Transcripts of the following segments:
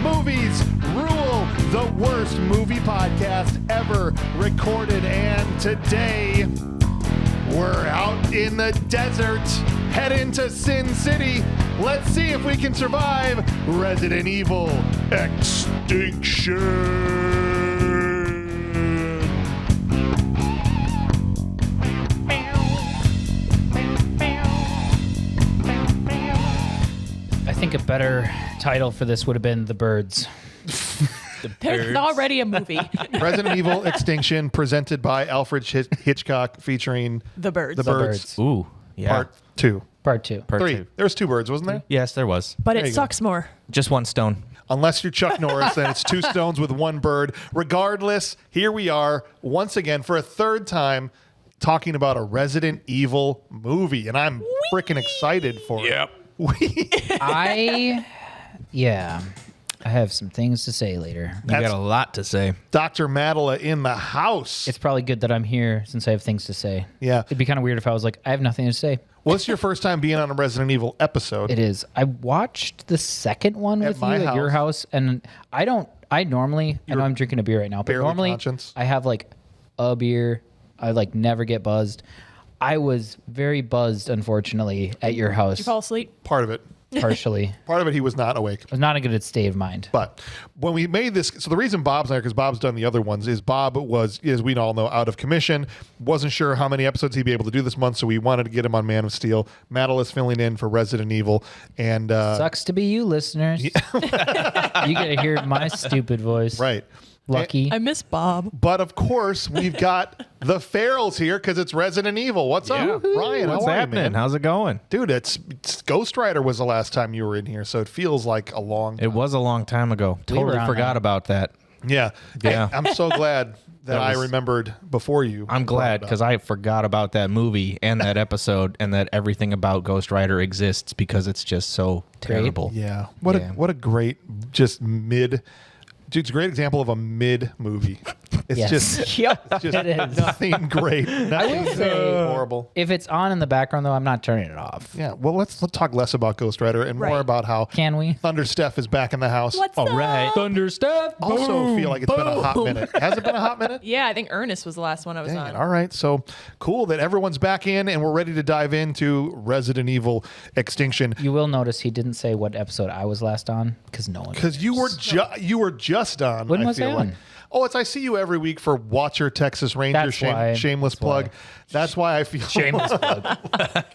Movies Rule, the worst movie podcast ever recorded. And today, we're out in the desert, heading to Sin City. Let's see if we can survive Resident Evil Extinction. I think a better title for this would have been The Birds. There's already a movie. Resident Evil Extinction, presented by Alfred Hitchcock, featuring The Birds. The Birds. Ooh, yeah. Part 2. Part 2. Part 3. two. There was 2 birds, wasn't there? Yes, there was. But There it you go. sucks more. Just one stone. Unless you're Chuck Norris, then it's 2 stones with 1 bird. Regardless, here we are once again for a third time talking about a Resident Evil movie, and I'm freaking excited for it. I have some things to say later. You got a lot to say. Dr. Mattila in the house. It's probably good that I'm here since I have things to say. Yeah. It'd be kind of weird if I was like, I have nothing to say. Well, it's your first time being on a Resident Evil episode. It is. I watched the second one At with you my at your house. house, and I normally, I know I'm drinking a beer right now, but barely normly conscious. I have like a beer. I like never get buzzed. I was very buzzed, unfortunately, at your house. Did you fall asleep? Part of it. Partially. Part of it, he was not awake. I was not in a good state of mind. But when we made this, so the reason Bob's not here, because Bob's done the other ones, is Bob was, as we all know, out of commission. Wasn't sure how many episodes he'd be able to do this month, so we wanted to get him on Man of Steel. Mattala's filling in for Resident Evil. And Sucks to be you, listeners. You get to hear my stupid voice. right. Lucky. I miss Bob. But of course, we've got the Farrells here because it's Resident Evil. What's up, Ryan? What's how are you, happening? man? How's it going? Dude, it's Ghost Rider was the last time you were in here, so it feels like a long time. It was a long time ago. We were Totally on forgot that. about that. Yeah. Yeah. I'm so glad that I remembered before you. I'm glad because I forgot about that movie and that episode and that everything about Ghost Rider exists because it's just so terrible. Yeah. What a great just mid. Dude, it's a great example of a mid movie. It's Yes. just Yep, it's just it is. nothing great. Nothing say- horrible. If it's on in the background, though, I'm not turning it off. Yeah. Well, let's talk less about Ghost Rider and more Right. about how Can we? Thunder Steph is back in the house. What's up? Thunder Steph. Also feel like it's been a hot minute. Has it been a hot minute? Yeah, I think Ernest was the last one I was Dang on. it. All right. So cool that everyone's back in and we're ready to dive into Resident Evil Extinction. You will notice he didn't say what episode I was last on because no one. Because you were just on. When was feel I like. on? Oh, I see you every week for Watch Your Texas Ranger. That's why. Shameless That's plug. why. That's why I feel Shameless plug.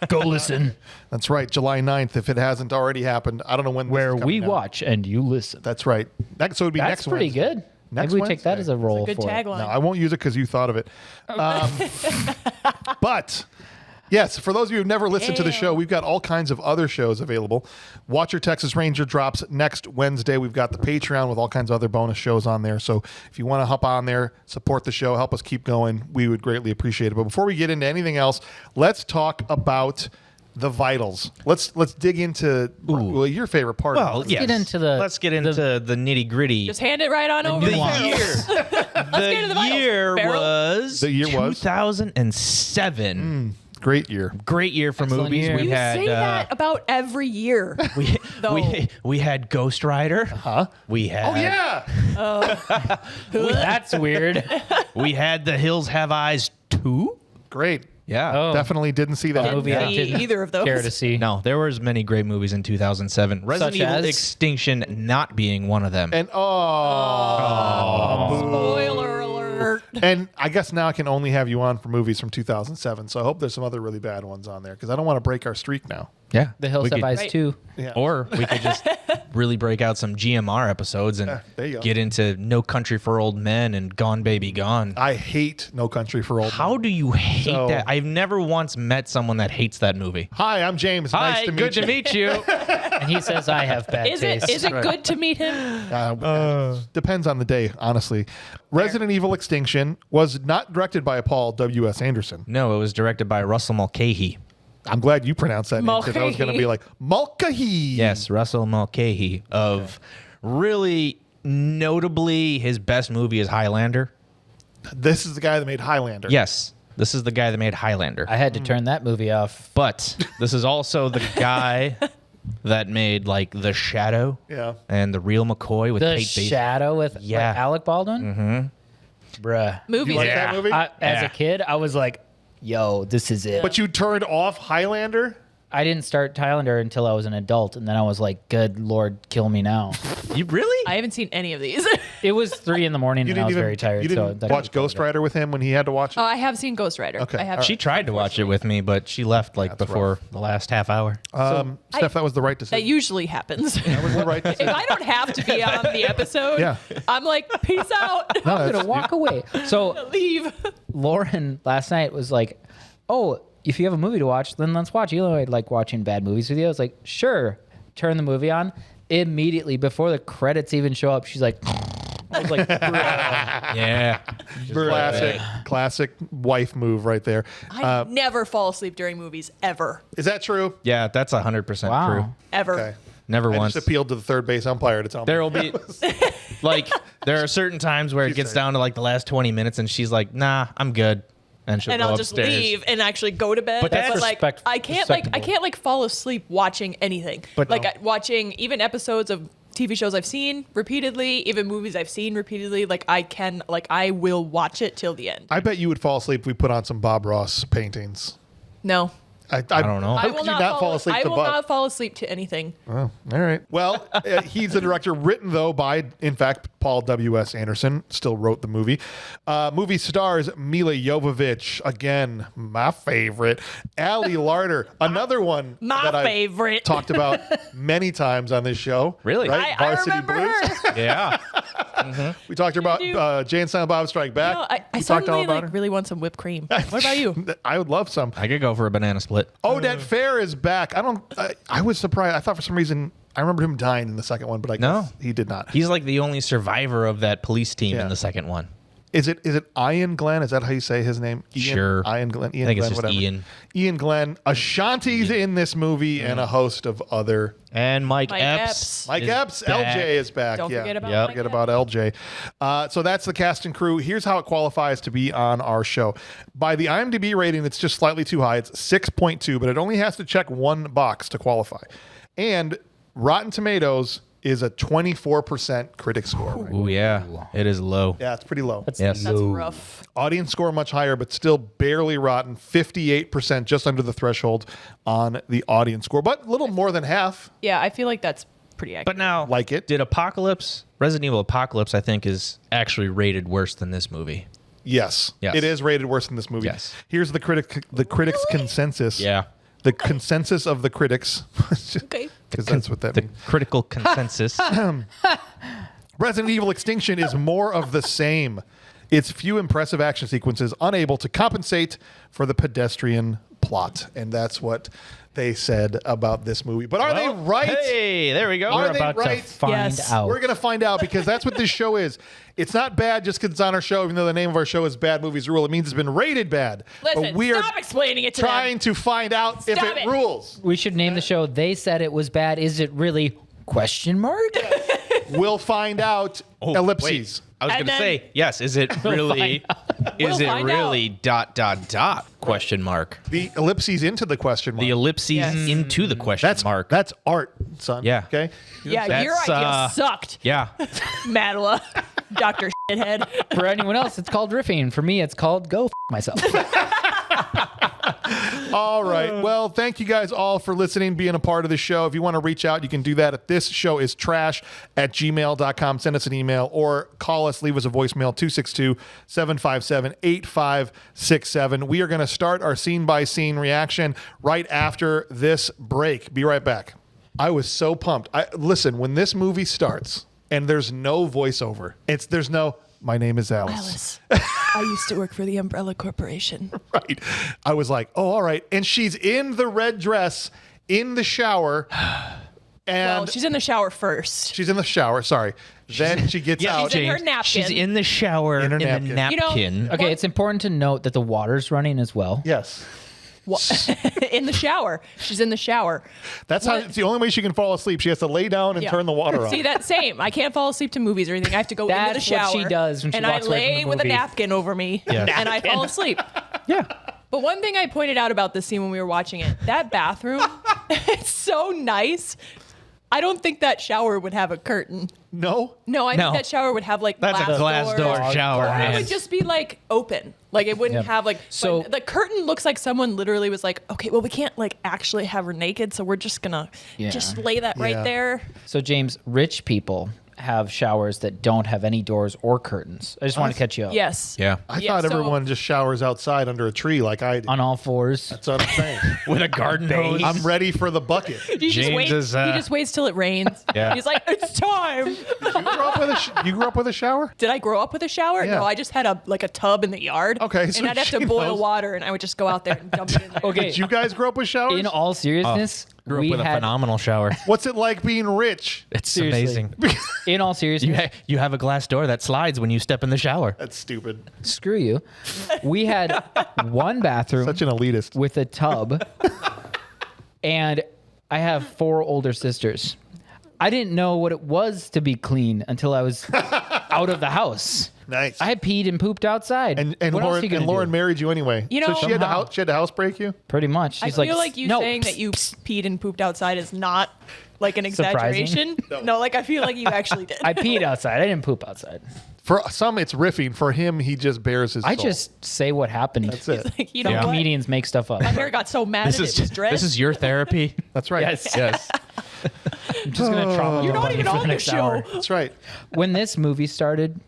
Go listen. That's right. July 9th, if it hasn't already happened. I don't know when. this Where is we coming out. watch and you listen. That's right. So it'd be That's next pretty Wednesday. good. Next Maybe we take that Wednesday. as a role Good for it. tagline. No, I won't use it because you thought of it. But yes, for those of you who've never listened to the show, we've got all kinds of other shows available. Watch Your Texas Ranger drops next Wednesday. We've got the Patreon with all kinds of other bonus shows on there. So if you want to hop on there, support the show, help us keep going, we would greatly appreciate it. But before we get into anything else, let's talk about the vitals. Let's dig into your favorite part. Well, of it. yes. get into the- Let's get into the nitty gritty. Just hand it right on over. The to Farrell. year. get into the The vitals. year Farrell? was The year was? 2007. Great year. Great year for Excellent movies. year. We You had say that about every year. though. we had Ghost Rider. Huh? We had Oh yeah. That's weird. we had The Hills Have Eyes 2. Great. Yeah. Oh. Definitely didn't see that. movie I see didn't either of those. care to see. No, there was many great movies in 2007. Resident Evil as? Extinction not being one of them. And Spoiler alert. and I guess now I can only have you on for movies from 2007. So I hope there's some other really bad ones on there because I don't want to break our streak now. yeah. The Hills we Have could- Eyes Right. 2. Yeah. Or we could just really break out some GMR episodes and there you go. get into No Country for Old Men and Gone Baby Gone. I hate No Country for Old How Men. do you hate So- that? I've never once met someone that hates that movie. Hi, I'm James. Nice to meet good you. to meet you. And he says I have bad Is taste. it good to meet him? Depends on the day, honestly. Resident Evil Extinction was not directed by Paul W.S. Anderson. No, it was directed by Russell Mulcahy. I'm glad you pronounced that name because I was going to be like, Mulcahy. Yes, Russell Mulcahy of really notably his best movie is Highlander. This is the guy that made Highlander. Yes, this is the guy that made Highlander. I had to turn that movie off. But this is also the guy that made like The Shadow Yeah. and The Real McCoy with The Kate Base. Shadow with Yeah. like, Alec Baldwin? Bruh. Movies. You like Yeah. that movie? As Yeah. a kid, I was like, yo, this is it. But you turned off Highlander? I didn't start Highlander until I was an adult, and then I was like, good Lord, kill me now. You really? I haven't seen any of these. It was 3 in the morning, You and I didn't was even very tired. You so didn't that watch was Ghost Rider with him when he had to watch it? I have seen Ghost Rider. Okay, I have. all right. She tried to watch it with me, but she left like before the last half hour. Steph, that was the right decision. That usually happens. That was the right If decision. I don't have to be on the episode, Yeah. I'm like, peace out. No, I'm that's- gonna walk away. So Leave. Lauren last night was like, "Oh, if you have a movie to watch, then let's watch." You know, I like watching bad movies with you. I was like, "Sure." Turn the movie on. Immediately before the credits even show up, she's like, I was like, Yeah. classic wife move right there. I never fall asleep during movies ever, Is that true? Yeah, that's 100% wow. true. ever. Okay. Never I once. just appealed to the third base umpire to tell me. There will be like there are certain times where it gets down to like the last 20 minutes and she's like, "Nah, I'm good." And she'll And go I'll just upstairs. leave and actually go to bed. But that's like respect- I can't respectable. fall asleep watching anything. But like no. watching even episodes of TV shows I've seen repeatedly, even movies I've seen repeatedly. Like I will watch it till the end. I bet you would fall asleep if we put on some Bob Ross paintings. No. I don't know. How I could will you not fall asleep I to will Bob? not fall asleep to anything. Oh, all right. Well, he's the director, written, though, by, in fact, Paul W.S. Anderson, still wrote the movie. Movie stars Milla Jovovich, again, my favorite. Ali Larter, another one My that favorite. I've talked about many times on this show. Really? Right? I Varsity remember Blues. her. Yeah. We talked about Jay and Silent Bob Strike Back. No, I we talked all suddenly about like really want some whipped cream. What about you? her. I would love some. I could go for a banana split. Odette Fair is back. I was surprised. I thought for some reason I remember him dying in the second one, but I No. guess he did not. He's like the only survivor of that police team Yeah. in the second one. Is it Ian Glenn? Is that how you say his name? Ian, Sure. Ian Glenn. Ian I think Glenn, it's just whatever. Ian. Ian Glenn. Ashanti's in this movie and a host of other. And Mike Mike Epps. Epps. Mike is Epps. back. LJ is back. Don't yeah. forget about Yep. Mike Forget Epps. about LJ. So that's the cast and crew. Here's how it qualifies to be on our show. By the IMDb rating, it's just slightly too high. It's 6.2, but it only has to check one box to qualify. And Rotten Tomatoes is a 24% critic score. Right? Ooh, yeah. It is low. Yeah, it's pretty low. Yes. That's rough. Audience score much higher, but still barely rotten. 58%, just under the threshold on the audience score, but a little more than half Yeah, I feel like that's pretty accurate. But now, like it. did Resident Evil Apocalypse, I think, is actually rated worse than this movie. Yes, Yes. it is rated worse than this movie. Yes. Here's the critics' consensus. Yeah. The consensus of the critics, Okay. because that's what that The means. critical consensus. Resident Evil Extinction is more of the same. Its few impressive action sequences unable to compensate for the pedestrian plot, and that's what they said about this movie. But are they right? Hey, there we go. Are We're they about right? to find Yes. out. We're going to find out, because that's what this show is. It's not bad just because it's on our show, even though the name of our show is Bad Movies Rule. It means it's been rated bad. Listen, but we are stop explaining it to trying them. to find out if Stop it it. rules. We should name the show "They Said It Was Bad." Is it really? Question mark? We'll find out. Oh, Ellipses. wait. I was And going to then- say, yes, is it really We'll find question mark? The ellipses into the question mark. The ellipses Yes. into the question mark. That's art, son. Yeah. Okay. Yeah, That's, your idea sucked, Yeah. Mattila. Dr. Shithead. For anyone else, it's called riffing. For me, it's called go myself. All right. Well, thank you guys all for listening, being a part of the show. If you want to reach out, you can do that at thisshowis.trash@gmail.com. Send us an email or call us, leave us a voicemail, 262-757-8567. We are going to start our scene-by-scene reaction right after this break. Be right back. I was so pumped. Listen, when this movie starts and there's no voiceover, there's no, my name is Alice. I used to work for the Umbrella Corporation. Right. I was like, oh, all right. And she's in the red dress in the shower. And Well, she's in the shower first. she's in the shower. Sorry. Then she gets Yeah, out. She's in her napkin. She's in the shower In her in napkin. the napkin. You know- Okay, it's important to note that the water's running as well. Yes. In the shower. She's in the shower. That's how it's the only way she can fall asleep. She has to lay down and Yeah. turn the water on. See, that same. I can't fall asleep to movies or anything. I have to go into the That's shower. what she does when she and walks I away from lay the with a movie. napkin over me, Yes. and I fall asleep. Yeah. But one thing I pointed out about this scene when we were watching it, that bathroom It's so nice. I don't think that shower would have a curtain. No? No, I No. think that shower would have like That's a glass door doors. shower, Or it man. would just be like open. Like it wouldn't Yeah. have like So- the curtain looks like someone literally was like, okay, well we can't like actually have her naked, so we're just gonna just lay that Yeah. right there. So James, rich people have showers that don't have any doors or curtains. I just want to catch you up. Yes. Yeah. I Yeah, thought so- everyone just showers outside under a tree like I do. On all fours. That's what I'm saying. With a garden hose. I'm ready for the bucket. He just James waits. is, He just waits till it rains. Yeah. He's like, it's time. You grew up with a shower? Did I grow up with a shower? Yeah. No, I just had a tub in the yard. Okay, so and I'd have she to boil knows. water, and I would just go out there and dump it in there. Okay. Did you guys grow up with showers? In all seriousness, Grew up we with a had. phenomenal shower. What's it like being rich? It's Seriously. amazing. In all seriousness, You have a glass door that slides when you step in the shower. That's stupid. screw you. We had one bathroom Such an elitist. with a tub, and I have 4 older sisters. I didn't know what it was to be clean until I was out of the house. Nice. I had peed and pooped outside. and What else are you gonna Lauren do? married you anyway. You know- so she had Somehow. to housebreak you? Pretty much. I She's feel like you no, saying that you peed and pooped outside is not like an Surprising. exaggeration. No, like I feel like you actually did. I peed outside. I didn't poop outside. For some, it's riffing. For him, he just bears his I soul. just say what happened. That's it. Like, you know Yeah. what? Comedians make stuff up. My hair got so mad This that is it was dread. this is your therapy. That's right. Yes. Yes. I'm just gonna trauma You're not everybody even for on the the next show. hour. That's right. When this movie started,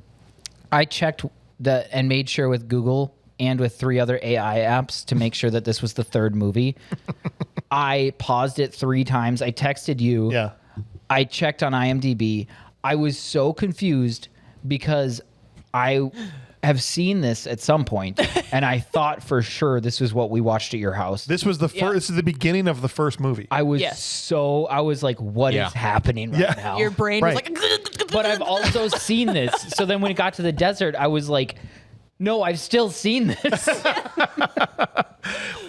I checked and made sure with Google and with 3 other AI apps to make sure that this was the 3rd movie. I paused it 3 times. I texted you. Yeah. I checked on IMDb. I was so confused because I have seen this at some point, and I thought for sure this was what we watched at your house. This was the first. Yeah. This is the beginning of the first movie. I was Yes. I was like, what is Yeah. happening right Yeah. now? Your brain Right. was like, But I've also seen this. So then when it got to the desert, I was like, no, I've still seen this.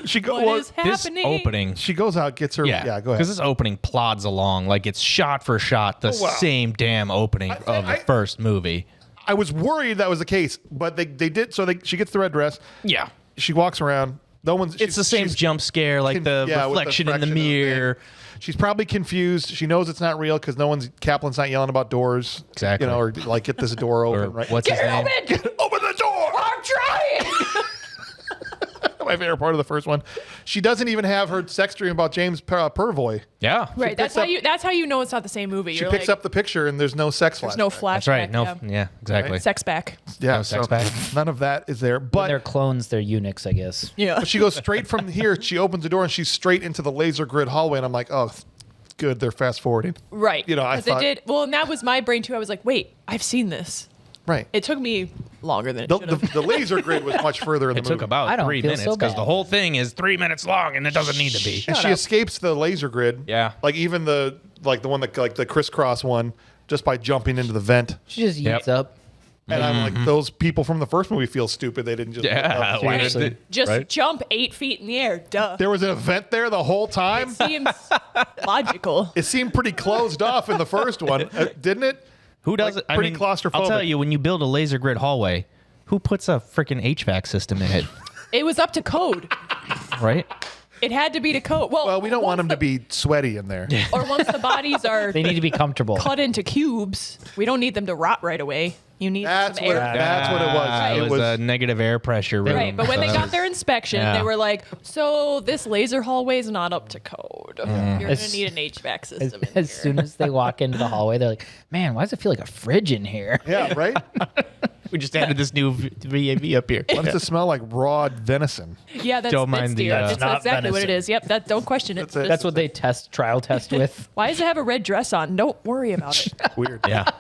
She go. what well, is This happening? opening. She goes out, gets her. Yeah. Go ahead. Because this opening plods along like it's shot for shot the wow. same damn opening of the first movie. I was worried that was the case, but they did. So she gets the red dress. Yeah. She walks around. No one's. It's the same jump scare, like the yeah, with the reflection in the reflection of the mirror. thing. She's probably confused. She knows it's not real because Kaplan's not yelling about doors. Exactly. You know, or like get this door open. Or right. what's his name? Open the door! I'm trying. My favorite part of the first one. She doesn't even have her sex dream about James Purvoy. Yeah. Right. That's picks how you know it's not the same movie. She You're picks like, up the picture and there's no sex flash. there's no flashback. That's right. No. Yeah. Yeah. Exactly. Sex back. Yeah, no sex so back. none of that is there. When But they're clones, they're eunuchs, I guess. Yeah. she goes straight from here. She opens the door and she's straight into the laser grid hallway. And I'm like, oh, good. They're fast forwarding. Right. You know, I 'Cause thought- it did. Well, and that was my brain too. I was like, wait, I've seen this. Right. It took me longer than it The, should the, have. the laser grid was much further in the It movie. took about I don't 3 feel minutes so because bad. the whole thing is 3 minutes long and it doesn't need to be. And she escapes the laser grid. Yeah. Like even the one that like the crisscross one just by jumping into the vent. She just Yep. yeets up. And I'm like, those people from the first movie feel stupid. They didn't just. Yeah. look up. why Seriously. did it- Just right? jump 8 feet in the air. Duh. There was an event there the whole time. Seems logical. It seemed pretty closed off in the first one, didn't it? Who does Like, it? pretty claustrophobic. I'll tell you, when you build a laser grid hallway, who puts a freaking HVAC system in it? It was up to code. Right? It had to be to code. Well, we don't want once them to be sweaty in there. Or once the bodies are They need to be comfortable. cut into cubes, we don't need them to rot right away. You need That's some what. air. That's what it was. Ah, It it was a negative air pressure room. Right, but when they so- got their inspection, Yeah. they were like, "So this laser hallway is not up to code. You're gonna As- need an HVAC As, system." in as here." soon as they walk into the hallway, they're like, man, why does it feel like a fridge in here? Yeah, right. we just added this new VAV up here. Why does it smell like raw venison? Yeah, that's, Don't that's mind the, deer. uh, That's It's not exactly what it venison. is. Yep, that don't question it. That's it. That's what they trial test with. Why does it have a red dress on? Don't worry about it. Weird. Yeah.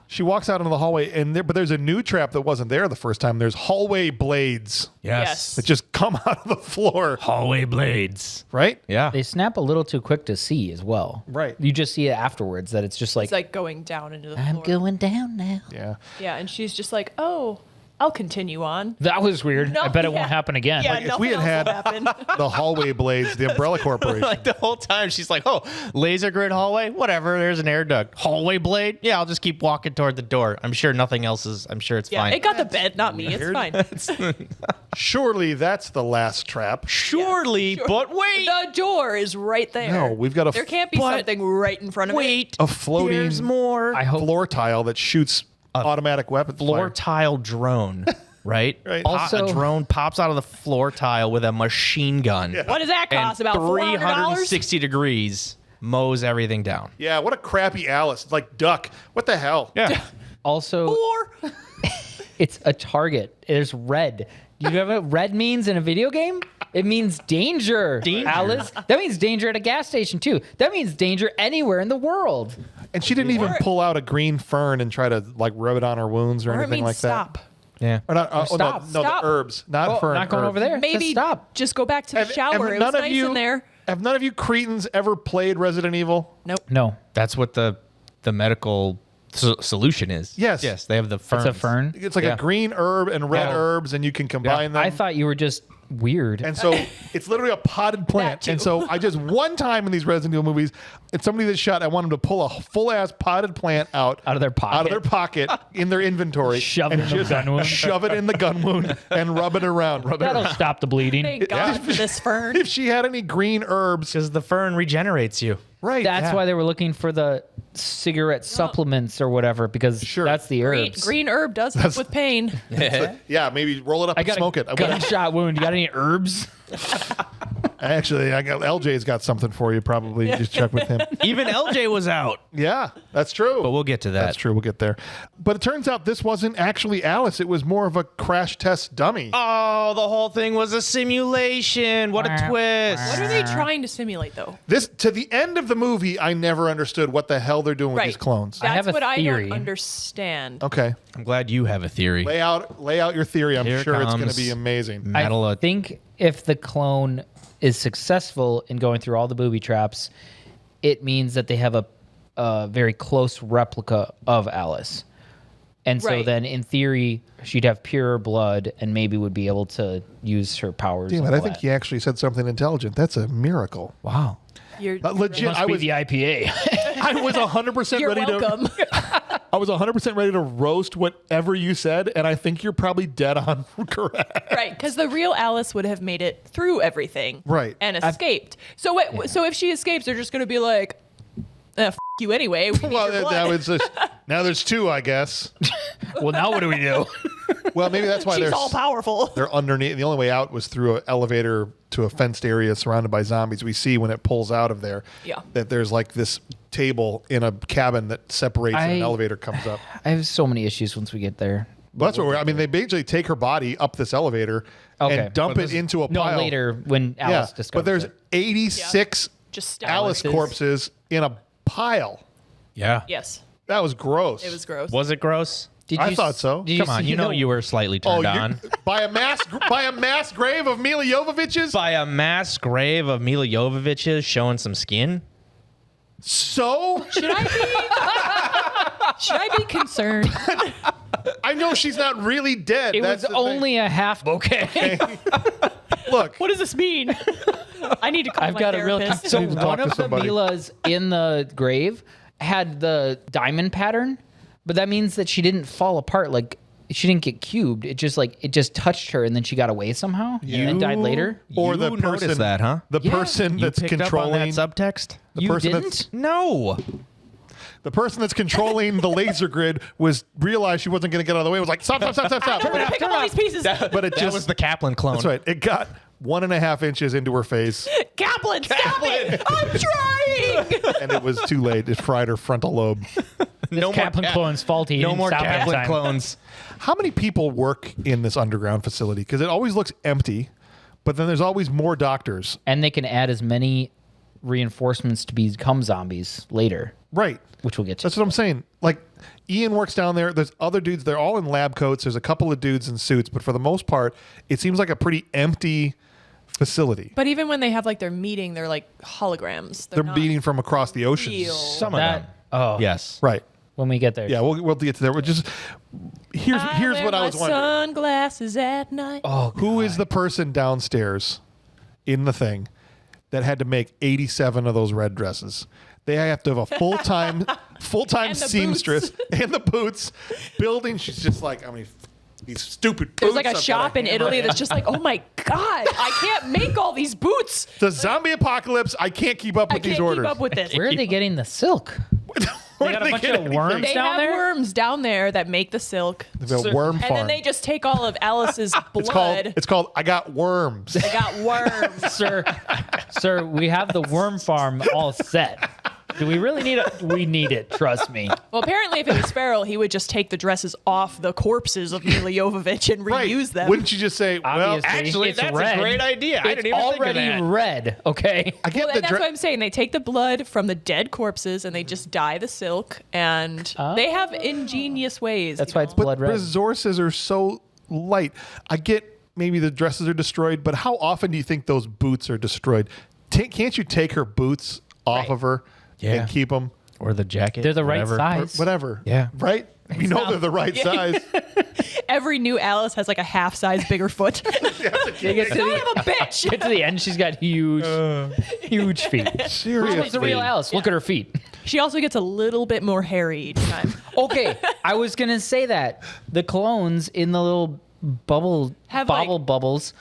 She walks out into the hallway, but there's a new trap that wasn't there the first time. There's hallway blades Yes. that just come out of the floor, Hallway blades. right? Yeah. They snap a little too quick to see as well. Right. You just see it afterwards that it's just like, It's like going down into the I'm floor. going down now. Yeah. Yeah, and she's just like, "Oh, I'll continue on. That was weird. No, I bet it yeah. won't happen again. Yeah, Like, if nothing we had else will happen. The hallway blades, the Umbrella Corporation. Like the whole time, she's like, "Oh, laser grid hallway, whatever. There's an air duct. Hallway blade. Yeah, I'll just keep walking toward the door. I'm sure nothing else is. I'm sure it's Yeah, fine. it got the bed, not me. weird. It's fine. Surely that's the last trap. Surely, but wait, The door is right there. No, we've got There can't be but- something right in front of it. wait. a floating There's more. I hope. floor tile that shoots automatic weapon Floor fire. tile drone. Right. Right. Also- a drone pops out of the floor tile with a machine gun. What does that cost? And About $400? 360 degrees mows everything down. Yeah, what a crappy Alice. It's like Duck. What the hell? Yeah. Also, Four. it's a target. There's red. You know what red means in a video game? It means danger, Danger. Alice. That means danger at a gas station, too. That means danger anywhere in the world. And she didn't even Or- pull out a green fern and try to like rub it on her wounds or Or it anything means like stop. that. Yeah. Or not, oh, stop. no, Stop. the herbs, not Oh, fern. not going herbs. over there. Maybe Just stop. just go back to the shower. It was nice in there. Have none of you cretins ever played Resident Evil? Nope. No. That's what the medical solution is. Yes. Yes. They have the ferns. It's a fern. It's like Yeah. a green herb and red Yeah. herbs, and you can combine them. I thought you were just weird. And so it's literally a potted plant. too. And so I just one time in these Resident Evil movies, it's somebody that shot. I want them to pull a full ass potted plant out Out of their pocket. out of their pocket in their inventory, Shove and it in the just gun wound. shove it in the gun wound and rub it around. That'll stop the bleeding. Thank God for this fern. If she had any green herbs, Because the fern regenerates you. right? That's why they were looking for the cigarette supplements or whatever, because Sure. that's the Green, herbs. green herb does help with pain. Yeah, maybe roll it up I and got smoke a it. gunshot wound. You got any herbs? Actually, I got LJ's got something for you. Probably just check with him. Even LJ was out. Yeah, that's true. But we'll get to that. That's true. We'll get there. But it turns out this wasn't actually Alice. It was more of a crash test dummy. Oh, the whole thing was a simulation. What a twist. What are they trying to simulate, though? This to the end of the movie, I never understood what the hell they're doing with Right. these clones. I have That's a what theory. I don't understand. Okay, I'm glad you have a theory. lay out your theory. I'm Here sure it's going comes to be amazing. Mattila. I think if the clone is successful in going through all the booby traps, it means that they have a very close replica of Alice. And so Right. then, in theory, she'd have pure blood and maybe would be able to use her powers. Damn and it! I all think that. he actually said something intelligent. That's a miracle. Wow. You're Legit. Must I be was the IPA. I was 100% You're ready welcome. to. I was 100% ready to roast whatever you said, and I think you're probably dead on correct. Right, because the real Alice would have made it through everything, Right. and escaped. So, so if she escapes, they're just going to be like, "F you anyway." We need Well, your blood." now it's just, now there's two, I guess. Well, now what do we do? Well, maybe that's why She's they're all powerful. they're underneath. The only way out was through an elevator to a fenced area surrounded by zombies. We see when it pulls out of there Yeah. that there's like this table in a cabin that separates and an I- elevator comes up. I have so many issues once we get there. But that's what I mean. They basically take her body up this elevator and dump But it into a No, pile. later when Yeah, Alice discovers but there's it. 86 Just stab Alice her. corpses in a pile. Yeah. Yes, That was gross. it was gross. Was it gross? Did I you thought s- so. did Come on, see you know the- you were slightly Oh, turned on. by a mass grave of Milla Jovovich's. By a mass grave of Milla Jovovich's showing some skin? So Should I be concerned? I know she's not really dead. It That's was the thing. only a half bouquet. Look. What does this mean? I need to call I've my got a real. therapist. So need to talk one to of the somebody. Millas in the grave had the diamond pattern, but that means that she didn't fall apart. Like she didn't get cubed. It just touched her, and then she got away somehow, and then died later. Or You the noticed person that, huh? The Yeah. person You that's picked controlling up on that subtext? the You person didn't? that's No. the person that's controlling the laser grid was realized she wasn't going to get out of the way. Was like stop. I don't want to pick up all these pieces. But it That just was the Kaplan clone. that's right. It got 1.5 inches into her face, Kaplan, stop it! I'm trying. and it was too late. It fried her frontal lobe. No Kaplan more clone's faulty. He No didn't more stop that Kaplan time. clones. How many people work in this underground facility? Because it always looks empty, but then there's always more doctors. And they can add as many reinforcements to become zombies later, Right. which we'll get to. That's what I'm saying. Like Ian works down there. There's other dudes. They're all in lab coats. There's a couple of dudes in suits, but for the most part, it seems like a pretty empty facility. But even when they have like their meeting, they're like holograms. They're not beating from across the ocean. real. Some of That- them. oh. Yes. Right. when we get there. Yeah, we'll get to there. We're just here's what I was wondering. Sunglasses at night. Oh, Who is the person downstairs in the thing that had to make 87 of those red dresses? They have to have a full-time And the seamstress and the boots building. She's just like, I mean, these stupid boots. There's like a I've shop gotta in hammer Italy out. that's just like, oh my God, I can't make all these boots. The zombie apocalypse. I can't keep up I with can't these keep orders. up with this. where are they getting the silk? Where got do a bunch get of worms anything? They down have there? worms down there that make the silk. They've got a worm And farm. then they just take all of Alice's it's blood. called I got worms. I got worms. Sir, we have the worm farm all set. Do we really need it? We need it. Trust me. Well, apparently, if it was Farrell, he would just take the dresses off the corpses of Milla Jovovich and Right. reuse them. Wouldn't you just say, well, Obviously, Actually, it's that's red. a great idea. I It's didn't even think of already that. red. Okay. I get Well, the and that's what I'm saying. They take the blood from the dead corpses and they just dye the silk, and they have ingenious ways. That's you why it's know? blood red. resources are so light. I get maybe the dresses are destroyed, but how often do you think those boots are destroyed? Can't you take her boots off Right. of her Yeah. and keep them? Or the jacket. They're the right whatever. size. Whatever. Yeah. Right? We know they're the right size. Every new Alice has like a half size bigger foot. They get to Son the, of a bitch. get to the end, she's got huge feet. Seriously. She's the real Alice. Look at her feet. She also gets a little bit more hairy each time. Okay, I was gonna say that the clones in the little Have, like- bubbles.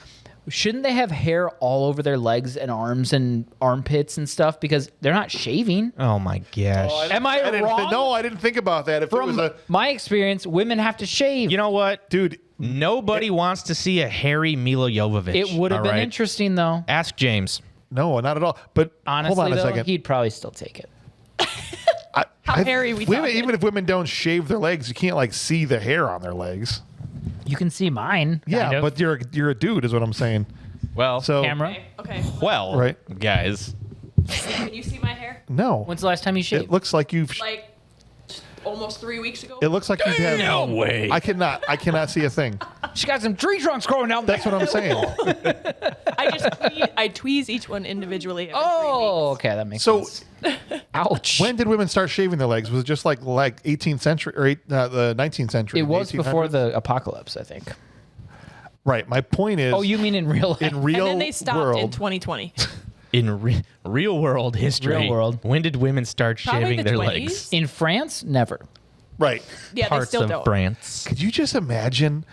Shouldn't they have hair all over their legs and arms and armpits and stuff because they're not shaving? Oh my gosh. Am I didn't wrong? no, I didn't think about that. If it was From a my experience, women have to shave. You know what? dude, Nobody wants to see a hairy Milla Jovovich. It would have all been right? interesting though. Ask James. no, not at all. But Honestly, hold on a though, second. he'd probably still take it. How hairy we women, talking? even if women don't shave their legs, you can't like see the hair on their legs. You can see mine. Yeah, kind of. but you're a dude, is what I'm saying. Well, So camera. Okay. well, Right. guys. Can you see my hair? no, When's the last time you it shaved? looks like you've. Like almost 3 weeks ago. It looks like you've had. No way. I cannot see a thing. She got some tree trunks growing down there. That's what I'm saying. I tweeze each one individually. Every 3 Oh, weeks. okay, that makes So sense. Ouch. when did women start shaving their legs? Was it just like 18th century or the 19th century? It the was before 1800s? the apocalypse, I think. Right. My point is. Oh, you mean in real life? in real And then they stopped world? in 2020. In real world history, Real world. when did women start Probably shaving the their 20s. legs? In France, never. Right. Yeah, they Parts still of don't. France. Could you just imagine,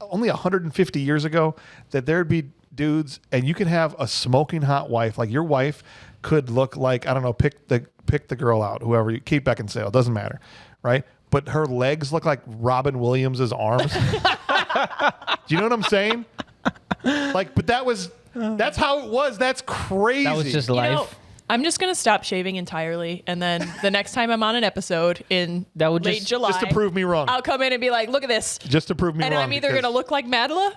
only 150 years ago, that there'd be dudes, and you could have a smoking hot wife. Like your wife could look like, I don't know, pick the girl out, whoever, Kate Beckinsale, doesn't matter, right? But her legs look like Robin Williams's arms. Do you know what I'm saying? Like, but that's how it was. That's crazy. That was just You life. know, I'm just gonna stop shaving entirely, and then the next time I'm on an episode in That would late just- July, just to prove me wrong. I'll come in and be like, "Look at this," Just to prove me and wrong. I'm either because- gonna look like Mattila,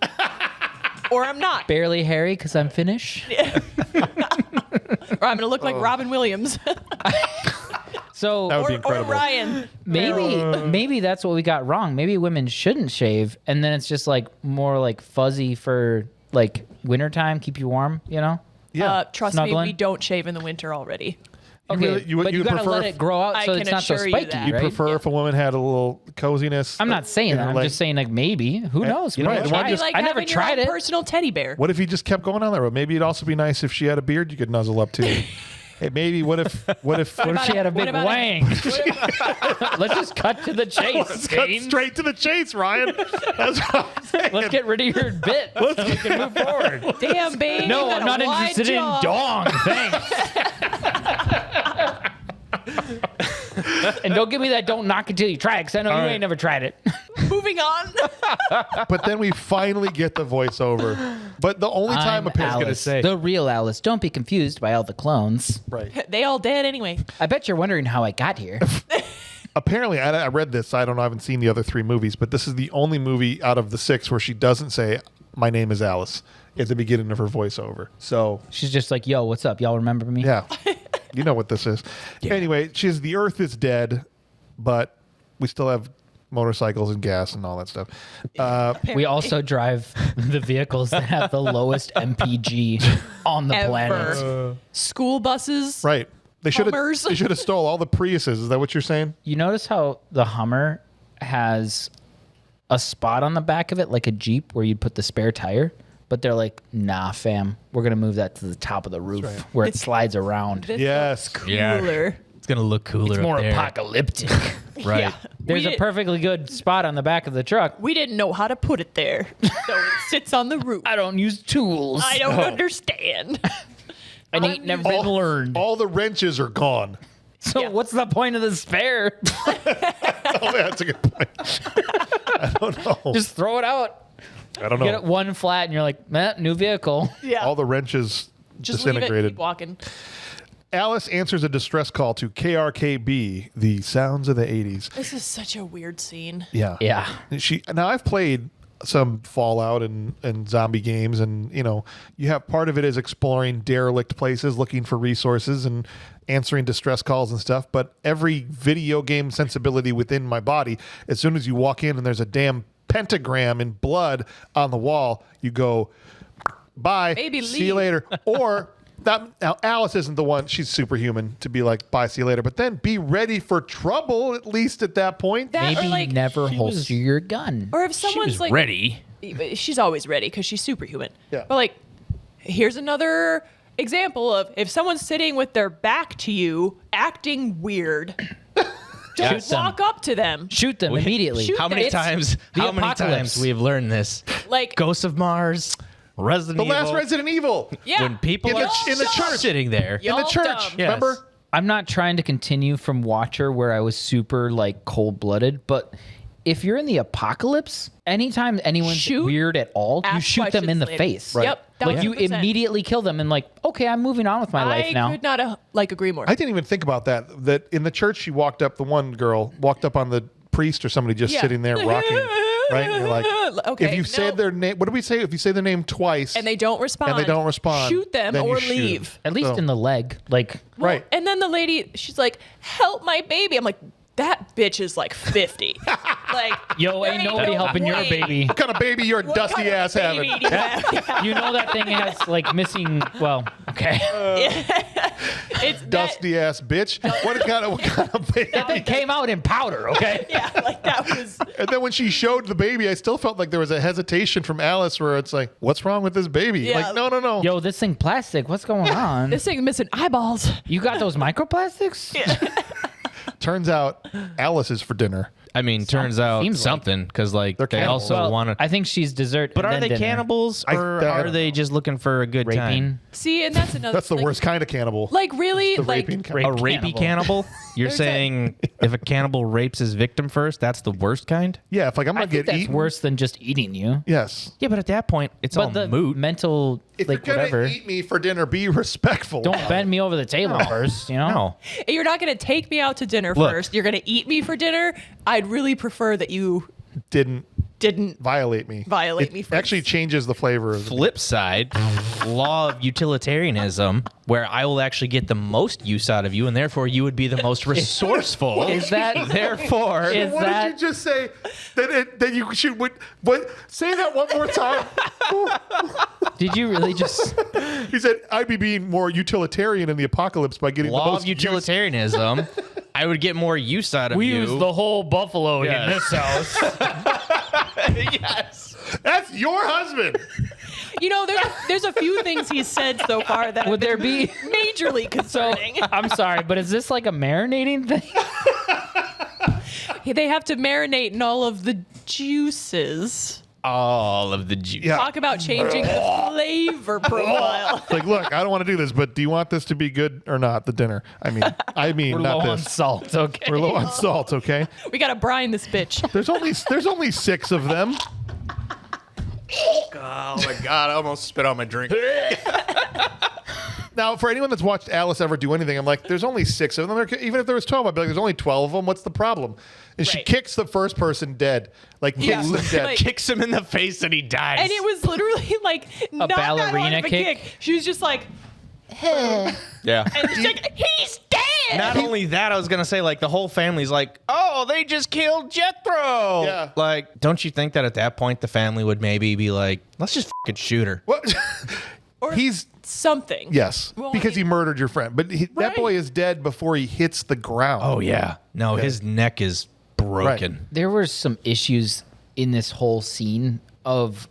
or I'm not, Barely hairy because I'm Finnish. or I'm gonna look like Robin Williams So That would be or incredible. Ryan. maybe that's what we got wrong. Maybe women shouldn't shave, and then it's just like more like fuzzy for like wintertime, keep you warm, you know? Yeah. Trust me, Snuggling? we don't shave in the winter already. Okay, really- you- but you you gotta prefer let if- it grow out I so can it's not so assure you spiky, that. You right? prefer if a woman had a little coziness? I'm not saying in that. her I'm leg? just saying like maybe. Who knows? you know, Maybe the try one it. just- Like I never having tried your own it. personal teddy bear. What if he just kept going on that road? Maybe it'd also be nice if she had a beard you could nuzzle up to. Hey, maybe what if What if she had a What big about wang? Let's just cut to the chase. Let's cut Kane. straight to the chase, Ryan. That's what I'm saying. Let's get rid of your bit so we can move forward. Damn, babe. No, you I'm got not a wide interested jaw. in dong. Thanks. And don't give me that don't knock it till you try it, because I know you right. ain't never tried it. Moving on. But then we finally get the voiceover. But the only time I'm apparently Alice, say the real Alice. Don't be confused by all the clones. right. They all dead anyway. I bet you're wondering how I got here. Apparently, I read this. I don't know. I haven't seen the other 3 movies, but this is the only movie out of the 6 where she doesn't say, "My name is Alice" at the beginning of her voiceover. So She's just like, yo, what's up? Y'all remember me? yeah, you know what this is. Anyway, she's the Earth is dead, but we still have motorcycles and gas and all that stuff. We also drive the vehicles that have the lowest MPG on the Ever. planet. School buses. Right. They should Hummers. have stole all the Priuses. Is that what you're saying? You notice how the Hummer has a spot on the back of it, like a Jeep, where you'd put the spare tire? But they're like, nah, fam, we're going to move that to the top of the roof where it slides around. This Yes. looks Yeah. cooler. It's gonna look cooler. It's more up there. apocalyptic. Right. Yeah. There's a perfectly good spot on the back of the truck. We didn't know how to put it there, so it sits on the roof. I don't use tools. I don't understand. And ain't never been learned. All the wrenches are gone. So Yeah. what's the point of the spare? Oh, yeah, that's a good point. I don't know. Just throw it out. I don't Get know. it one flat, and you're like, new vehicle. Yeah. All the wrenches Just leave it. disintegrated. Keep walking. Alice answers a distress call to KRKB, the sounds of the 80s. This is such a weird scene. Yeah. Yeah. Now I've played some Fallout and zombie games, and you have part of it is exploring derelict places, looking for resources and answering distress calls and stuff. But every video game sensibility within my body, as soon as you walk in and there's a damn pentagram in blood on the wall, you go, bye, Baby, see you leave. later. Or now Alice isn't the one, she's superhuman to be like, bye, see you later. But then be ready for trouble, at least at that point. That Maybe or like, never holster your gun. or if She someone's was like ready. she's always ready because she's superhuman. Yeah. But like, here's another example of if someone's sitting with their back to you, acting weird. Don't Shoot them. walk up to them. Shoot them immediately. Shoot How many It's times? the How many apocalypse. times we have learned this? Like, Ghosts of Mars, Resident The Evil. last Resident Evil yeah. When people In the- are in the church. sitting there. Yeah. in the Y'all church. dumb. Yes. Remember? I'm not trying to continue from Watcher where I was super like cold-blooded, but if you're in the apocalypse, anytime anyone's Shoot, weird at all, you ask shout them in the questions face. later. Yep. Like you 1000%. immediately kill them and like, okay, I'm moving on with my life I now. could not agree more. I didn't even think about that. That in the church, she walked up, the one girl walked up on the priest or somebody just Yeah. sitting there rocking. Right? And you're like, Okay, if you say no. their name, what do we say? If you say their name twice, and they don't respond. Shoot them then you or shoot 'em. leave. At least So- in the leg. Like, Right. And then the lady, she's like, "Help my baby." I'm like, that bitch is like 50. Like, yo, there ain't nobody no helping your way. baby. What kind of baby your What dusty kind of ass baby having? do you have? You know that thing has like missing, well, okay. It's Dusty ass bitch. What kind of baby? It came out in powder, okay? Yeah, like that was. And then when she showed the baby, I still felt like there was a hesitation from Alice where it's like, what's wrong with this baby? Yeah. Like, no. Yo, this thing plastic. What's going on? This thing's missing eyeballs. You got those microplastics? Turns out Alice is for dinner. I mean, turns out seems like- something because like They're they cannibals. also Well, want to. I think she's dessert. But and are then they dinner. cannibals I or don't are know. they just looking for a good Raping? time? See, and that's another. That's the like, worst kind of cannibal. Like really, the like raping Rape A rapey cannibal? You're There's saying if a cannibal rapes his victim first, that's the worst kind? Yeah, if like I'm I gonna think get that's eaten. worse than just eating you. Yes. Yeah, but at that point, it's all But the moot. mental, If like you're gonna whatever. eat me for dinner, be respectful. Don't bend me over the table first, you know? No. you're not gonna take me out to dinner Look. first. You're gonna eat me for dinner. I'd really prefer that you Didn't didn't. violate me. Violate It me first. actually changes the flavor of the Flip side, law of utilitarianism, where I will actually get the most use out of you, and therefore you would be the most resourceful. Is that therefore? Is What that- did you just say? That you should what? Say that one more time. Did you really just He said I'd be being more utilitarian in the apocalypse by getting the law most of utilitarianism? I would get more use out of we you. use the whole buffalo Yes. in this house? yes. That's your husband. You know, there's a few things he's said so far that Would have there been be majorly so concerning. I'm sorry, but is this like a marinating thing? They have to marinate in all of the juices. All of the juice. Yeah. Talk about changing the flavor profile. Like, look, I don't want to do this, but do you want this to be good or not? The dinner. I mean, We're not low on this. salt, okay? We're low on salt. Okay. We gotta brine this bitch. There's only 6 of them. Oh my god! I almost spit on my drink. Now, for anyone that's watched Alice ever do anything, I'm like, there's only 6 of them. Even if there was 12, I'd be like, there's only 12 of them. What's the problem? And she Right. kicks the first person dead. Like, Yeah. kills them dead. Like- Kicks him in the face and he dies. And it was literally like not that hard ballerina of a kick? She was just like, yeah. and she's like, he's dead. Not only that, I was gonna say like the whole family's like, oh, they just killed Jethro. Yeah. Like, don't you think that at that point the family would maybe be like, let's just fucking shoot her? What? something. Yes, Well, because I he mean- murdered your friend. But that Right. boy is dead before he hits the ground. Oh yeah. No, his neck is broken. There were some issues in this whole scene of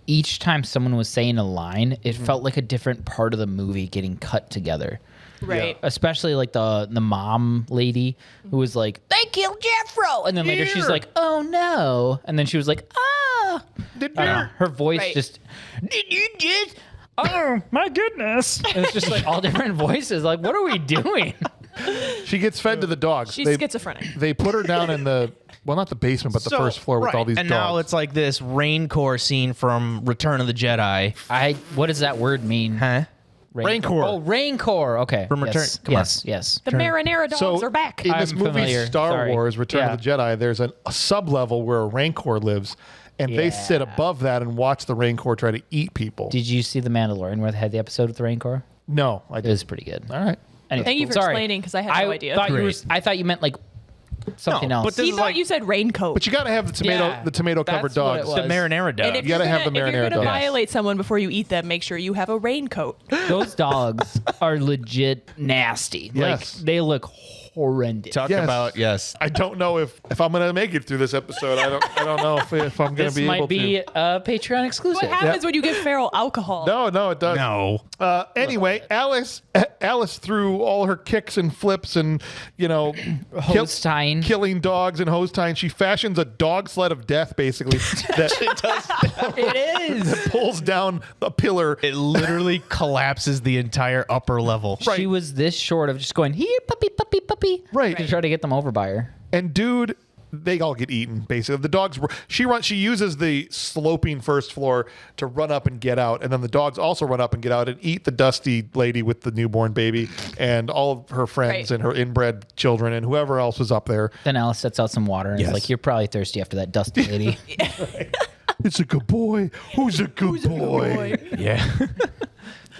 each time someone was saying a line, it felt like a different part of the movie getting cut together. Right. Especially like the mom lady who was like, "They killed Jeffro," and then later she's Here. like, "Oh no," and then she was like, "Ah." Did I don't know. Her voice Right. just, "Did you just? Oh my goodness!" And it's just like all different voices. Like, what are we doing? She gets fed to the dogs. She's schizophrenic. They put her down in the, well, not the basement, but the So, first floor with right. all these and dogs. now it's like this Raincore scene from Return of the Jedi. What does that word mean? Huh? Raincore. Oh, Raincore. Okay. From Return- Yes. come on. Yes. The marinara dogs So are back. in this I'm movie, familiar. Star Sorry. Wars: Return Yeah. of the Jedi, there's a sub-level where a Rancor lives, and they sit Yeah. above that and watch the Rancor try to eat people. Did you see The Mandalorian where they had the episode with the Rancor? No, I It did. was pretty good. All right. Anyway, Thank you for sorry. explaining, 'cause I had no idea. Thought Great. I thought you meant like something No, else. but this He is thought like you said raincoat. But you got to have the tomato, Yeah, the tomato-covered that's what it dogs. was. the marinara and dog. if You gotta you're have the gonna, if marinara you're gonna dogs. violate someone before you eat them, make sure you have a raincoat. Those dogs are legit nasty. Yes. Like they look horrendous. Talk Yes. about I don't know if I'm going to make it through this episode. I don't know if I'm going This to be might able be to. a Patreon exclusive. What happens when you give Farrell alcohol? No, it does. no. Anyway, Alice through all her kicks and flips and Hose tying. killing dogs and hose tying. She fashions a dog sled of death, basically, that It is. pulls down a pillar. It literally collapses the entire upper level. Right. She was this short of just going, "Here, puppy, puppy, puppy." Right. To try to get them over by her. And dude, they all get eaten. Basically, the dogs. She uses the sloping first floor to run up and get out, and then the dogs also run up and get out and eat the dusty lady with the newborn baby and all of her friends Right. and her inbred children and whoever else was up there. Then Alice sets out some water and Yes. is like, "You're probably thirsty after that dusty lady." It's a good boy. Who's a good boy? Yeah.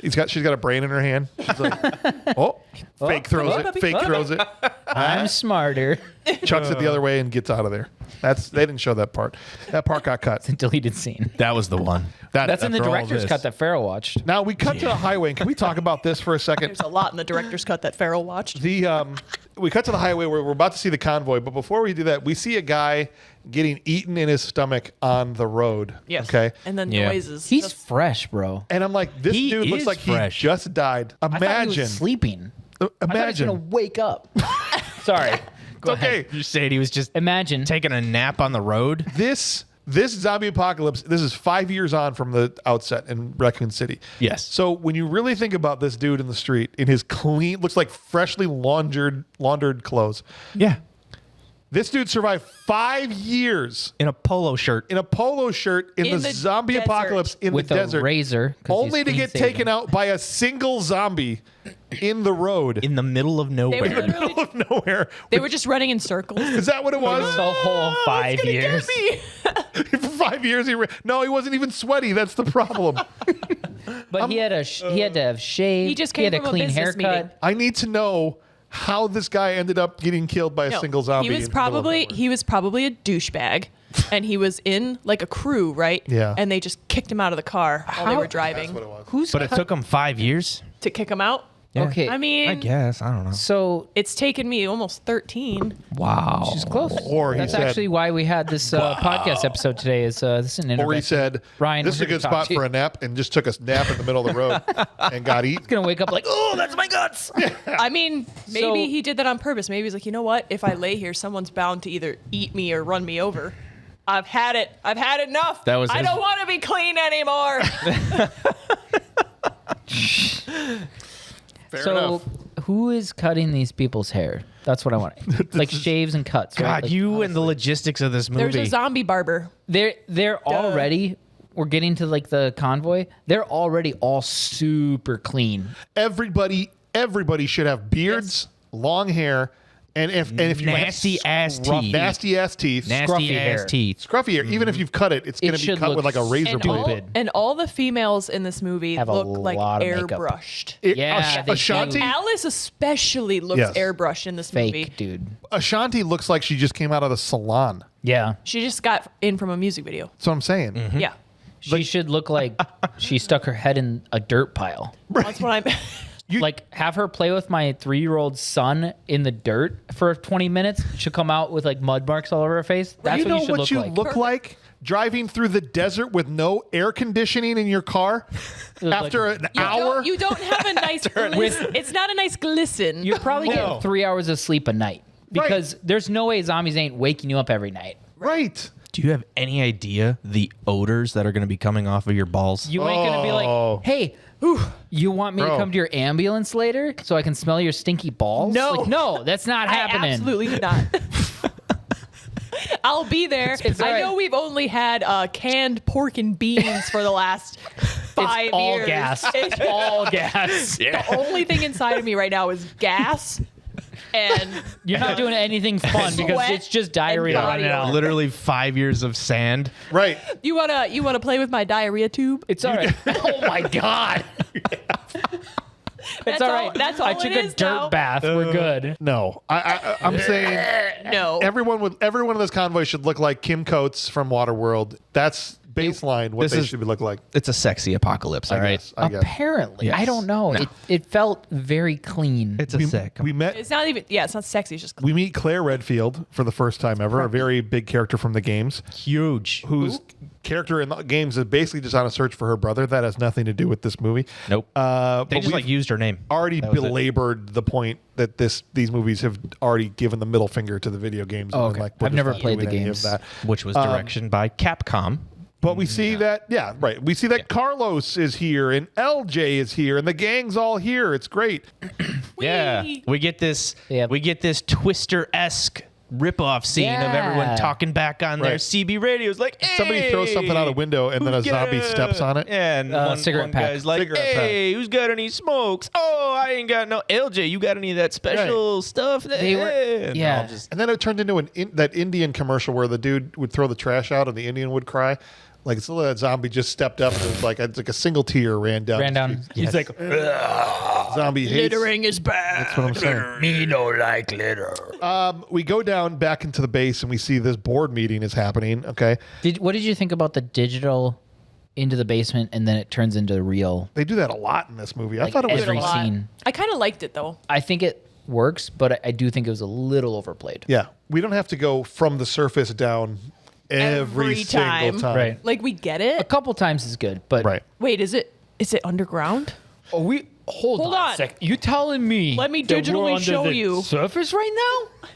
She's got a brain in her hand. She's like, oh, fake throws it. Fake throws it. I'm smarter. Chucks it the other way and gets out of there. They didn't show that part. That part got cut. Deleted scene. That was the one. That's in the After all director's this. cut that Farrell watched. Now we cut to the highway. Can we talk about this for a second? There's a lot in the director's cut that Farrell watched. We cut to the highway where we're about to see the convoy, but before we do that, we see a guy getting eaten in his stomach on the road. Yes. Okay. And then Yeah. noises. He's Just- fresh, bro. And I'm like, this He dude looks is like fresh. he just died. I thought he Imagine. was sleeping. I thought he was Imagine. gonna wake up. Sorry. Go okay. ahead. You said he was just Imagine. taking a nap on the road. This zombie apocalypse, this is 5 years on from the outset in Raccoon City. Yes. So when you really think about this dude in the street in his clean, looks like freshly laundered clothes, Yeah. this dude survived 5 years In a polo shirt. in a polo shirt in In the the zombie desert. apocalypse in with the a desert, razor. 'cause only he's to clean get shaven. taken out by a single zombie in the road In the middle of They nowhere. were, in the literally, middle of nowhere. they were just running in circles. Is that what it was? The whole 5 years. For 5 years, he wasn't even sweaty. That's the problem. But he had to have shaved. He just had came a from a clean business haircut. meeting. I need to know how this guy ended up getting killed by a No, single zombie. He was in the middle of nowhere. probably a douchebag, and he was in like a crew, right? Yeah. And they just kicked him out of the car while they were driving That's what it was. Who's But it took him 5 years. to kick him out. Okay. I mean, I guess. I don't know. So it's taken me almost 13. Wow. she's close. Or he That's said- actually why we had this podcast episode today. Is this is an intervention? Or he said, Ryan, this is we're a here good to talk spot to you. for a nap, and just took a nap in the middle of the road and got eaten. Gonna wake up like, oh, that's my guts. I mean, maybe So- he did that on purpose. Maybe he's like, you know what? If I lay here, someone's bound to either eat me or run me over. I've had it. I've had enough. That was I his- don't want to be clean anymore. Fair So enough. who is cutting these people's hair? That's what I want. Like shaves and cuts. Right? God, Like, you and the logistics of this There's movie. a zombie barber. They're already. We're getting to like the convoy. They're already all super clean. Everybody should have beards, long hair, and if you Nasty ass teeth. nasty ass teeth, Nasty scruffy ass hair. teeth. scruffy hair. Even if you've cut it, it's going to be should cut look with like a razor blade. And all the females in this movie Have a look like lot of makeup. airbrushed. Yeah, they Ashanti. do. Alice especially looks Yes. airbrushed in this Fake, movie. dude. Ashanti looks like she just came out of the salon. Yeah. She just got in from a music video. That's what I'm saying. Yeah. She should look like she stuck her head in a dirt pile. That's what I'm. Like, have her play with my 3-year-old son in the dirt for 20 minutes. She'll come out with like mud marks all over her face. That's You know what you should what look you like. look like? Driving through the desert with no air conditioning in your car after an hour. You don't have a nice. It's not a nice glisten. You're probably No. getting 3 hours of sleep a night because there's no way zombies ain't waking you up every night. Right. Do you have any idea the odors that are going to be coming off of your balls? You ain't gonna be Oh. like, hey, you want me Bro. to come to your ambulance later so I can smell your stinky balls? No. Like, no, that's not happening. I absolutely did not. I'll be there. It's I all know right. we've only had canned pork and beans for the last 5 It's all years. gas. It's All gas. The only thing inside of me right now is gas and You're not doing anything fun because Sweat it's just and diarrhea body running out. odor. Literally 5 years of sand. Right. you wanna play with my diarrhea tube? It's all right. Oh my god. It's all right. That's all I took it a is dirt now. bath. We're good. No. I'm saying No. every one of those convoys should look like Kim Coates from Waterworld. That's baseline what This they is- should look like. It's a sexy apocalypse, all right? I guess. Apparently, Yes. I don't know. No. It felt very clean. It's a sick. We met. It's not even. Yeah, it's not sexy. It's just. We meet Claire Redfield for the first time ever, a very big character from the games, Huge. whose character in the games is basically just on a search for her brother. That has nothing to do with this movie. Nope. They But just we've like used her name. already That was it. belabored the point that these movies have already given the middle finger to the video games. Oh, and okay. been like, we're I've just never not played doing the any games. of that. Which was direction by Capcom. But we see that, we see that Carlos is here and LJ is here and the gang's all here. It's great. Yeah. We get this Yep. we get this Twister-esque ripoff scene of everyone Yeah. talking back on their Right. CB radios like, hey, Somebody throws something out a window and then a who's zombie got- steps on it. Yeah, and cigarette one pack. guy's like, Cigarette hey, who's got any smokes? Oh, I ain't got no. LJ, you got any of that special stuff? They were- And yeah. I'll just- And then it turned into that Indian commercial where the dude would throw the trash out and the Indian would cry. Like it's that zombie just stepped up and it was like it's like a single tear ran down. He's like, Zombie hates. Littering is bad. That's what I'm saying. me no like litter. We go down back into the base and we see this board meeting is happening. Okay, What did you think about the digital into the basement and then it turns into real? they do that a lot in this movie. I Like thought it was every A lot. scene. I kind of liked it though. I think it works, but I do think it was a little overplayed. yeah. We don't have to go from the surface down every Every single time. time. Right. Like we get A it. couple times is good, but Right. Wait, is it underground? Oh, we hold Hold on on. a sec. You telling me? Let me that we're digitally under show the you. surface right now?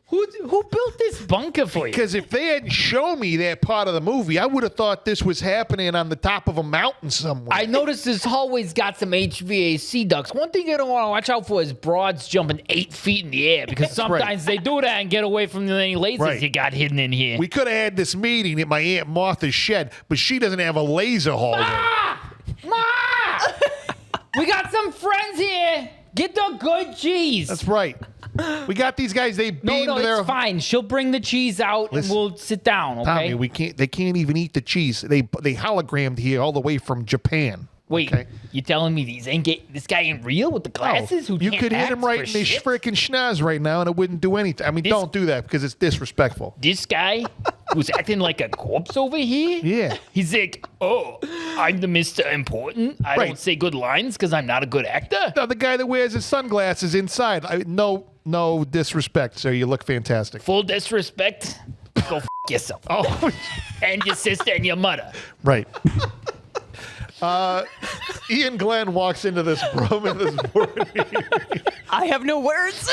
Who built this bunker for you? Because if they hadn't shown me that part of the movie, I would have thought this was happening on the top of a mountain somewhere. I noticed this hallway's got some HVAC ducts. One thing you don't want to watch out for is broads jumping 8 feet in the air because sometimes they do that and get away from any lasers Right. you got hidden in here. We could have had this meeting at my Aunt Martha's shed, but she doesn't have a laser hallway. Ma! We got some friends here. Get the good cheese. That's right. We got these guys. They beamed no, their. it's fine. She'll bring the cheese out Listen, and we'll sit down, okay? Tommy, we can't. They can't even eat the cheese. They hologrammed here all the way from Japan. Wait, okay? you telling me this guy ain't real with the glasses? Who you can't could hit act him right for in his shit? freaking schnoz right now, and it wouldn't do anything. I mean, don't do that because it's disrespectful. This guy who's acting like a corpse over here? Yeah. He's like, oh, I'm the Mr. Important. I Right. don't say good lines because I'm not a good actor. No, the guy that wears his sunglasses inside. No disrespect, sir. You look fantastic. Full disrespect. Go yourself. Oh, And your sister and your mother. right. Ian Glenn walks into this room in this board meeting, I have no words.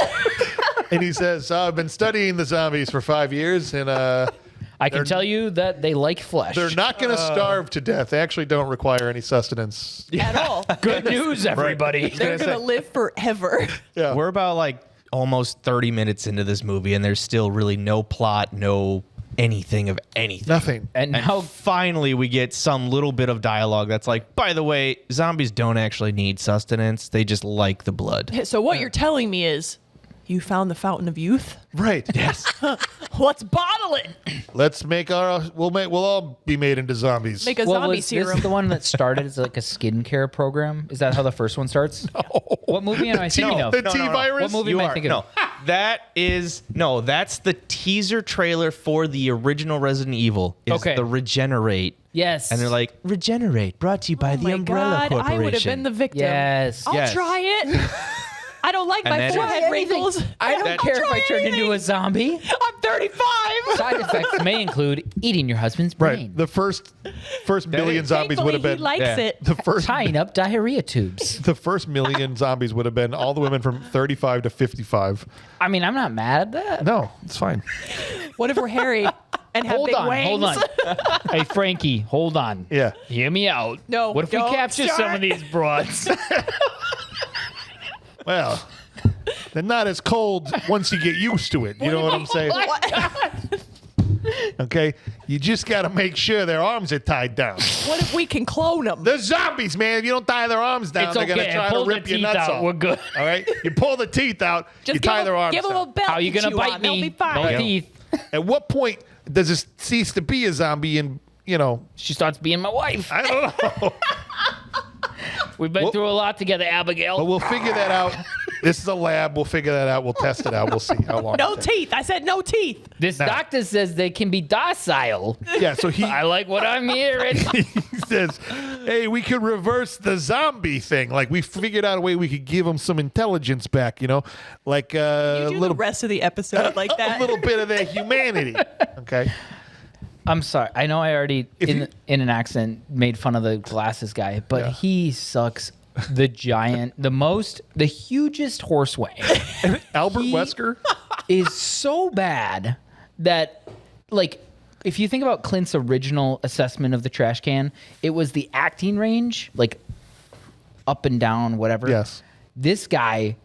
and he says, "I've been studying the zombies for 5 years, and I can tell you that they like flesh. they're not going to starve to death. They actually don't require any sustenance." At all. Good news, everybody. They're gonna live forever. Yeah. We're about like almost 30 minutes into this movie, and there's still really no plot, no anything of anything. Nothing. And And now finally, we get some little bit of dialogue that's like, by the way, zombies don't actually need sustenance. They just like the blood. So what you're telling me is, you found the fountain of youth. Right. Yes. Let's bottle it. Let's make we'll all be made into zombies. Make a What zombie was serum. this the one that started as like a skincare program? Is that how the first one starts? No. What movie am I thinking of? The T-virus? What movie You am I are. thinking of? That's the teaser trailer for the original Resident Evil. Is Okay. the Regenerate Yes. And they're like, regenerate, brought to you by Oh the my Umbrella God, Corporation. I would have been the victim. Yes. I'll Yes. try it. I don't like And my then- forehead Try wrinkles. anything. I don't I'll care if try I turn into anything. a zombie. I'm 35. Side effects may include eating your husband's Right. brain, The first million zombies would have Thankfully, been he likes Yeah. it. the first tying up diarrhea tubes. the first million zombies would have been all the women from 35 to 55. I mean, I'm not mad at that. No, it's fine. What if we're hairy and have Hold big on, wangs? hold on. Hey, Frankie, hold on. Yeah. Hear me out. No, What if we don't capture some start. of these broads? Well, they're not as cold once you get used to it. You know what I'm saying? Okay? You just got to make sure their arms are tied down. What if we can clone them? They're zombies, man. If you don't tie their arms down, It's they're going okay. to try Pull to rip the your teeth nuts out. off. We're good. All right? You pull the teeth out, you Just tie their arms give them down. a belt. How you to gonna chew bite on. They'll me? be fine. No Yeah. teeth. At what point does it cease to be a zombie and, you know, She starts being my wife. I don't know. We've been Well- through a lot together, Abigail. But we'll figure that out. This is a lab. We'll figure that out. We'll test it out. We'll see how long. No it takes. teeth. I said no teeth. This Now- doctor says they can be docile. Yeah, so he I like what I'm hearing. he says, "Hey, we could reverse the zombie thing. Like we figured out a way we could give them some intelligence back. You know, like You a do little the rest of the episode like that. a little bit of their humanity. Okay, I'm sorry. I know I already in an accent made fun of the glasses guy, but Yeah. he sucks the giant, the hugest horseway Albert He- Wesker. is so bad that, like, if you think about Clint's original assessment of the trash can, it was the acting range, like up and down, whatever. Yes. This guy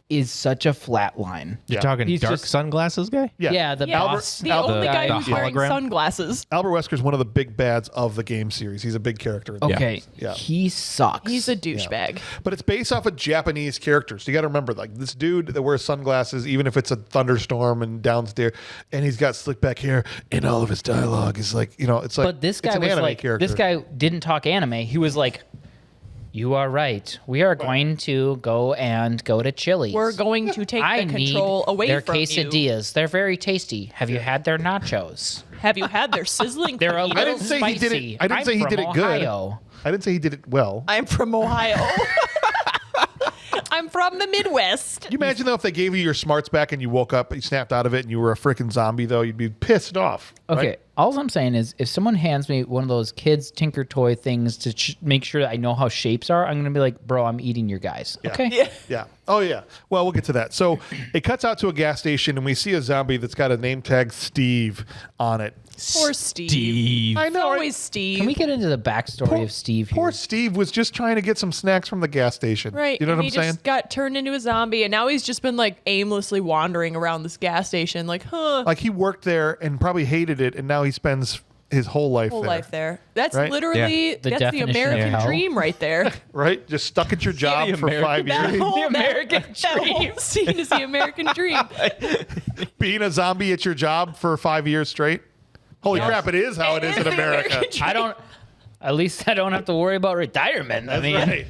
is such a flat line. Yeah. You're talking He's dark just- sunglasses guy? Yeah, the Yeah, boss. the only guy the who's wearing hologram? sunglasses. Albert Wesker is one of the big bads of the game series. He's a big character. In the Okay, Yeah. he sucks. He's a douchebag. But it's based off of Japanese characters. You got to remember, like this dude that wears sunglasses, even if it's a thunderstorm and downstairs, and he's got slick back hair, and all of his dialogue is like, you know, it's like. But this guy it's an was anime like, character. this guy didn't talk anime. He was like, "You are right. We are going to go to Chili's. We're going to take I the control need away their from you. quesadillas. They're very tasty. Have you had their nachos? Have you had their sizzling? They're a fajitas? little I didn't say spicy. he did it. I didn't I'm say he from did it good. Ohio. I didn't say he did it well. I'm from Ohio. I'm from the Midwest. Can you imagine though if they gave you your smarts back and you woke up, you snapped out of it, and you were a freaking zombie though, you'd be pissed off. Okay, right? all I'm saying is, if someone hands me one of those kids Tinker Toy things to make sure that I know how shapes are, I'm gonna be like, "Bro, I'm eating your guys." Yeah. Okay. Yeah. Yeah. Oh yeah. Well, we'll get to that. So it cuts out to a gas station, and we see a zombie that's got a name tag Steve on it. Poor Steve. I It's know. always Right? Steve. Can we get into the backstory of Steve here? Poor Steve was just trying to get some snacks from the gas station. Right. You know and what I'm he saying? just got turned into a zombie, and now he's just been like aimlessly wandering around this gas station, like, Like he worked there and probably hated it, and now he spends his whole life whole there. life there. That's Right? literally The that's the definition of American hell. dream right there. Right? Just stuck at your job for 5 That years. whole, American that whole scene is the American dream. Being a zombie at your job for 5 years straight. Holy crap! It is how it is in the America. American dream. I don't. At least I don't have to worry about retirement. I mean, Right.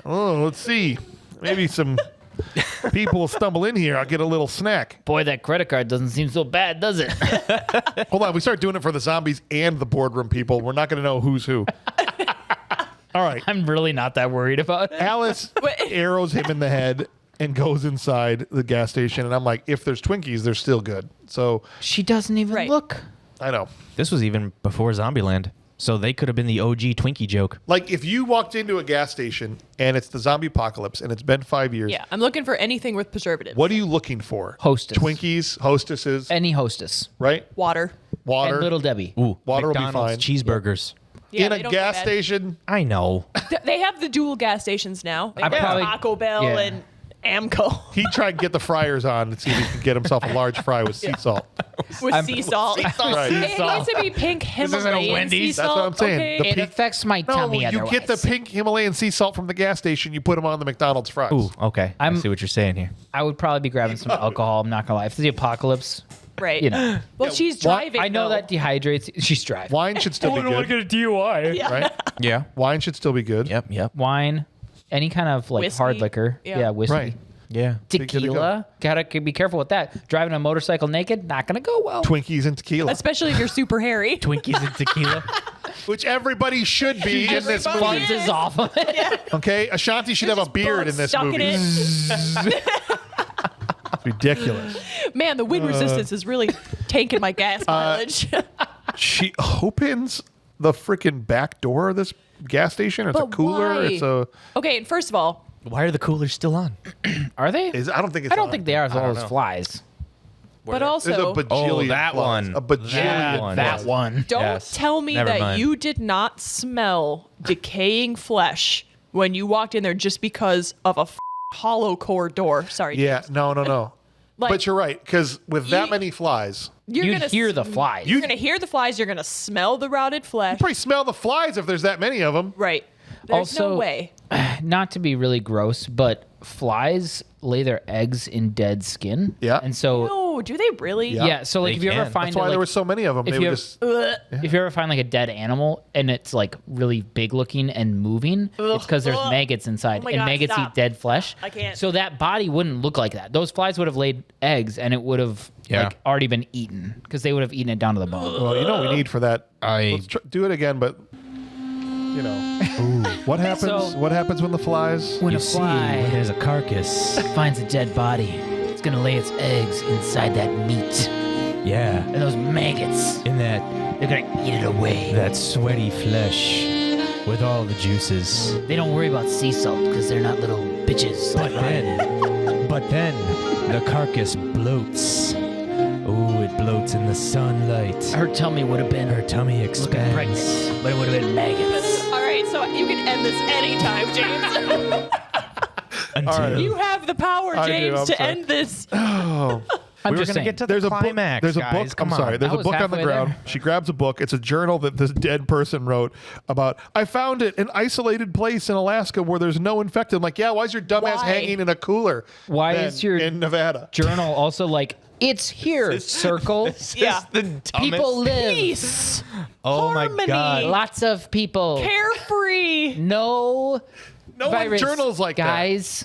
Oh, let's see. Maybe some people will stumble in here. I'll get a little snack. boy, that credit card doesn't seem so bad, does it? Hold on. We start doing it for the zombies and the boardroom people. We're not going to know who's who. All right. I'm really not that worried about it. Alice Wait. arrows him in the head and goes inside the gas station. And I'm like, if there's Twinkies, they're still good. So She doesn't even Right. look. I know. This was even before Zombieland. So they could have been the OG Twinkie joke. Like if you walked into a gas station and it's the zombie apocalypse and it's been 5 years, Yeah, I'm looking for anything with preservatives. what are you looking for? Hostess. Twinkies, hostesses, Any hostess. right? Water. Water. And Little Debbie. Ooh, Water will be McDonald's fine. cheeseburgers. Yeah, in they a don't go gas bad. station. I know. They have the dual gas stations now. They I have probably- Taco Bell yeah. and Amco He tried to get the fryers on to see if he could get himself a large fry with sea salt. with sea salt. Right. It needs to be pink isn't a Himalayan sea Wendy's. That's salt. what I'm saying. Okay? The It pink- affects my No, tummy you otherwise. get the pink Himalayan sea salt from the gas station. You put them on the McDonald's fries. Ooh, okay. I I'm- see what you're saying here. I would probably be grabbing some alcohol. I'm not gonna lie. If it's the apocalypse, Right. you know. Well, she's driving. I know though. that dehydrates. She's driving. Wine should still be good, a DUI. Yeah. right? Yeah. Wine should still be good. Yep. Wine, any kind of like Whiskey. hard liquor. Yeah. Yeah, whiskey. Right. Yeah. good to go. Tequila. Gotta be careful with that. Driving a motorcycle naked, not gonna go well. Twinkies and tequila, Especially if you're super hairy. Twinkies and tequila. which everybody should be in this movie. Funses off of it. Okay, Ashanti should have a beard in this Stuck movie. in it. Ridiculous. Man, the wind resistance is really tanking my gas mileage. She opens the freaking back door of this gas station. Or it's a But cooler. why? It's a. Okay, and first of all, Why are the coolers still on? Are they? I don't think it's. I don't on. think they are as well as flies. but There's a also, bajillion. that flies. one. A bajillion. That one. That flies. one. don't Yes. tell me Never that mind. you did not smell decaying flesh when you walked in there just because of a hollow core door. Sorry. Yeah. No. Like, but you're right, because with that you- many flies, You're You gonna hear the flies. You're gonna hear the flies. You're gonna smell the rotted flesh. you probably smell the flies if there's that many of them. Right. There's Also- no way. Not to be really gross, but flies lay their eggs in dead skin. Yeah. And so No, do they really? yeah, so like They if you ever can. find That's why like, there were so many of them. if They you were ever- just. if you ever find like a dead animal and it's like really big looking and moving, it's because there's Ugh. maggots inside, Oh my and God, maggots stop. eat dead flesh. I can't. So that body wouldn't look like that. Those flies would have laid eggs, and it would have Yeah. like already been eaten because they would have eaten it down to the bone. Well, you know what we need for that. I- Let's do it again, but what happens? So- what happens when the flies? When a fly there's a carcass. finds a dead body, it's gonna lay its eggs inside that meat, Yeah. and those maggots, In that they're gonna eat it away. sweaty flesh with all the juices. They don't worry about sea salt because they're not little bitches. But then the carcass bloats. Oh, it bloats in the sunlight. Her tummy would have been Her tummy looking expands. pregnant, but it would have been maggots. All right, so you can end this anytime, James. Until All right. You have the power, I do, James, I'm to sorry. end this. I'm we were just gonna saying. get to There's the a book. climax. There's a guys. book. Come I'm sorry. on. There's I a was book on the halfway ground. there. She grabs a book. It's a journal that this dead person wrote about. I found it an isolated place in Alaska where there's no infected. I'm like, yeah. Why is your dumbass Why? hanging in a cooler? Why then is your in Nevada? journal also like it's here? Circle. Yeah. the dumbest. People live. Peace. Oh Harmony. my god. Lots of people. Carefree. No. No one virus, journals like guys.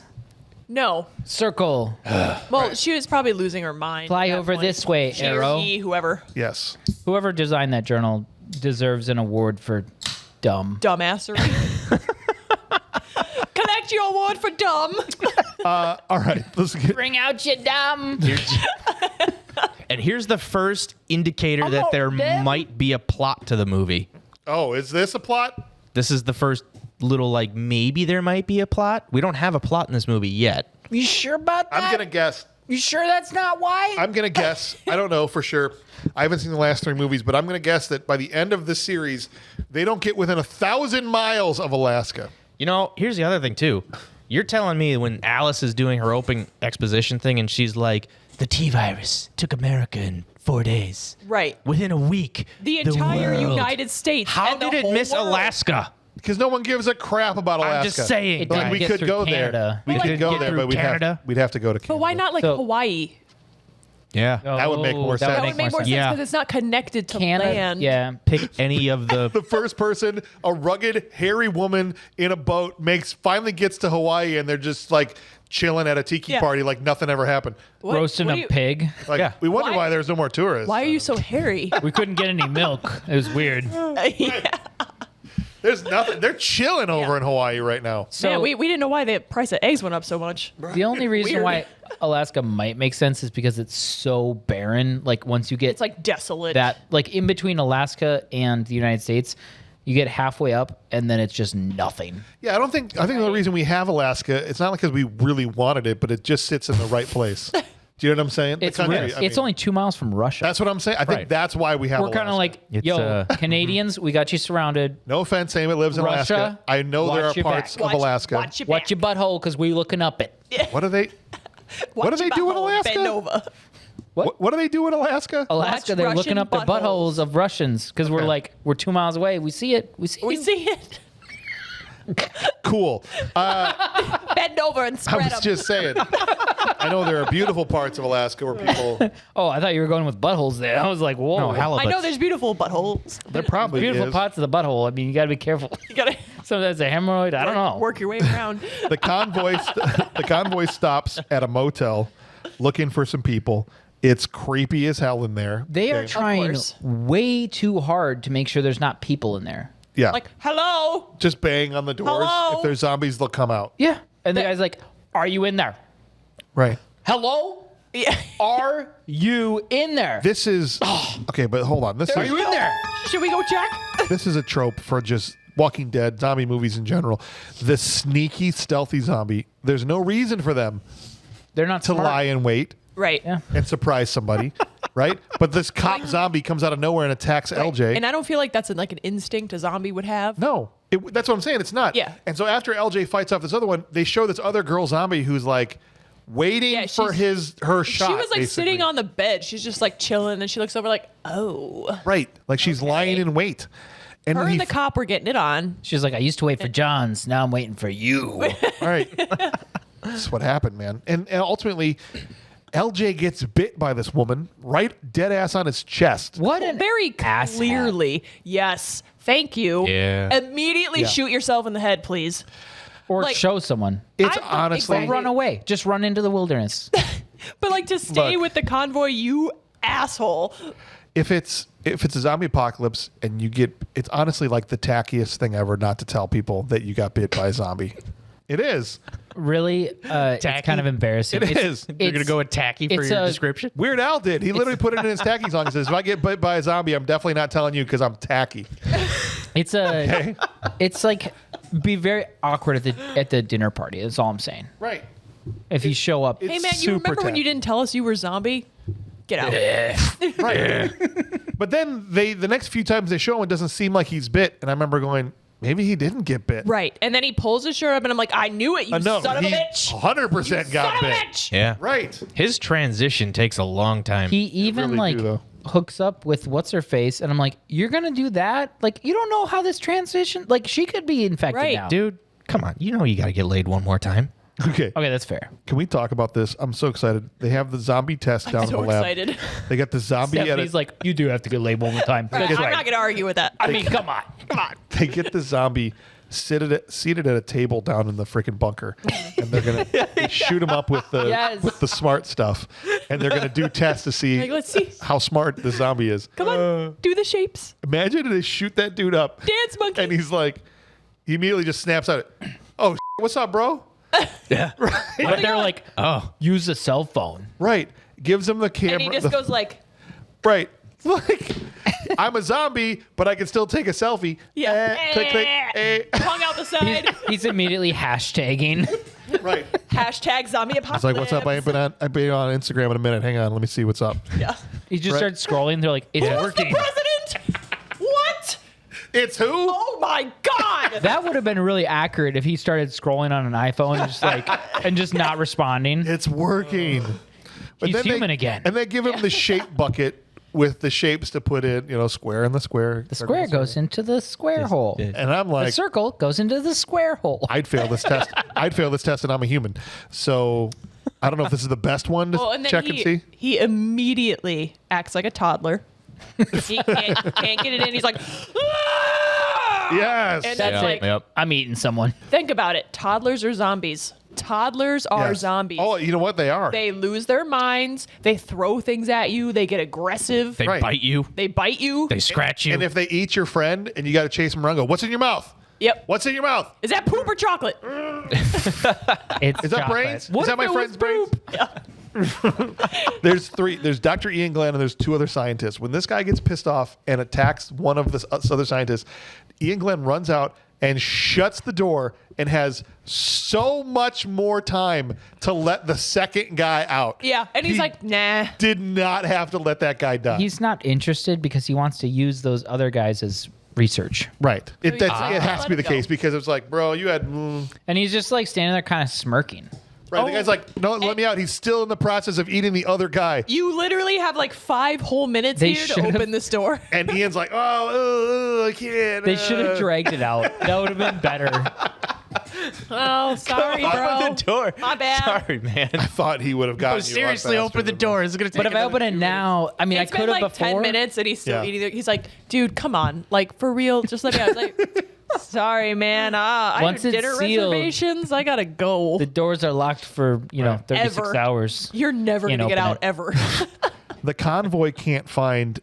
No. Circle. Well, she was probably losing her mind. Fly at that over point. this way, She or Arrow. he, whoever. that. Yes. Whoever designed that journal deserves an award for dumb. Dumbassery. Connect your award for dumb. All right. Let's get. Bring out your dumb. And here's the first indicator that not there dead. might be a plot to the movie. Oh, is this a plot? This is the first little like maybe there might be a plot. We don't have a plot in this movie yet. You sure about that? I'm gonna guess. You sure that's not why? I'm gonna guess. I don't know for sure. I haven't seen the last 3 movies, but I'm gonna guess that by the end of this series, they don't get within 1,000 miles of Alaska. You know, here's the other thing too. You're telling me when Alice is doing her opening exposition thing and she's like, the T virus took America in 4 days. Right. Within a week. The entire world. United States. How and the did it whole miss world. Alaska? Because no one gives a crap about Alaska. I'm just saying. It Like, didn't we get could through go Canada. there. We But, could like, go get there, through but Canada? we'd have to go to Canada. But why not like So- Hawaii? Yeah. That would make more sense. That would make more sense Yeah. because it's not connected to Canada. land. Yeah. Pick any of the. The first person, a rugged, hairy woman in a boat, finally gets to Hawaii, and they're just like chilling at a tiki Yeah. party like nothing ever happened. What- Roasting what a do you- pig. Like Yeah. we wonder Why- why there's no more tourists. Why are you so hairy? We couldn't get any milk. It was weird. Yeah. There's nothing. They're chilling over in Hawaii right now. So Man, we didn't know why the price of eggs went up so much. the only reason Weird. why Alaska might make sense is because it's so barren. Like once you get It's like desolate. that, like in between Alaska and the United States, you get halfway up and then it's just nothing. Yeah, I think the reason we have Alaska, it's not because we really wanted it, but it just sits in the right place. Do you know what I'm saying? It's the country, weird. I It's mean, only 2 miles from Russia. That's what I'm saying. I think Right. that's why we have We're kind of Alaska. like, It's, yo, Canadians, we got you surrounded. No offense, anyone that lives in Russia, Alaska. I know there watch are your parts back. of Alaska. Watch your Watch back. your butthole because we looking up it. What are they? what do Watch they your do in butthole, Alaska? Bend over. What do they do in Alaska? Alaska, Watch they're Russian looking up the buttholes. buttholes of Russians because we're Okay. like, we're 2 miles away. We see it. We see We it. see it. Cool. Bend over and I spread was them. just saying. I know there are beautiful parts of Alaska where people. Oh, I thought you were going with buttholes there. I was like, whoa. No, I halibut. know there's beautiful buttholes. There probably Beautiful is. parts of the butthole. I mean, you got to be careful. You gotta. Sometimes a hemorrhoid. I don't know. Work your way around. The convoy stops at a motel looking for some people. It's creepy as hell in there. They are Okay. trying course. way too hard to make sure there's not people in there. Yeah. Like, hello. Just bang on the doors. Hello? If there's zombies, they'll come out. Yeah. And the guy's like, "Are you in there? Right. Hello? Yeah. Are you in there? This is okay, but hold on. Are you in there?" Should we go check? This is a trope for just Walking Dead, zombie movies in general. The sneaky, stealthy zombie. There's no reason for them They're not to smart. lie in wait Right. Yeah. and surprise somebody, right? But this cop zombie comes out of nowhere and attacks LJ. And I don't feel like that's like an instinct a zombie would have. No, that's what I'm saying. It's not. Yeah. And so after LJ fights off this other one, they show this other girl zombie who's like waiting Yeah, for her shot. She was like basically. sitting on the bed. She's just like chilling, and she looks over like, oh. right, like she's lying in wait. And Her then and the cop were getting it on. She's like, "I used to wait for Johns. Now I'm waiting for you." all right, that's what happened, man. And ultimately, LJ gets bit by this woman, right dead ass on his chest. What an Very asshat. clearly. Yes. Thank you. Yeah. Immediately Yeah. shoot yourself in the head, please. Or Like- show someone. It's I- honestly exactly. Run away. Just run into the wilderness. But like to stay Look. with the convoy, you asshole. if it's a zombie apocalypse and you get, it's honestly like the tackiest thing ever not to tell people that you got bit by a zombie. It is. Really, it's Tacky? kind of embarrassing. It is. You're gonna go with tacky for it's your a- description. Weird Al did. He literally put it in his tacky song. He says, "If I get bit by a zombie, I'm definitely not telling you because I'm tacky." It's a. Okay. It's like be very awkward at the dinner party. That's all I'm saying. Right. If you show up, It's Hey man, you super remember when you tacky. didn't tell us you were a zombie? Get out. Right. But then the next few times they show him, it doesn't seem like he's bit, and I remember going, maybe he didn't get bit. Right. And then he pulls his shirt up and I'm like, I knew it, you No, son of a he bitch. 100% got Son of a bit. bitch. Yeah. Right. His transition takes a long time. he even really like do, though. hooks up with what's her face, and I'm like, "You're gonna do that? Like, you don't know how this transition? Like, she could be infected Right. now, Dude, come on. You know you got to get laid one more time. Okay. Okay, that's fair. Can we talk about this? I'm so excited. They have the zombie test down in So the lab. excited. They got the zombie at Stephanie's it. like, "You do have to get laid one more time." I'm That's not right. going to argue with that. I mean, come on. Come on. They get the zombie seated at a table down in the freaking bunker, and they're gonna shoot him up with the Yes. with the smart stuff, and they're gonna do tests to see Like, let's see. how smart the zombie is. Come on. Do the shapes. Imagine they shoot that dude up, Dance monkey. and he's like, he immediately just snaps out. Oh, what's up, bro? Yeah. But they're like, Oh. use a cell phone. Right. Gives him the and camera. he just goes like, right. Like, I'm a zombie, but I can still take a selfie. yeah. Click, click. Hung out the side. He's immediately hashtagging. Right. Hashtag zombie apocalypse. It's like, what's up? I've been on Instagram in a minute. Hang on, let me see what's up. Yeah. He just Right. starts scrolling. They're like, "It's Who's the working." president? What? It's who? Oh my God. That would have been really accurate if he started scrolling on an iPhone and just like and just not responding. It's working. But He's then human again. And they give him the shape bucket with the shapes to put in, square in the square. The square goes into the square hole. And I'm The like, circle goes into the square hole. I'd fail this test. I'd fail this test, and I'm a human. So I don't know if this is the best one to Well, and then check and see. he immediately acts like a toddler. He can't get it in. He's like, "Ah!" Yes. And that's Yeah. like, Yep. I'm eating someone. think about it. Toddlers are zombies. Toddlers are Yes. zombies. Oh, you know what? They are. They lose their minds. They throw things at you. They get aggressive. They Right. bite you. They bite you. They scratch you. And if they eat your friend and you got to chase them around, go, what's in your mouth? Yep. What's in your mouth? Is that poop or chocolate? It's Is that chocolate. brains? What Is that if my it friend's was brains? poop? Yeah. There's three. There's Dr. Ian Glenn and there's two other scientists. When this guy gets pissed off and attacks one of the other scientists, Ian Glenn runs out and shuts the door and has so much more time to let the second guy out. Yeah. And he's He like, nah. did not have to let that guy die. He's not interested because he wants to use those other guys as research. right. It he's like, has to be let the it go. case because it's like, bro, you had. And he's just like standing there kind of smirking. Right. The Oh. guy's like, no, let me out. He's still in the process of eating the other guy. You literally have like 5 whole minutes They here to should've- open this door. And Ian's like, oh, I can't. They should have dragged it out. That would have been better. Oh, sorry, bro. Open the door. My bad. Sorry, man. I thought he would have gotten you a lot Seriously, faster open the than door. It's gonna take. But if I open it now, I mean, It's I been could have like before. 10 minutes and he's still Yeah. eating it. He's like, dude, come on. Like, for real, just let me out. It's like, Sorry, man. I Once have it's dinner sealed, reservations. I gotta go. The doors are locked for 36 Ever. hours. You're never Can't gonna get open out it. ever. The convoy can't find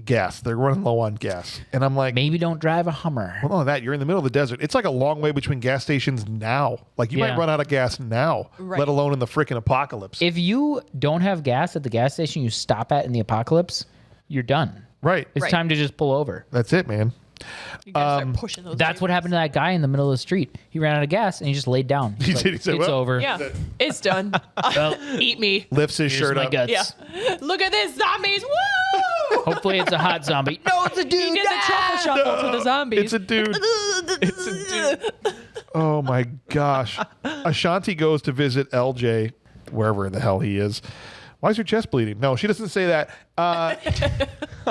gas. They're running low on gas. And I'm like, Maybe don't drive a Hummer. well, no, that you're in the middle of the desert. It's like a long way between gas stations now. Like you might Yeah. run out of gas now, Right. let alone in the freaking apocalypse. If you don't have gas at the gas station you stop at in the apocalypse, you're done. Right. It's Right. time to just pull over. That's it, man. You gotta start pushing those. That's what levers. happened to that guy in the middle of the street. He ran out of gas and he just laid down. He's He like, did. He said, it's "Well, over. Yeah, it's done. Well, Eat me. Lifts his here's shirt my up. guts. Yeah. Look at this, zombies. Woo! Hopefully it's a hot zombie. No, it's a dude. He did the truffle shuffle to the zombies. It's a dude. Oh my gosh. Ashanti goes to visit LJ, wherever the hell he is. Why is your chest bleeding? No, she doesn't say that.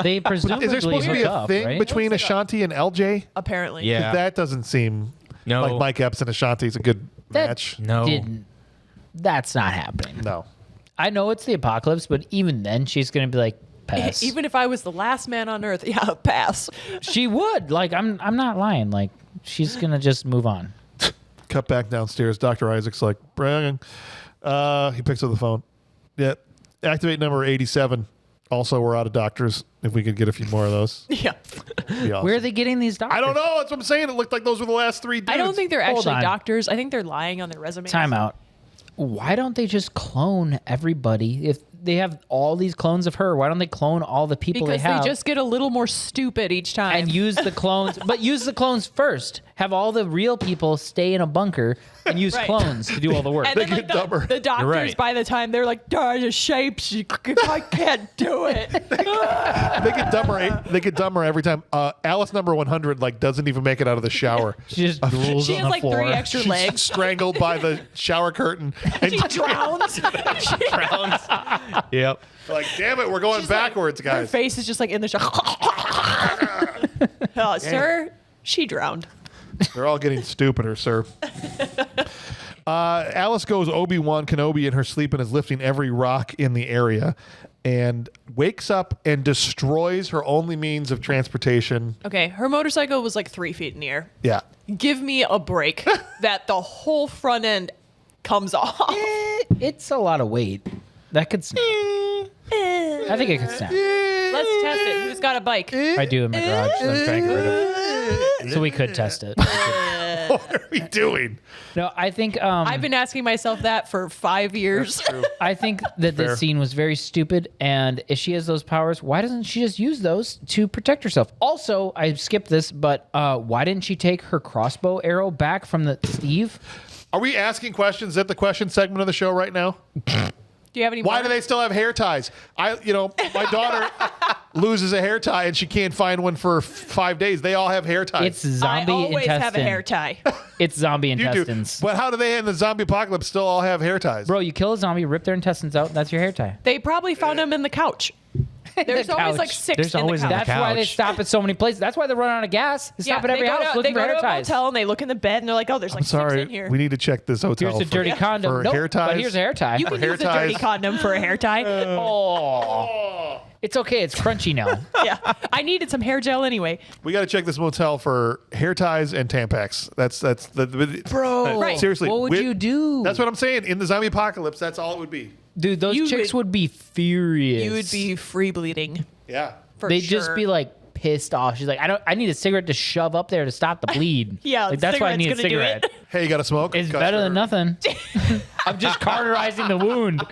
They presumably Is there supposed to be hook a up, thing right? between Ashanti and LJ? Apparently. Yeah. That doesn't seem No. like Mike Epps and Ashanti is a good That match. No. didn't. That's not happening. No. I know it's the apocalypse, but even then, she's gonna be like, pass. Even if I was the last man on earth, yeah, pass. She would. Like, I'm not lying. Like, she's gonna just move on. Cut back downstairs. Dr. Isaac's like, Brian. He picks up the phone. Yeah. Activate number 87. Also, we're out of doctors. If we could get a few more of those. Yeah. Be awesome. Where are they getting these doctors? I don't know. That's what I'm saying. It looked like those were the last three dudes. I don't think they're Hold actually on. doctors. I think they're lying on their resumes. Time out. Why don't they just clone everybody? If they have all these clones of her, why don't they clone all the people Because they have? they just get a little more stupid each time. and use the clones, but use the clones first. Have all the real people stay in a bunker and use Right. clones to do all the work. And then, They like, get dumber. the doctors, right. by the time they're like, the shapes, I can't do it. They get dumber. They get dumber every time. Alice number 100 like doesn't even make it out of the shower. She just drools She on has the like floor. 3 extra She's legs. strangled by the shower curtain. And She drowns. Yep. like, damn it, we're going She's like- backwards, Her guys. face is just like in the shower. Sir, she drowned. They're all getting stupider, sir. Alice goes Obi-Wan Kenobi in her sleep and is lifting every rock in the area and wakes up and destroys her only means of transportation. Okay, her motorcycle was like 3 feet in the air. Yeah. Give me a break that the whole front end comes off. It's a lot of weight. That could snap. I think it could snap. Let's test it. Who's got a bike? I do in my garage. So I'm trying to get rid of it. So we could test it. What are we doing? No, I think I've been asking myself that for 5 years. I think that Fair. this scene was very stupid. And if she has those powers, why doesn't she just use those to protect herself? Also, I skipped this, but why didn't she take her crossbow arrow back from the Steve? Are we asking questions at the question segment of the show right now? Do you have any Why more? do they still have hair ties? My daughter loses a hair tie and she can't find one for 5 days. They all have hair ties. It's zombie I always intestine. have a hair tie. It's zombie You do. intestines. But how do they in the zombie apocalypse still all have hair ties? Bro, you kill a zombie, rip their intestines out, that's your hair tie. They probably found them in the couch. There's The always couch. like 6 There's in always the in the couch. That's why they couch. stop at so many places. That's why they run out of gas. They stop at every they go house to, looking they for go hair to a ties. motel and they look in the bed and they're like, oh, there's like 6 Sorry, in here. we need to check this hotel. Here's a dirty for condom. Nope, hair ties. but here's a hair tie. You can hair use a dirty ties. condom for a hair tie. Oh. It's okay. It's crunchy now. Yeah. I needed some hair gel anyway. We got to check this motel for hair ties and Tampax. That's the Bro, Right. Seriously, what would you do? That's what I'm saying. In the zombie apocalypse, that's all it would be. Dude, those You chicks would- would be furious. You would be free bleeding. Yeah. For They'd sure. just be like pissed off. She's like, I need a cigarette to shove up there to stop the bleed. Yeah, like that's why I need a cigarette's gonna do cigarette. it. Hey, you got to smoke? It's Got better your- than nothing. I'm just cauterizing the wound.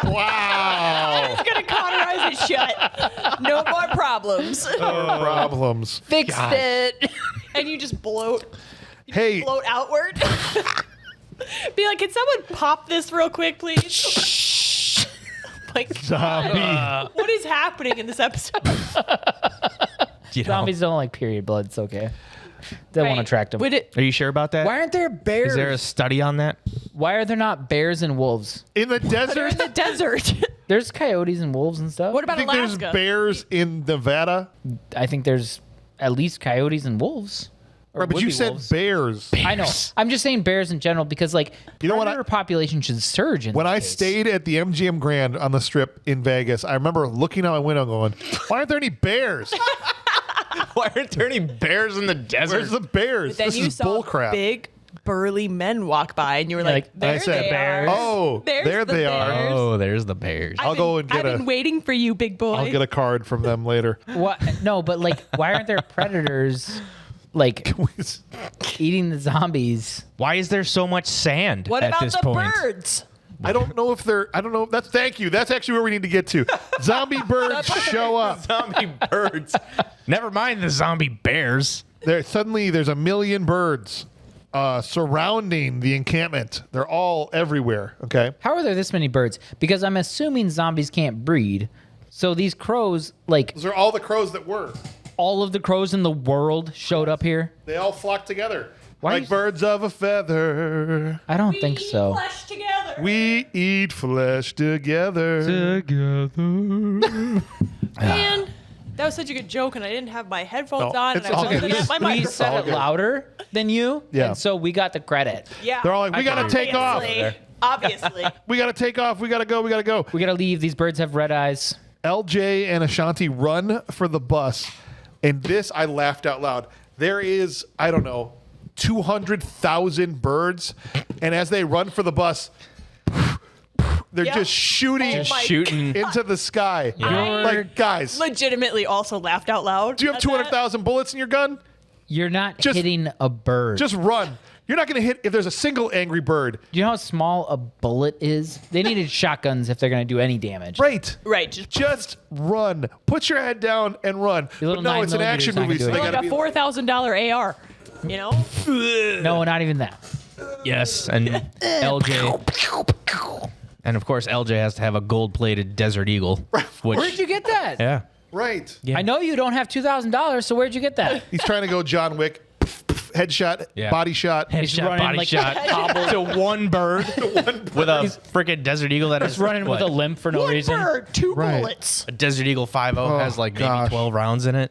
Wow. It's gonna cauterize it shut. No more problems. Problems. Fixed it. And you just bloat. Hey, Bloat outward. Be like, can someone pop this real quick, please? Like, zombie. what is happening in this episode? You know. Zombies don't like period blood. It's okay. They won't Right. attract them. Would it? Are you sure about that? Why aren't there bears? Is there a study on that? Why are there not bears and wolves? In the They're desert? in the desert. There's coyotes and wolves and stuff. What I about think Alaska? there's bears in Nevada. I think there's at least coyotes and wolves. Or Right, but would you be said wolves. bears. I know. I'm just saying bears in general because like You know what predator population should surge in When this I case. stayed at the MGM Grand on the Strip in Vegas, I remember looking out my window going, why aren't there any bears? Why aren't there any bears in the desert? Where's the bears? Then This you is saw bull crap. big burly men walk by, and you were Yeah, like, like, there I said, they bears. are. Oh, There's there the they are. bears. Oh, there's the bears. I'll go and get I've been waiting for you, big boy. I'll get a card from them later. What? No, but like, why aren't there predators like eating the zombies? Why is there so much sand What at about this the point? birds? I don't know if they're. I don't know. Thank you. That's actually where we need to get to. Zombie birds show up. Zombie birds. Never mind the zombie bears. There's a million birds surrounding the encampment. They're all everywhere. Okay. How are there this many birds? Because I'm assuming zombies can't breed. So these crows, like Those are all the crows that were. all of the crows in the world, showed up here. They all flocked together. Why like you- birds of a feather. I don't think so. Flesh together. We eat flesh together. Man, that was such a good joke, and I didn't have my headphones No, on, it's and I all wasn't good. at my We microphone. said it louder than you, Yeah. and so we got the credit. Yeah. They're all like, we gotta take off. Obviously. We gotta take off. We gotta go. We gotta go. We gotta leave. These birds have red eyes. LJ and Ashanti run for the bus. And this, I laughed out loud. There is, I don't know, 200,000 birds. And as they run for the bus, they're Yep. just shooting Oh my Shooting. into the sky. You're- Like, guys, Legitimately also laughed out loud. do you have at that. 200,000 bullets in your gun? You're not Just- hitting a bird. Just run. You're not going to hit if there's a single angry bird. Do you know how small a bullet is? They needed shotguns if they're gonna do any damage. Right. Right. Just run. Put your head down and run. Your little But no, 9 it's an action millimeter's not movie, so gonna they do like got to a be $4,000 AR. You know? No, not even that. Yes, and LJ. And of course, LJ has to have a gold-plated Desert Eagle. Which, Where'd you get that? yeah. Right. Yeah. I know you don't have $2,000, so where'd you get that? He's trying to go John Wick. Headshot, Yeah. body shot. He's Headshot, running body like shot to one bird with a freaking Desert Eagle that He's is running with what? a limp for no One reason. bird, two Right. bullets. A Desert Eagle 5.0 has like maybe gosh. 12 rounds in it.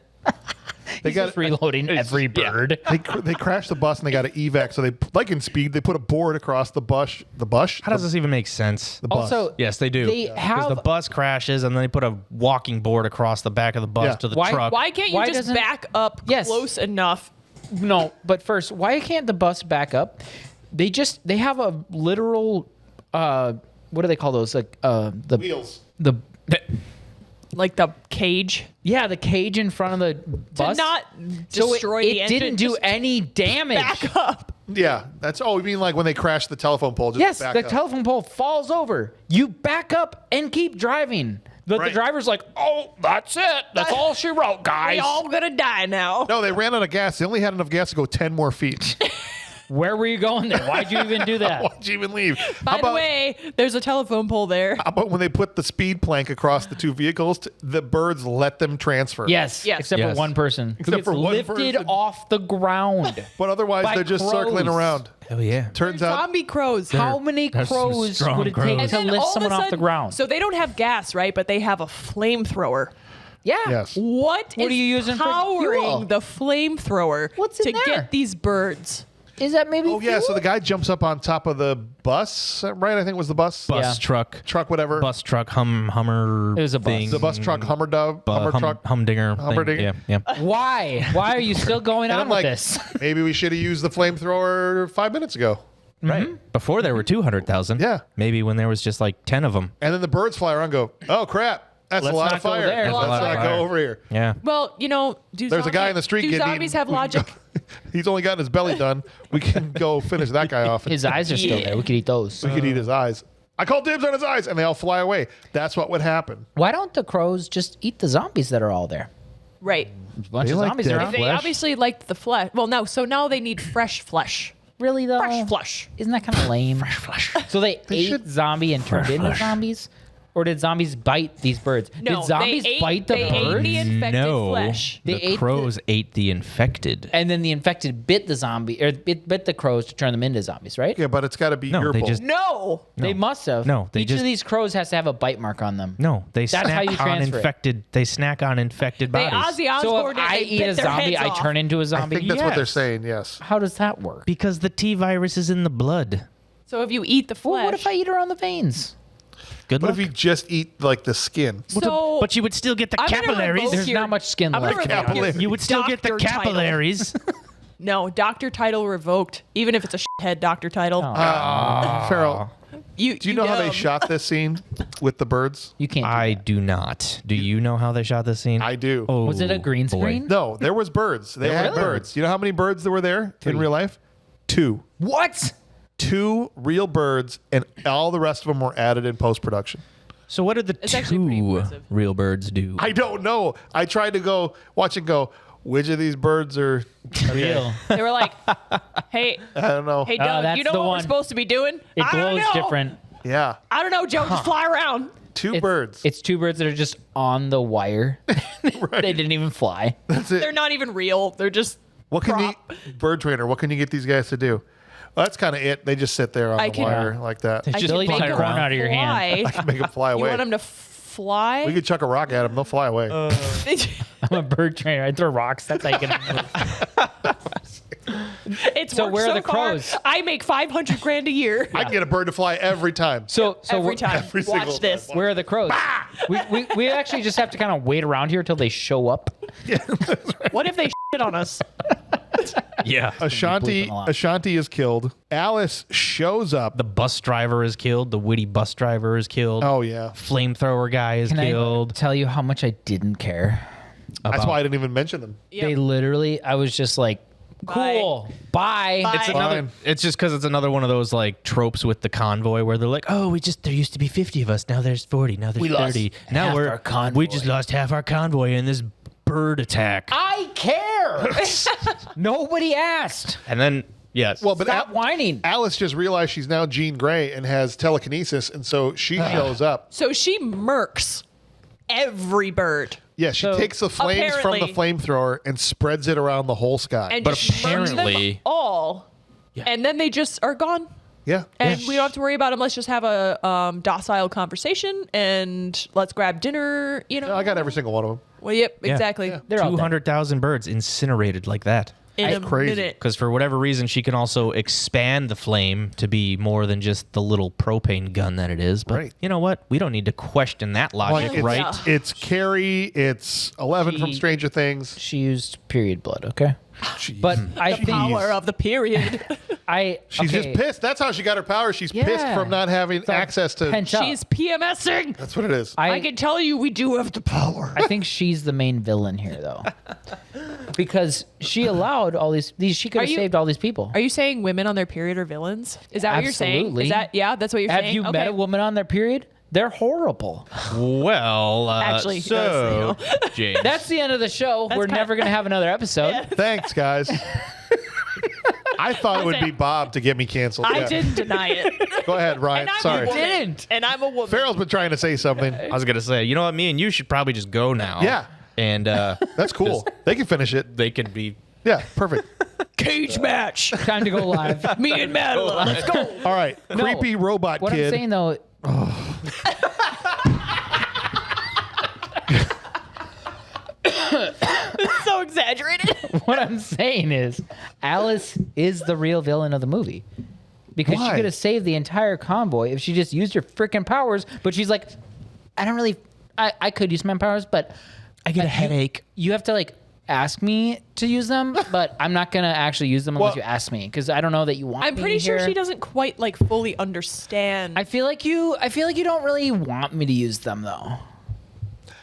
They got Just reloading every bird. they crashed the bus and they got an evac. So they, like in Speed, they put a board across the bus. The bus. How does this even make sense? The bus. Also, Yes, they do. They Because have the bus crashes and then they put a walking board across the back of the bus Yeah. to the Why- truck. Why can't you Why just doesn't- back up Yes. close enough? no. But first, why can't the bus back up? They have a literal what do they call those? Like the Wheels. the Like the cage yeah the cage in front of the to bus. not so destroy it the engine. didn't do just any damage. back up. Yeah, that's. Oh, you mean like when they crashed the telephone pole? Just Yes, back the up. telephone pole falls over. You back up and keep driving. But Right. the driver's like, "Oh, that's it. That's all she wrote, We guys." all gonna die now. No, they ran out of gas. They only had enough gas to go 10 more feet. Where were you going then? Why'd you even do that? Why'd you even leave? By the way, there's a telephone pole there. How about when they put the speed plank across the two vehicles? The birds let them transfer. Yes, Yes. except Yes. for one person who Except gets for one lifted person. off the ground. But otherwise, By they're just circling crows. around. Oh, yeah. Turns out, Zombie crows. How many there's some crows strong would it crows. take And to then lift all of a someone off the sudden- ground? So they don't have gas, right? But they have a flamethrower. Yeah. yes. What What is are you using for powering fuel? the flamethrower What's in to there? get these birds? Is that maybe? Oh, yeah. So the guy jumps up on top of the bus, right? I think it was the bus. Bus Yeah. truck, whatever. bus truck, Hummer. It was a bus. thing. The bus truck, Hummer truck. Humdinger. Humdinger. Thing. Yeah, yeah. Why? Why are you still going And on I'm with like, this? maybe we should have used the flamethrower 5 minutes ago. Right. Before there were 200,000. Yeah. Maybe when there was just like 10 of them. And then the birds fly around and go, oh, crap. That's Let's a lot not of go fire. there. Let's That's a lot not of go fire. over here. Yeah. Well, There's a guy in the street Do getting zombies eaten. have logic? He's only gotten his belly done. We can go finish that guy off. His eyes are still Yeah. there. We could eat those. We could eat his eyes. I call dibs on his eyes, and they all fly away. That's what would happen. Why don't the crows just eat the zombies that are all there? Right. A bunch They of like zombies dead around. They Flesh? obviously liked the flesh. Well, no. So now they need fresh flesh. Really though? Fresh flesh. Isn't that kind of lame? Fresh flesh. So they ate should- zombie and turned into zombies? Or did zombies bite these birds? No, did zombies they ate, bite the they birds? ate the infected No. flesh. They The ate crows ate the infected. And then the infected bit the zombie, or bit the crows to turn them into zombies, right? Yeah, but it's got to be No, your they bowl. just- No. They must have. No, they Each just- of these crows has to have a bite mark on them. No, they That's snack how you on transfer it. infected. They snack on infected They bodies. Ozzy So Osbourne if I they eat bit a their zombie, heads I off. turn into a I zombie. think that's what they're Yes. saying, yes. How does that work? Because the T virus is in the blood. So if you eat the flesh, Well, what if I eat around the veins? Good What luck. if you just eat like the skin? So, But you would still get the I'm gonna capillaries. revoke There's your- not much skin I'm gonna left. revoke your Capillary. You would still get the doctor title. capillaries. No, doctor title revoked, even if it's a shithead doctor title. Farrell, You, do you know how they dumb. shot this scene with the birds? You can't. Do I that. do not. Do you know how they shot this scene? I do. Oh, Was it a green boy. screen? No, there was birds. They had Really? birds. You know how many birds there were there in real life? 2. What? 2 real birds, and all the rest of them were added in post production. So what did the It's actually pretty two impressive. real birds do? I don't know. I tried to watch and go, which of these birds are Real. They were like, "Hey, I don't know. hey, Doug, that's you know the what one. we're supposed to be doing? It I don't glows know. different. Yeah. I don't know, Joe. Just fly around. 2 birds. It's 2 birds that are just on the wire. They didn't even fly. That's it. They're not even real. They're just What can prop. you, bird trainer, what can you get these guys to do? Well, that's kind of it. They just sit there on I the can- wire like that. I Just can make make a them corn out of your hand. fly. Make them fly You away. want them to fly? We could chuck a rock at them. They'll fly away. I'm a bird trainer. I throw rocks. That's how you get them. It's So worked where are so the far. crows? I make $500,000 a year. I can get a bird to fly every time. So Every time. every single Watch this. where are the crows? We actually just have to kind of wait around here till they show up. What if they shit on us? Yeah. Ashanti bleeping a lot. Ashanti is killed. Alice shows up. The bus driver is killed. The witty bus driver is killed. Oh yeah. Flamethrower guy is Can killed. I tell you how much I didn't care? That's About- why I didn't even mention them. They literally, I was just like, cool, bye. Bye. It's another. Fine. It's just because it's another one of those like tropes with the convoy where they're like, oh, there used to be 50 of us. Now there's 40. Now there's We lost 30. Now half our convoy." we just lost half our convoy in this bird attack. I care. Nobody asked. And then yes. Well, but Stop whining. Alice just realized she's now Jean Grey and has telekinesis, and so she shows up. So she murks every bird Yeah, she So- takes the flames from the flamethrower and spreads it around the whole sky. and But just murks them apparently- all. And then they just are gone. yeah. And we don't have to worry about them. Let's just have a docile conversation and let's grab dinner. You know, I got every single one of them. Well, yep, Yeah. exactly. Yeah. They're all dead. 200,000 birds incinerated like that. In a That's crazy. minute. Because for whatever reason, she can also expand the flame to be more than just the little propane gun that it is. But Right. you know what? We don't need to question that logic, Like, it's, right? Yeah. it's Carrie, it's 11 from She- Stranger Things. She used period blood, okay? Jeez. But I think Power of the period. She's okay, just pissed. That's how she got her power. She's pissed Yeah. from not having So access to. pent up. She's PMSing. That's what it is. I can tell you we do have the power. I think she's the main villain here, though, because she allowed all these. She could Are have you- saved all these people. Are you saying women on their period are villains? Is that what you're saying? Absolutely. Is that that's what you're Have saying? you met a woman on their period? They're horrible. Well, Actually, he so does, James. That's the end of the show. We're kinda- never going to have another episode. Thanks, guys. I thought it would be Bob to get me canceled. I Yeah. didn't deny it. Go ahead, Ryan. And I'm Sorry. a woman. Didn't. And I'm a woman. Farrell's been trying to say something. I was gonna say, you know what? Me and you should probably just go now. Yeah. And That's cool. They can finish it. they can be. Yeah, perfect. Cage match. Time to go live. Me and Mattila. Let's go. All right. No. Creepy robot What kid. I'm saying though, So exaggerated. what I'm saying is, Alice is the real villain of the movie. Because Why? she could have saved the entire convoy if she just used her freaking powers. But she's like, I don't really. I could use my powers, but I get a headache. you have to like ask me to use them. But I'm not gonna actually use them unless Well- you ask me, because I don't know that you want. I'm me pretty sure here. she doesn't quite like fully understand. I feel like you don't really want me to use them though.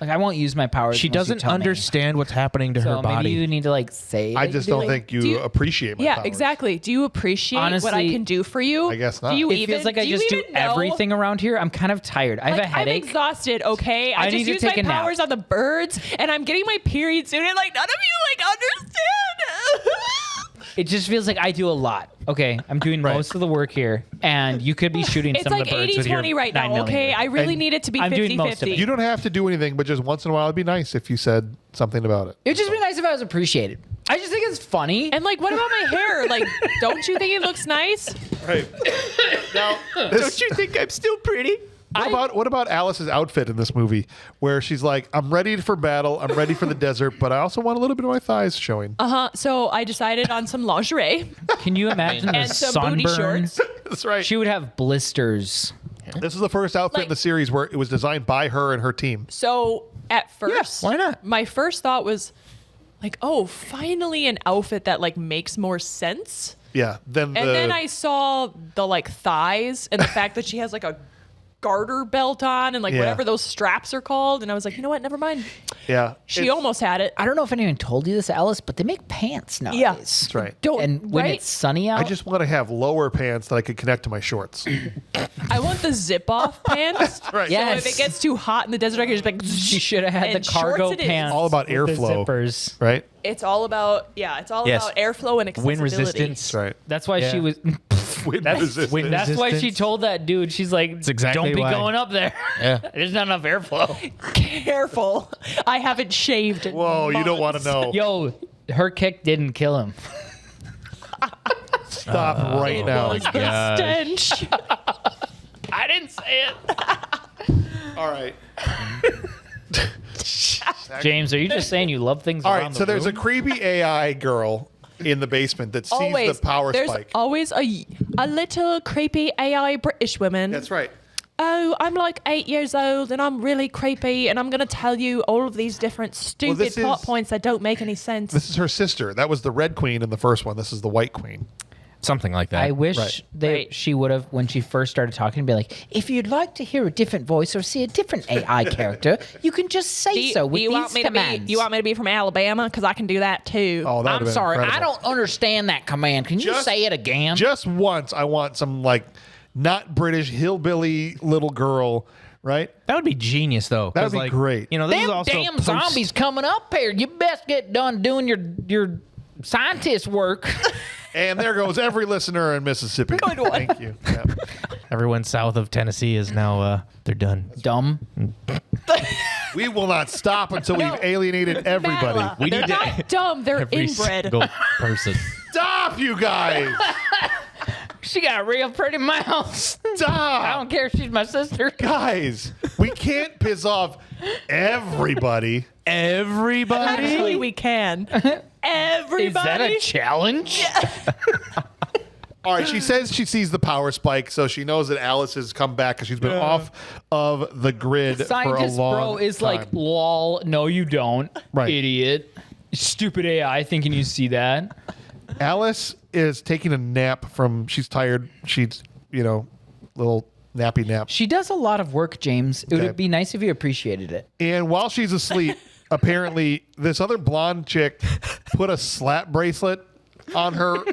Like I won't use my powers. She unless you doesn't tell me. understand what's happening to So her maybe body. you need to like say. I that just you don't do. think Do you you- appreciate my yeah, powers. exactly. Do you appreciate what I Honestly, can do for you? I guess not. Do you It even? feels like I do you just do even know? everything around here. I'm kind of tired. I have Like, a headache. I'm exhausted. Okay, I I just need to use take my a nap. powers on the birds, and I'm getting my period soon. And like none of you like understand. It just feels like I do a lot. Okay, I'm doing Right. most of the work here, and you could be shooting It's some like of the birds with your 80-20 right 9 now. Okay, millimeter. I really And need it to be I'm doing most of 50-50. it. You don't have to do anything, but just once in a while, it'd be nice if you said something about it. It would just be nice if I was appreciated. I just think it's funny. And like, what about my hair? Like, don't you think it looks nice? Right. Now, this, you think I'm still pretty? what about Alice's outfit in this movie, where she's like, "I'm ready for battle. I'm ready for the desert, but I also want a little bit of my thighs showing." So I decided on some lingerie Can you imagine the and some booty sunburn? shorts. That's right. She would have blisters This is the first outfit in the series where it was designed by her and her team. So at first, why not? My first thought was like, oh, finally an outfit that like makes more sense. Yeah. Then I saw the like thighs and the fact that she has like a garter belt on and like whatever those straps are called, and I was like, you know what, never mind. Yeah. She almost had it. I don't know if anyone told you this, Alice, but they make pants nowadays. Yeah. That's right. And when it's sunny out, I just want to have lower pants that I could connect to my shorts. I want the zip off pants. Right. Yes. So if it gets too hot in the desert, I can just be like, she should have had and the cargo shorts it is. pants. All about with the airflow. zippers. Right? It's all about about airflow and accessibility. Wind resistance. That's right. That's why she was. Wind That's, resistance. that's why she resistance. told that dude. She's like, exactly "Don't be why. going up there. Yeah. There's not enough airflow." Careful. I haven't shaved in Whoa, you don't want to months. know. Yo, her kick didn't kill him. Stop right now. Was the stench. I didn't say it. All right. James, are you just saying you love things All around right. the So there's a room? creepy AI girl in the basement that sees Always. the power There's spike. always a little creepy AI British woman. That's right. Oh, I'm like 8 years old and I'm really creepy and I'm going to tell you all of these different stupid this plot is- points that don't make any sense. This is her sister. That was the red queen in the first one. This is the white queen. Something like that. I wish Right. she would have, when she first started talking, be like, if you'd like to hear a different voice or see a different AI character, you can just say so with these commands. you want me to be from Alabama? Because I can do that too. Oh, that I'm would've been sorry, incredible. I don't understand that command. Can you Just- say it again? Just once, I want some like not British hillbilly little girl, right? That would be genius, though. That would 'cause, be like, great. You know, this is Them also damn post- zombies coming up here. You best get done doing your scientist work. And there goes every listener in Mississippi. Good one. Thank you. Yeah. Everyone south of Tennessee is now they're done. Dumb. We will not stop until we've alienated everybody. Mattila. We They're need to- not dumb. They're Every inbred. single person. Stop, you guys! She got a real pretty mouth. I Stop! don't care if she's my sister. Guys, we can't piss off everybody. Everybody. Actually, we can. Everybody. Is that a challenge? All right, she says she sees the power spike, so she knows that Alice has come back because she's been off of the grid for a Scientist long bro is time. like, lol, no you don't. Right. Idiot. Stupid AI thinking you see that. Alice is taking a nap from, she's tired. She's, little nappy nap. She does a lot of work, James. It Okay. would be nice if you appreciated it. And while she's asleep, apparently this other blonde chick put a slap bracelet on her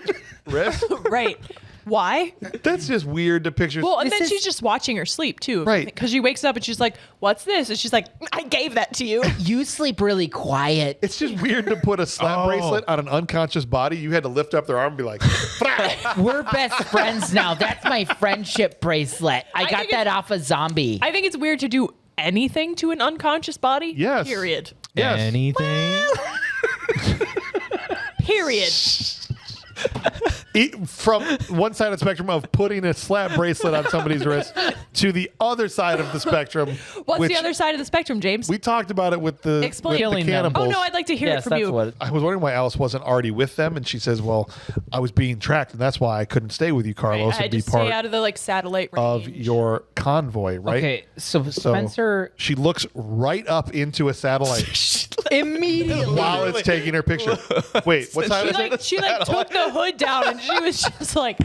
wrist. Right. Why? That's just weird to picture. Well, and This then is- she's just watching her sleep too. Right. Because she wakes up and she's like, what's this? And she's like, I gave that to you. You sleep really quiet. It's just weird to put a slap bracelet on an unconscious body. You had to lift up their arm and be like, "Frah." We're best friends now. That's my friendship bracelet. I got think that it's- off a zombie. I think it's weird to do anything to an unconscious body. Yes. Period. Yes. Anything. Period. From one side of the spectrum of putting a slap bracelet on somebody's wrist to the other side of the spectrum. What's which the other side of the spectrum, James? We talked about it with the, Explain. with the Killing them. cannibals. Oh no, I'd like to hear yes, it from that's you. what. I was wondering why Alice wasn't already with them, and she says, "Well, I was being tracked, and that's why I couldn't stay with you, Carlos, I and had be to part stay out of the satellite range. of your convoy." Right? Okay, so So Spencer she looks right up into a satellite immediately. while it's taking her picture. Wait, what time is it? She took the hood down and she was just like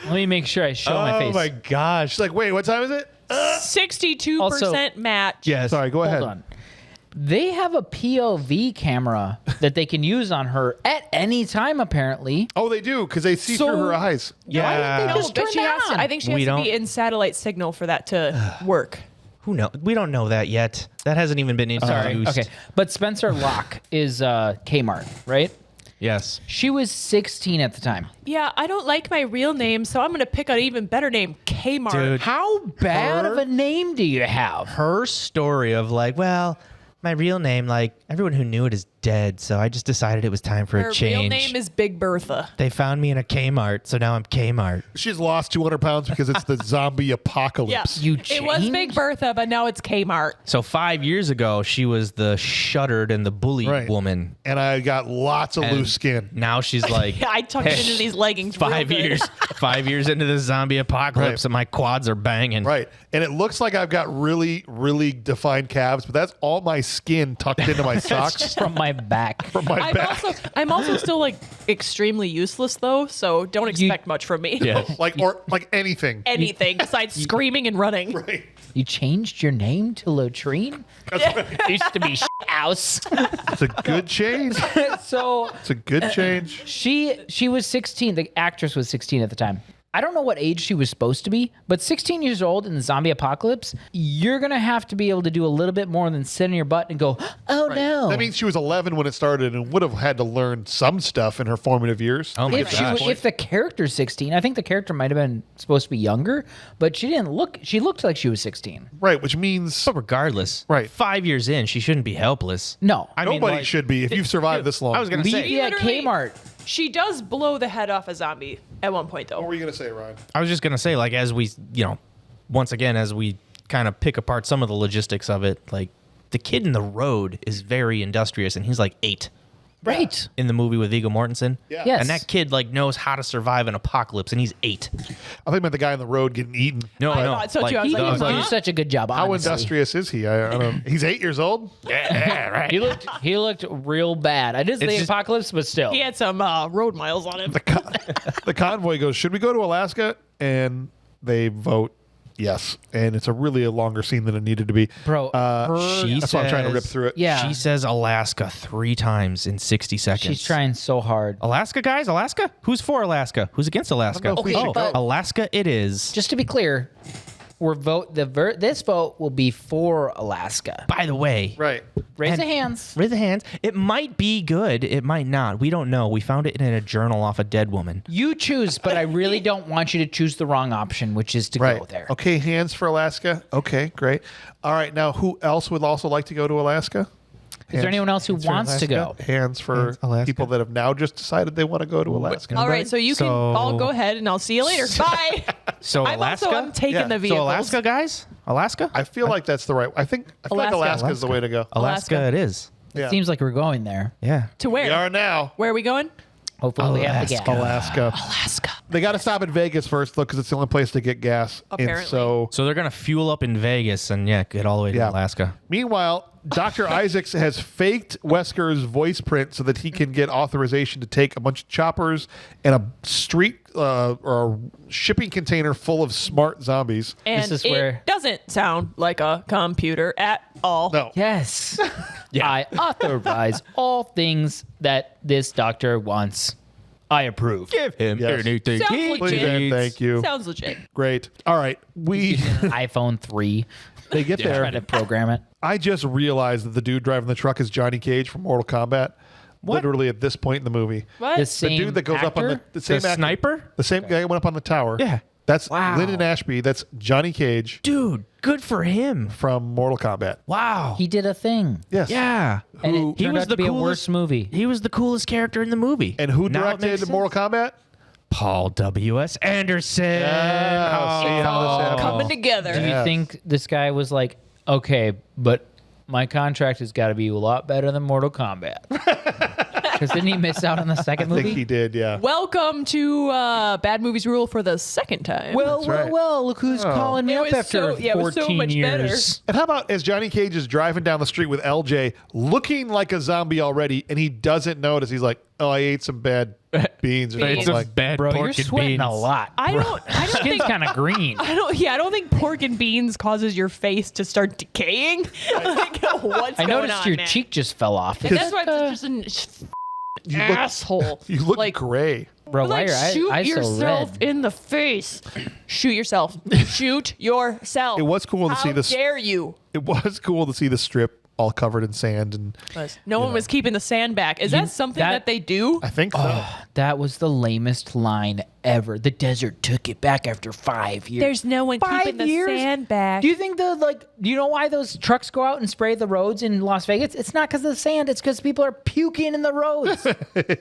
Let me make sure I show my face. Oh my gosh! She's like, "Wait, what time is it?" 62% Also- match. Yes. Sorry, go ahead. Hold on. They have a POV camera that they can use on her at any time, apparently. Oh, they do because they see So- through her eyes. Why didn't Yeah. they No, just but turn she that has to, on? I think she We has to don't- be in satellite signal for that to work. Who knows? We don't know that yet. That hasn't even been introduced. Sorry. Okay. But Spencer Locke is Kmart, right? Yes. She was 16 at the time. Yeah, I don't like my real name, so I'm going to pick an even better name, Kmart. Dude. How bad Her- of a name do you have? Her story of like, well, my real name, like everyone who knew it is dead, so I just decided it was time for Her a change. real name is Big Bertha. They found me in a Kmart, so now I'm Kmart. She's lost 200 pounds because it's the zombie apocalypse. Yeah. You It was changed? Big Bertha, but now it's Kmart. So 5 years ago, she was the shuttered and the bullied Right. woman. And I got lots of And loose skin. Now she's like, Yeah, I tucked into these leggings. real 5 good. years, 5 years into the zombie apocalypse, Right. and my quads are banging. Right. And it looks like I've got really, really defined calves, but that's all my skin tucked into my socks From my back. from my back. I'm also still like extremely useless though, so don't expect much from me. Yeah. like anything. Anything besides screaming and running. Right. You changed your name to Latrine? Used to be House. It's a good change. So It's a good change. she was 16. The actress was 16 at the time. I don't know what age she was supposed to be, but 16 years old in the zombie apocalypse, you're going to have to be able to do a little bit more than sit on your butt and go, oh no. That means she was 11 when it started and would have had to learn some stuff in her formative years. Oh my if gosh. if the character's 16, I think the character might have been supposed to be younger, but she looked like she was 16. Right, which means But regardless, Right. 5 years in, she shouldn't be helpless. No. I mean, nobody like, should be if you've survived this long. I was going to Leave say, me at Literally- Kmart. She does blow the head off a zombie at one point What though. were you going to say, Ryan? I was just going to say, like, as we, once again, as we kind of pick apart some of the logistics of it, like, the kid in the road is very industrious, and he's like 8 Right. in the movie with Viggo Mortensen. Yeah. Yes. And that kid, like, knows how to survive an apocalypse, and he's 8. I think about the guy on the road getting eaten. No, I no. thought so, like, too. I was He like, didn't the- do such a good job, How honestly. industrious is he? I don't. He's 8 years old. yeah, right. He looked real bad. I did It's the just- apocalypse, but still. He had some road miles on him. The convoy goes, should we go to Alaska? And they vote yes. And it's a really a longer scene than it needed to be. Bro, That's why I'm trying to rip through it. Yeah. She says Alaska 3 times in 60 seconds. she's trying so hard. Alaska, guys? Alaska? Who's for Alaska? Who's against Alaska? I don't know if we should go. Alaska it is. Just to be clear, this vote will be for Alaska. By the way, Right. Raise And- the hands. raise the hands. It might be good. It might not. We don't know. We found it in a journal off a dead woman. You choose, but I really don't want you to choose the wrong option, which is to Right. go there. Okay, hands for Alaska. Okay, great. All right, now who else would also like to go to Alaska? Is there anyone else who Hands for wants to go? Alaska? Hands for Hands, Alaska. people that have now just decided they want to go to Alaska. All right, so you can So- all go ahead and I'll see you later. Bye. So I'm Alaska? also taking Yeah. the So vehicles. So Alaska, guys? Alaska? I feel like that's the right. I feel like Alaska. Alaska is the way to go. Alaska Alaska. it is. Yeah. Seems like we're going there. Yeah. To where? We are now. Where are we going? Hopefully we have the gas. Alaska. Alaska. They got to stop at Vegas first, though, because it's the only place to get gas. And Apparently. so, So they're going to fuel up in Vegas and, get all the way to Yeah. Alaska. meanwhile, Dr. Isaacs has faked Wesker's voice print so that he can get authorization to take a bunch of choppers and a street or a shipping container full of smart zombies. And This is it where- doesn't sound like a computer at all. No. Yes. Yeah. I authorize all things that this doctor wants. I approve. Give him Yes. anything Sounds he legit. Please and needs. thank you. Sounds legit. Great. All right. iPhone 3. They get Try there. to program it. I just realized that the dude driving the truck is Johnny Cage from Mortal Kombat. Literally at this point in the movie. What? The The same dude that goes up on actor? the same The actor- sniper? The same guy who went up on the tower. Yeah. That's Wow. Lyndon Ashby. That's Johnny Cage Dude, good for him. from Mortal Kombat. Wow. He did a thing. Yes. yeah. And Who- it turned out to be a worse movie. He was the coolest character in the movie. And who Now it makes directed sense. Mortal Kombat? Paul W.S. Anderson. Yeah, see how this happened. Coming together. Do you Yes. think this guy was like, okay, but my contract has got to be a lot better than Mortal Kombat? Because didn't he miss out on the second I think movie? he did, yeah. Welcome to Bad Movies Rule for the second time. Well, right. look who's calling me It up was after so- yeah, it was so 14 much better. years. And how about as Johnny Cage is driving down the street with LJ, looking like a zombie already, and he doesn't notice. He's like, "Oh, I ate some bad beans." Or Beans. something Some like, bad Bro, pork you're and sweating beans. a lot. I don't Skin's think kind of green. I don't think pork and beans causes your face to start decaying. Like, what's I going noticed on, your man? cheek just fell off. And that's why it's just you an look, asshole. you look like, gray. Bro, why like are shoot eyes so yourself red? in the face. Shoot yourself. Shoot yourself. It was cool to How see this. dare you? It was cool to see the strip all covered in sand. And No one was keeping the sand back. Is that something that they do? I think so. That was the lamest line ever. The desert took it back after 5 years. There's no one 5 keeping the years? sand back. Do you think do you know why those trucks go out and spray the roads in Las Vegas? It's not because of the sand. It's because people are puking in the roads.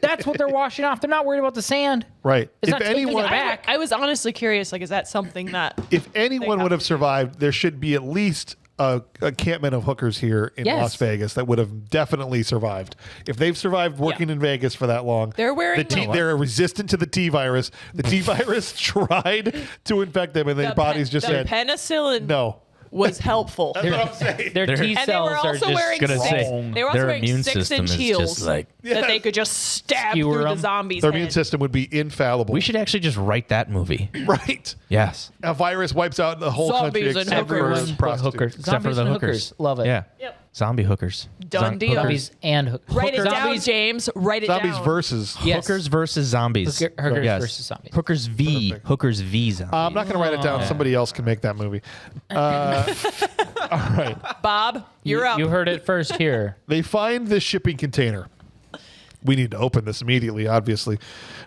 That's what they're washing off. They're not worried about the sand. Right. It's not taking it back. I was honestly curious. Like, is that something that? If anyone would have survived, there should be at least a encampment of hookers here in Yes. Las Vegas that would have definitely survived. If they've survived working in Vegas for that long, They're wearing they're resistant to the T virus. The T virus tried to infect them, and their bodies just the said penicillin no. was helpful. That's what I'm saying. Their T And they were cells are also just wearing gonna say, six, they were also their wearing immune 6-inch system is heels just like- that they could just stab Skewer through the them. zombies' Their immune head. system would be infallible. We should actually just write that movie. Right. Yes. A virus wipes out the whole country Zombies and except for everyone but prostitutes. hookers. Except for Zombies the and hookers. Love it. Yeah. Yep. Zombie hookers. Done deal. Zombies and hookers. Write it down, Zombies, James. Write it Zombies down. versus. Yes. Hookers versus zombies. Hookers Yes. versus zombies. Hookers v. Perfect. Hookers v zombies. I'm not going to write it down. Somebody else can make that movie. All right. Bob, you're up. You heard it first here. They find this shipping container. We need to open this immediately, obviously.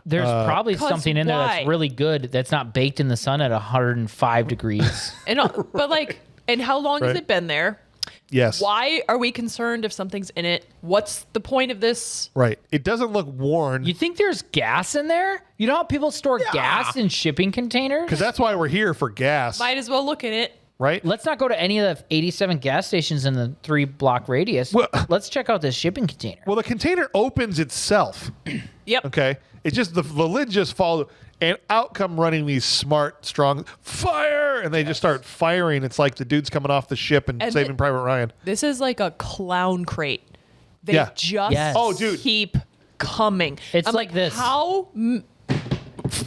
There's probably 'Cause something in there why? that's really good that's not baked in the sun at 105 degrees. And but like, and how long Right. has it been there? Yes. Why are we concerned if something's in it? What's the point of this? Right. It doesn't look worn You think there's gas in there? You know how people store gas in shipping containers? because that's why we're here for gas, Might as well look in it. right? Let's not go to any of the 87 gas stations in the 3-block radius. Well- Let's check out this shipping container. Well, the container opens itself. Yep. Okay. It just the lid just falls, and out come running these smart, strong fire, and they just start firing. It's like the dude's coming off the ship and And Saving Private Ryan. This is like a clown crate. They Yeah. just Yes. Oh, dude. keep coming. It's I'm like this. How?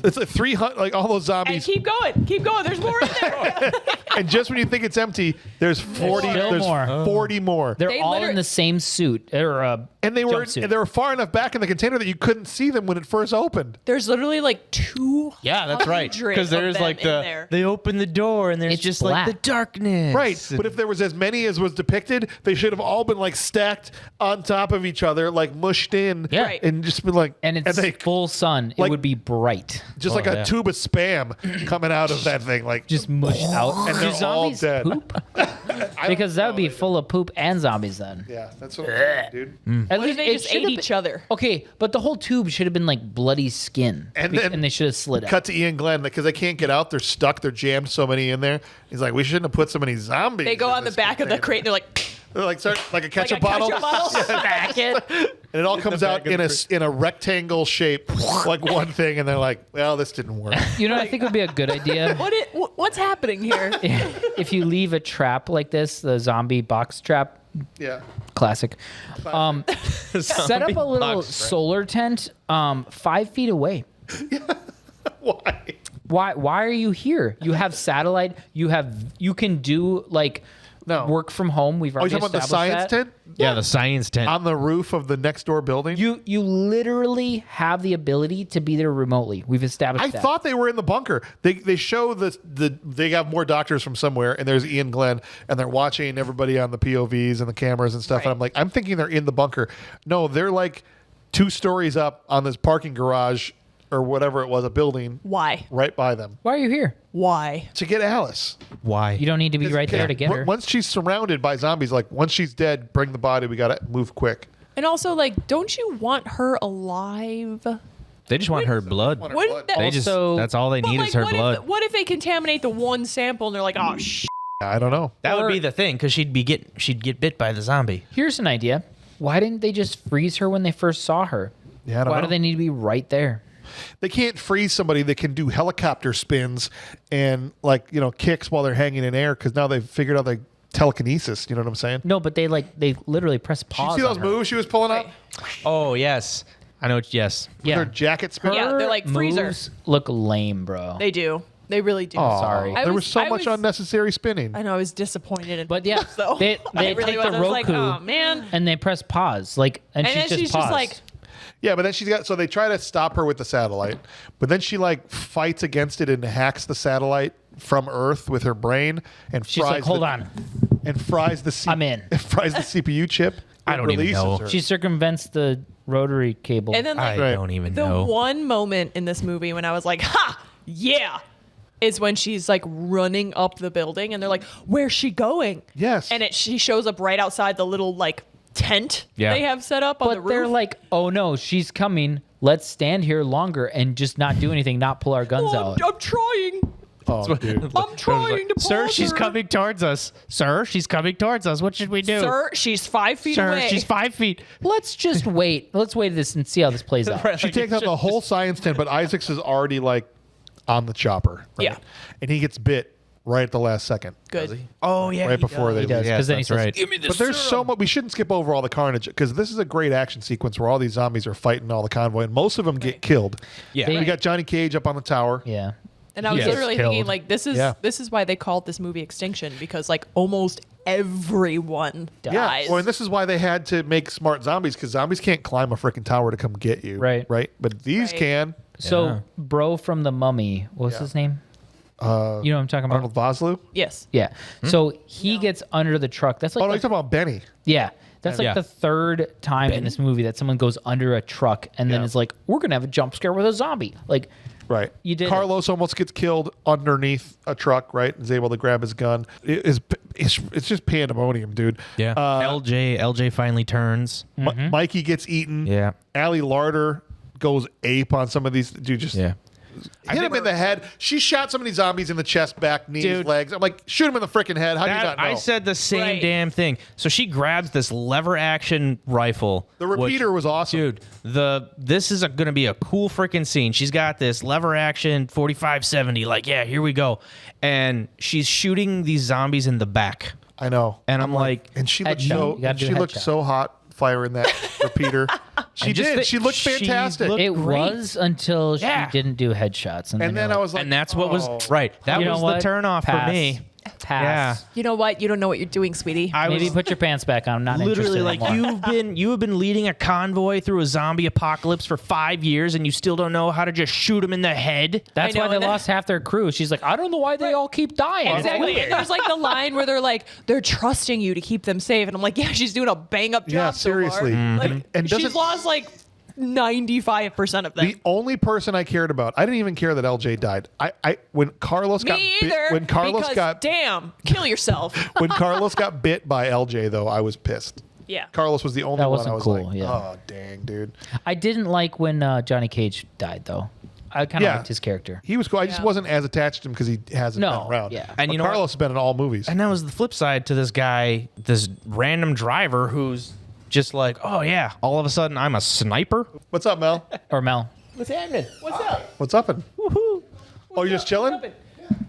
It's like 300, like all those And zombies. keep going. Keep going. There's more in there. And just when you think it's empty, there's 40. still There's more. 40 more. They're They all in literally- the same suit or And they were jumpsuit. far enough back in the container that you couldn't see them when it first opened. There's literally like 200 Yeah, that's right. Because there's like they open the door and there's It's just black. like the darkness. Right. But if there was as many as was depicted, they should have all been like stacked on top of each other, like mushed in. Yeah. Right. And just been like, and it's they, full sun. like- it would be bright. just Oh, like a yeah. tube of spam coming out of that thing. Like, Just mush out. And Do they're all zombies dead. poop? Because that would be full of poop and zombies then. yeah, that's what I'm saying, dude. At What if they it just should ate have each other? Okay, but the whole tube should have been like bloody skin. And then they should have slid out. Cut to Ian Glenn because they can't get out. They're stuck. They're jammed so many in there. He's like, we shouldn't have put so many zombies. They go in on the this back of the container." crate and they're like, They're like, start like a like ketchup a bottle. ketchup bottle. Back it. And it all comes out in a rectangle shape, like one thing, and they're like, "Well, this didn't work." You know, I think would be a good idea What's happening here? if you leave a trap like this, the zombie box trap, Yeah. classic. Set up a little solar tent 5 feet away. Why? Why are you here? You have satellite. You can do like No. work from home. We've Oh, you already talking about the established science that. tent Yeah, the science tent. on the roof of the next door building? You literally have the ability to be there remotely. We've established I that. thought they were in the bunker. They show they have more doctors from somewhere, and there's Ian Glenn, and they're watching everybody on the POVs and the cameras and stuff. Right. And I'm like, I'm thinking they're in the bunker. No, they're like 2 stories up on this parking garage or whatever it was, a building Why? right by them Why are you here? Why? to get Alice. Why? You don't need to be right there to get her. Once she's surrounded by zombies, like once she's dead, bring the body. We got to move quick. And also, like, don't you want her alive? They just want her blood. Want her Wouldn't blood. that- They just Also- that's all they But, need like, is her what blood. If, what if they contaminate the one sample and they're like, oh, I don't know. That Or- would be the thing because she'd get bit by the zombie. Here's an idea. Why didn't they just freeze her when they first saw her? Yeah, I don't Why know. do they need to be right there? They can't freeze somebody that can do helicopter spins and kicks while they're hanging in air because now they've figured out the telekinesis. You know what I'm saying? No, but they literally press Did pause. you see on those her. moves she was pulling out? Oh yes, I know. Yes. Yeah, Their jacket spin. Yeah, they're Her like freezer. moves look lame, bro. they do. They really do. Sorry. I There was- was so I much was- unnecessary spinning. I know I was disappointed in But yeah, though. they I really take was. the I was like, Roku oh man. and they press pause, and And she's then just she's paused. just like, Yeah, but then so they try to stop her with the satellite, but then she fights against it and hacks the satellite from Earth with her brain and she's fries like, hold the- on. and fries the I'm in. fries the CPU chip. I don't even releases know. her. She circumvents the rotary cable. And then like I don't even the know. one moment in this movie when I was like, ha, yeah, is when she's like running up the building and they're like, where's she going? Yes. And she shows up right outside the little like tent Yeah. they have set up on the but roof. they're like, oh no, she's coming. Let's stand here longer and just not do anything, not pull our guns oh, out. I'm trying. Oh, dude. I'm trying to pull Sir, she's her. coming towards us. Sir, she's coming towards us. What should we do? Sir, she's 5 feet Sir, away. she's 5 feet. Let's just wait. Let's wait this and see how this plays out. She takes out the whole science tent, but Isaacs is already like on the chopper. Right? Yeah. And he gets bit right at the last second. Good. Oh yeah, Right before they He does, leave. because then he that's says, right. "Give me this." But there's so much. We shouldn't skip over all the carnage because this is a great action sequence where all these zombies are fighting all the convoy, and most of them get killed. Yeah. They- We got Johnny Cage up on the tower. Yeah. And I was Yes. literally thinking, Killed. like, this is Yeah. why they called this movie Extinction, because like almost everyone Yeah. dies. Well, and this is why they had to make smart zombies because zombies can't climb a freaking tower to come get you. Right. Right. But these Right. can. So, Yeah. bro from the Mummy, what's Yeah. his name? You know what I'm talking about? Arnold Vosloo. Yes. Yeah. So he gets under the truck. That's like Oh, no, the- you're talking about Benny. yeah. That's like Yeah. the third time in this movie that someone goes under a truck and then Yeah. is like, "We're gonna have a jump scare with a zombie." Like, Right. You did it. Carlos almost gets killed underneath a truck, right? Is able to grab his gun. It's just pandemonium, dude. Yeah. LJ finally turns. Mikey gets eaten. Yeah. Allie Larder goes ape on some of these. Dude, just hit him in the head. She shot some of these zombies in the chest, back, knees, Dude. legs. I'm like, shoot him in the freaking head. How do you not know? I said the same Right. damn thing. So she grabs this lever action rifle. the repeater was awesome. Dude, this is going to be a cool freaking scene. She's got this lever action 45-70. Like, yeah, here we go. And she's shooting these zombies in the back. I know. And I'm like, And she looked Headshot. so. You gotta do She looked headshot. so hot firing that repeater. She And just did. the- She looked she fantastic. looked- it great. was until Yeah. she didn't do headshots, and and then you're I was like, and that's what was oh. right. That You was know the what? turnoff Pass. for me. Pass. You know what? You don't know what you're doing, sweetie. I Maybe was put your pants back on. I'm not literally interested like anymore. you have been leading a convoy through a zombie apocalypse for 5 years and you still don't know how to just shoot them in the head. That's I know, why they and then- lost half their crew. She's like, I don't know why they all keep dying. It's Exactly. weird. And there's like the line where they're like, they're trusting you to keep them safe. And I'm like, yeah, she's doing a bang up job. Yeah, so far. seriously. Like, And she's doesn't- lost like 95% of them. The only person I cared about, I didn't even care that LJ died. When Carlos got Me bit, either. when Carlos because, got damn, kill yourself. when Carlos got bit by LJ though, I was pissed. Yeah. Carlos was the only That one wasn't I was cool, like, yeah. oh dang, dude. I didn't like when Johnny Cage died, though. I kind of Yeah. liked his character. He was cool. I just Yeah. wasn't as attached to him because he hasn't No, been around. yeah. And But you know what? Carlos has been in all movies. And that was the flip side to this guy, this random driver who's just like, oh yeah, all of a sudden I'm a sniper. What's up, Mel? Or Mel. What's happening? What's up? What's up? Oh, you're just chilling?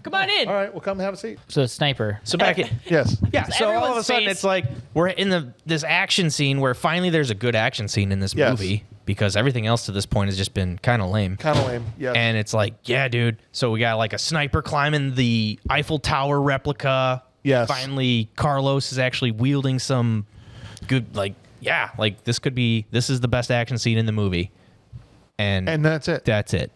Come on in. All right, well, come have a seat. So sniper. So back in, Yes. yeah. So all of a everyone's sudden face. it's like we're in this action scene where finally there's a good action scene in this Yes. movie because everything else to this point has just been kind of lame. Kind of lame. Yes. And it's like, yeah, dude. So we got like a sniper climbing the Eiffel Tower replica. Yes. Finally, Carlos is actually wielding some good, like, yeah, like this is the best action scene in the movie. And that's it. that's it.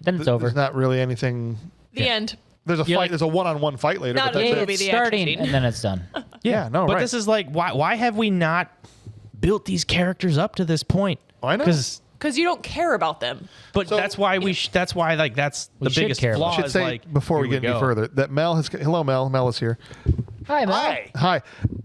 Then it's over. There's not really anything. The end. There's a You're fight. like- There's a one-on-one fight later. Not but that's in the it. movie. It's the action starting, scene. and then it's done. Yeah, no, But right. this is like, why have we not built these characters up to this point? I know. Because Because you don't care about them. But So- that's why that's why like that's We the should biggest care about flaw. I should is say like, before we here get any go. further that Mel has. Hello, Mel. Mel is here. Hi, Mel. Hi. Hi.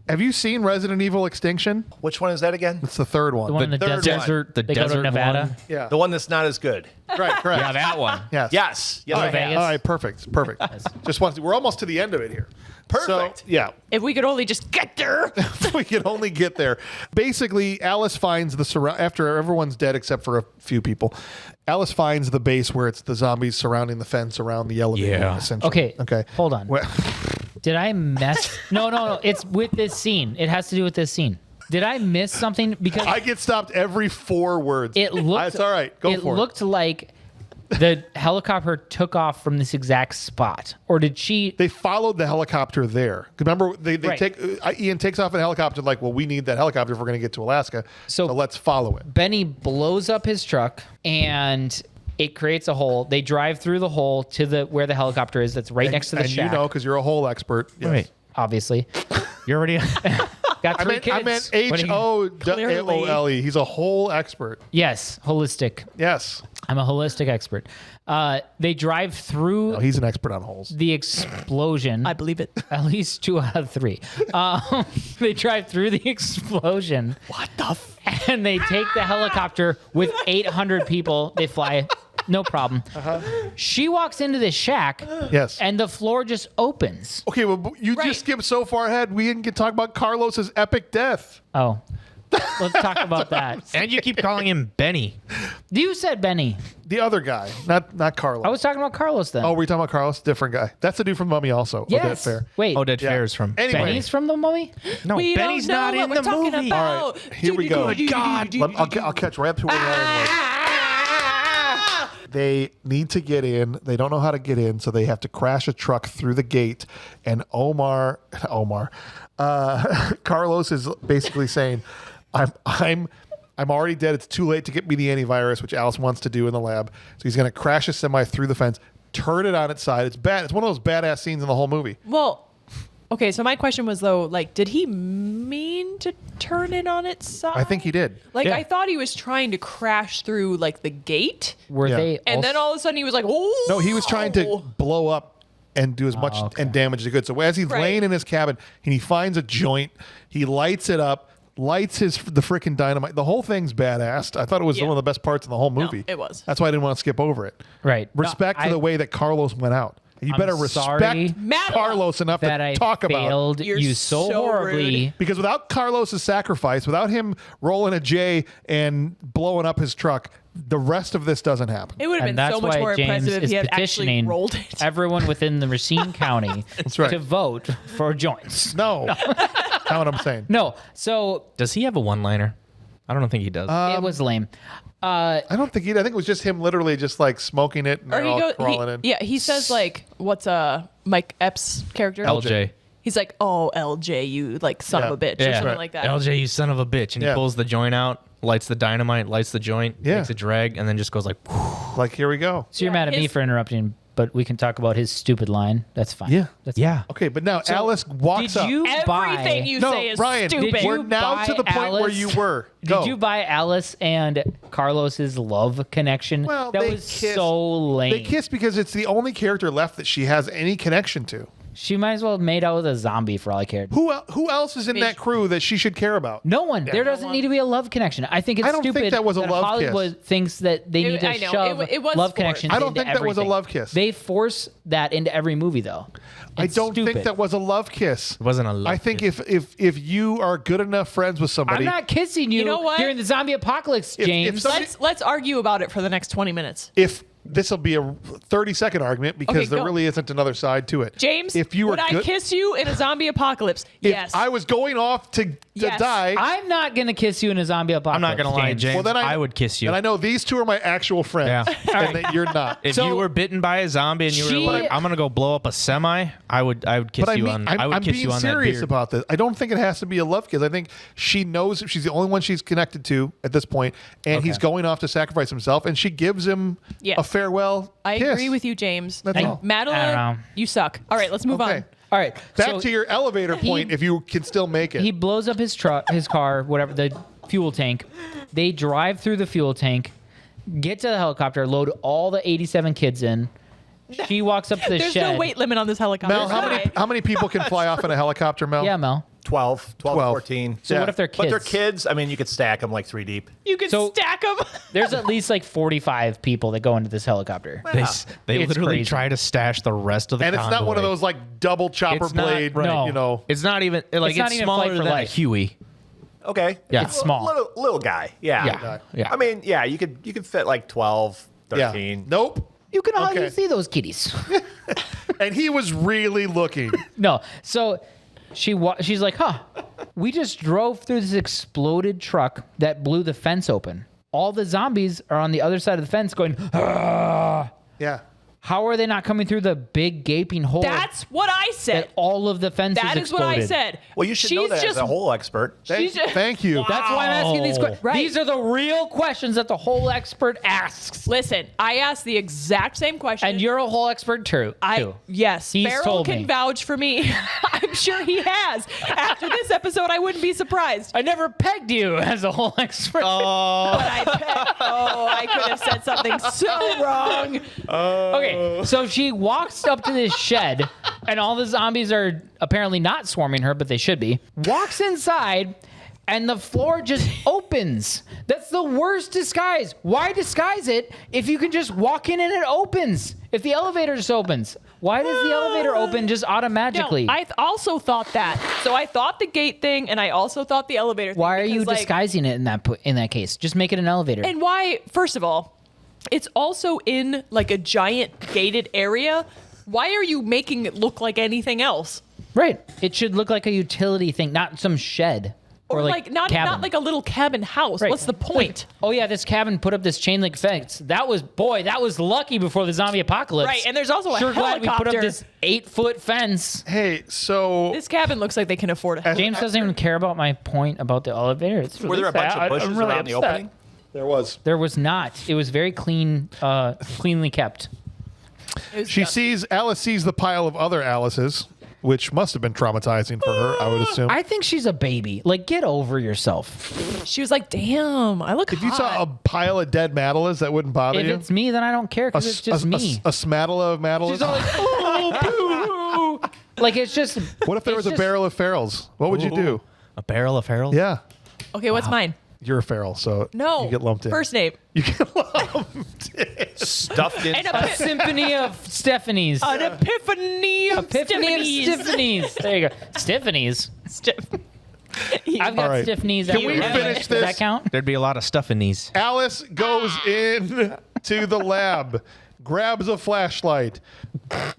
Have you seen Resident Evil Extinction? Which one is that again? It's the third one. The one in the third desert. the they go to desert Nevada. one. Yeah. The one that's not as good. Right. Correct. Yeah, that one. Yes. Yes. Yes, All I right. have. Vegas. All right. Perfect. Perfect. Just want to. We're almost to the end of it here. Perfect. So, yeah. If we could only just get there. We can only get there. Basically, Alice finds the after everyone's dead except for a few people. Alice finds the base where it's the zombies surrounding the fence around the elevator. Yeah. Essentially. Okay. Okay. Hold on. Well, Did I mess? No. It's with this scene. It has to do with this scene. Did I miss something? Because I get stopped every 4 words. it looked. It's all right. Go it for it. looked like the helicopter took off from this exact spot, or did she? They followed the helicopter there. Remember, they Right. take Ian takes off in a helicopter. Like, well, we need that helicopter if we're going to get to Alaska. So- So let's follow it. Benny blows up his truck and it creates a hole. They drive through the hole to the where the helicopter is. That's right next to the and shack. you know, because you're a whole expert. Yes. Right. Obviously. You're already. Got I three meant, kids. I meant What do you- HOWLE. He's a whole expert. Yes, holistic. Yes. I'm a holistic expert. They drive through No, he's an expert on holes. the explosion. I believe it. At least 2 out of 3. They drive through the explosion. What the? And they take the helicopter with 800 people. They fly. No problem. She walks into this shack. Yes. And the floor just opens. Okay, well, you Right. just skipped so far ahead. We didn't get to talk about Carlos's epic death. Oh. Let's talk about that. And you keep calling him Benny. You said Benny. The other guy, not Carlos. I was talking about Carlos then. Oh, were you talking about Carlos? Different guy. That's the dude from Mummy also. yes. Odette Fair. Wait. Odette Yeah. Fair's from. Anyway. Benny's from the Mummy? No, We Benny's don't know not what in we're the talking movie. about. All right, here we go. Good God. I'll catch right up to where we are. They need to get in. They don't know how to get in, so they have to crash a truck through the gate. And Carlos is basically saying, I'm already dead. It's too late to get me the antivirus, which Alice wants to do in the lab. So he's going to crash a semi through the fence, turn it on its side. It's bad. It's one of those badass scenes in the whole movie. Well, okay, so my question was, though, like, did he mean to turn it on its side? I think he did. Like, Yeah. I thought he was trying to crash through, like, the gate. Were Yeah. they And then all of a sudden he was like, oh. No, he was trying to blow up and do as much okay. and damage as he could. So as he's Right. laying in his cabin and he finds a joint, he lights it up, lights the freaking dynamite. The whole thing's badass. I thought it was Yeah. one of the best parts in the whole movie. it was. That's why I didn't want to skip over it. Right. No, Respect to I- the way that Carlos went out. You I'm better sorry respect Mattila. Carlos enough that to I talk about. failed You're you so so horribly. rude. Because without Carlos's sacrifice, without him rolling a J and blowing up his truck, the rest of this doesn't happen. It would have And been that's so much why more James impressive if is he had actually petitioning rolled it. everyone within the Racine County right. to vote for joints. No. Not what I'm saying. No, so Does he have a one-liner? I don't think he does. it was lame. I don't think he did. I think it was just him literally just like smoking it and Or they're he all goes, crawling in. yeah, he says, like, what's Mike Epps' character? LJ. He's like, oh, LJ, you, like, son of a bitch, or Yeah. something Right. like that. LJ, you son of a bitch. And Yeah. he pulls the joint out, lights the dynamite, lights the joint, Yeah. makes a drag, and then just goes like, Like, here we go. So you're Yeah, mad at me his- for interrupting, but we can talk about his stupid line. That's fine. Yeah. That's yeah. Okay, but now Alice walks Did up. you buy? Everything you No, say is Ryan, stupid. Did you we're now buy to the point where Alice? you were. Go. Did you buy Alice and Carlos's love connection? Well, that they was kissed- so lame. They kiss because it's the only character left that she has any connection to. She might as well have made out with a zombie for all I cared. Who else is in that crew that she should care about? No one. There doesn't need to be a love connection. I think it's I don't think stupid that was a love Hollywood kiss. thinks that they need to I know. shove It was love forced. connections I don't into think that was a everything. love kiss. They force that into every movie, though. I It's don't stupid. think that was a love kiss. It wasn't a love I think kiss. if you are good enough friends with somebody, I'm not kissing you, You know what? during the zombie apocalypse, If James. somebody- Let's argue about it for the next 20 minutes. if this will be a 30-second argument because Okay, there go. really isn't another side to it. James, if you were would I good, kiss you in a zombie apocalypse? if Yes. I was going off to Yes. die, I'm not gonna kiss you in a zombie apocalypse. I'm not going to lie, James. well, then I would kiss you. And I know these two are my actual friends, Yeah. and that you're not. If So- you were bitten by a zombie and you She- were like, I'm going to go blow up a semi, I would kiss But I you mean, on I'm, I would I'm kiss being you on that serious beard. about this. I don't think it has to be a love kiss. I think she knows she's the only one she's connected to at this point, and he's going off to sacrifice himself, and she gives him Yes. a farewell I kiss. agree with you, James. That's all. I don't know. Mattila, you suck. All right, let's move Okay. on. All right, Back so to your elevator point, if you can still make it. he blows up his truck, his car, whatever, the fuel tank. They drive through the fuel tank, get to the helicopter, load all the 87 kids in. She walks up to the There's shed. no weight limit on this helicopter. Mel, how many people can fly off in a helicopter, Mel? Yeah, Mel. 12, 12. 14. So Yeah. what if they're kids? But they're kids. I mean, you could stack them like 3 deep. You can So- stack them. There's at least like 45 people that go into this helicopter. They It's literally crazy. try to stash the rest of the And it's not one of convoy. those like double chopper It's not- blade, right. No. you know. It's not even like It's not even smaller Flight for than a Life. Huey. Okay. Yeah. It's small. Little guy. Yeah. Yeah. Yeah. I mean, yeah, you could fit like 12, Yeah. 13. Nope. You can hardly Okay. see those kitties. And he was really looking. No. So she's like, huh, we just drove through this exploded truck that blew the fence open. All the zombies are on the other side of the fence going, ah. Yeah. How are they not coming through the big gaping hole That's what I said. that all of the fences That is exploded? what I said. Well, you should know She's that just as a hole expert. Thank you. That's why I'm asking these questions. Right. These are the real questions that the whole expert asks. Listen, I asked the exact same question. And you're a whole expert too. Yes, He's Farrell told can me. vouch for me. I'm sure he has. After this episode, I wouldn't be surprised. I never pegged you as a whole expert. But I could have said something so wrong. Okay, so she walks up to this shed, and all the zombies are apparently not swarming her, but they should be. Walks inside, and the floor just opens. That's the worst disguise. Why disguise it if you can just walk in and it opens? If the elevator just opens, why does the elevator open just automatically? No, I also thought that. So I thought the gate thing, and I also thought the elevator thing. Why are you because, disguising it in that case? Just make it an elevator. And why, first of all, it's also in like a giant gated area. Why are you making it look like anything else? Right. It should look like a utility thing, not some shed. Or like not cabin. like a little cabin house. Right. What's the point? Oh yeah, this cabin put up this chain link fence. That was lucky before the zombie apocalypse. Right, and there's also a Sure glad we put up helicopter. this 8-foot fence. Hey, so This cabin looks like they can afford it. James doesn't even care about my point about the elevator. It's Were there a bunch of bushes around the opening? there was. There was not. It was very cleanly kept. Alice sees the pile of other Alices, which must have been traumatizing for her, I would assume. I think she's a baby. Like, get over yourself. She was like, "Damn, I look If you hot." saw a pile of dead Mattilas, that wouldn't bother If you? it's me, then I don't care because it's just me. A smatala of Mattilas? She's always, oh, boo. Like, it's just. What if there was a barrel of Farrells? What would you do? A barrel of Farrell? Yeah. Okay, what's mine? You're a Farrell, so No, you get lumped in. First name. You get lumped in. Stuffed in. And A symphony of Stephanies. An epiphany of Epiphany of Stephanies. There you go. Stephanies. I've got right. Stephanies. Can we finish Does this? that count? There'd be a lot of stuff in these. Alice goes in to the lab, grabs a flashlight,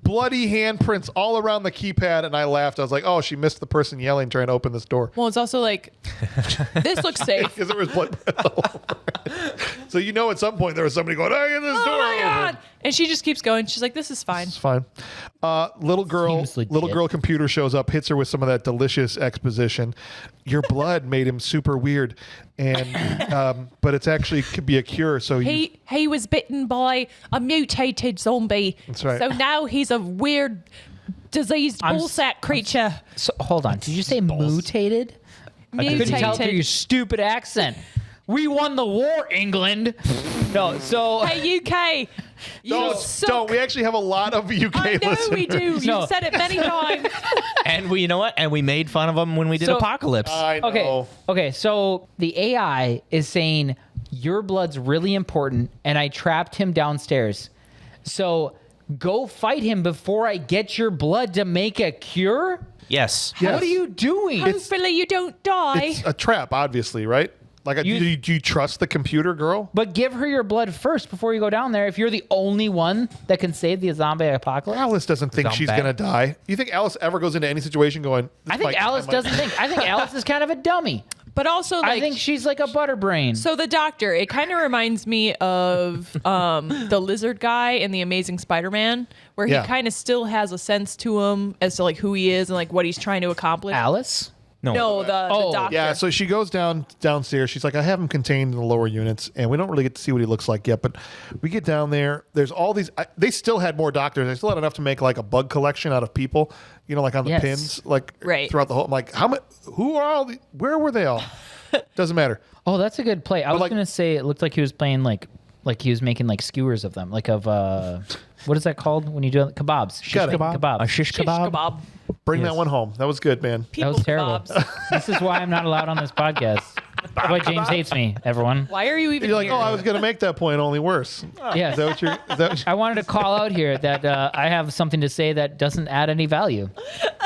bloody handprints all around the keypad, and I laughed. I was like, oh, she missed the person yelling trying to open this door. Well, it's also like, this looks safe. Because there was blood all over it. So you know at some point there was somebody going, I get this door Oh my open. god! And she just keeps going. She's like, "This is fine." It's fine. Little Seems legit. girl computer shows up, hits her with some of that delicious exposition. Your blood made him super weird, and but it's actually could be a cure. So He was bitten by a mutated zombie. That's right. So now he's a weird, diseased ballsack creature. So, hold on. Did you say mutated? I couldn't tell through your stupid accent. We won the war, England. No, so Hey UK, you suck. don't. We actually have a lot of UK I know listeners. we do. No. You've said it many times. And you know what? And we made fun of them when we did So- Apocalypse. I know. Okay. So the AI is saying your blood's really important, and I trapped him downstairs. So go fight him before I get your blood to make a cure. Yes. Yes. What are you doing? Hopefully you don't die. It's a trap, obviously, right? Like, do you trust the computer girl? But give her your blood first before you go down there. If you're the only one that can save the zombie apocalypse. Alice doesn't think she's Zombie. gonna die. You think Alice ever goes into any situation going? I think Alice doesn't think. I think Alice is kind of a dummy. But also, like, I think she's like a butterbrain. so the doctor, it kind of reminds me of the lizard guy in The Amazing Spider-Man, where Yeah. he kind of still has a sense to him as to like who he is and like what he's trying to accomplish. Alice? No, the doctor. Yeah, so she goes downstairs. She's like, I have him contained in the lower units, and we don't really get to see what he looks like yet. But we get down there. There's all these. They still had more doctors. They still had enough to make like a bug collection out of people. You know, like on the Yes. pins, like Right. throughout the whole. I'm like, how much? Who are all? Where were they all? Doesn't matter. Oh, that's a good play. I was like- gonna say it looked like he was playing like he was making like skewers of them, like of what is that called when you do it? Kebabs? Got it. Kebab. A shish Shish kebab. kebab. Bring Yes. that one home. That was good, man. People That was terrible. kebabs. This is why I'm not allowed on this podcast. That's why James hates me. Everyone. Why are you even You're like, here? oh, I was gonna make that point only worse. Yes. Is that what you're? Is that what I wanted to call out here that I have something to say that doesn't add any value.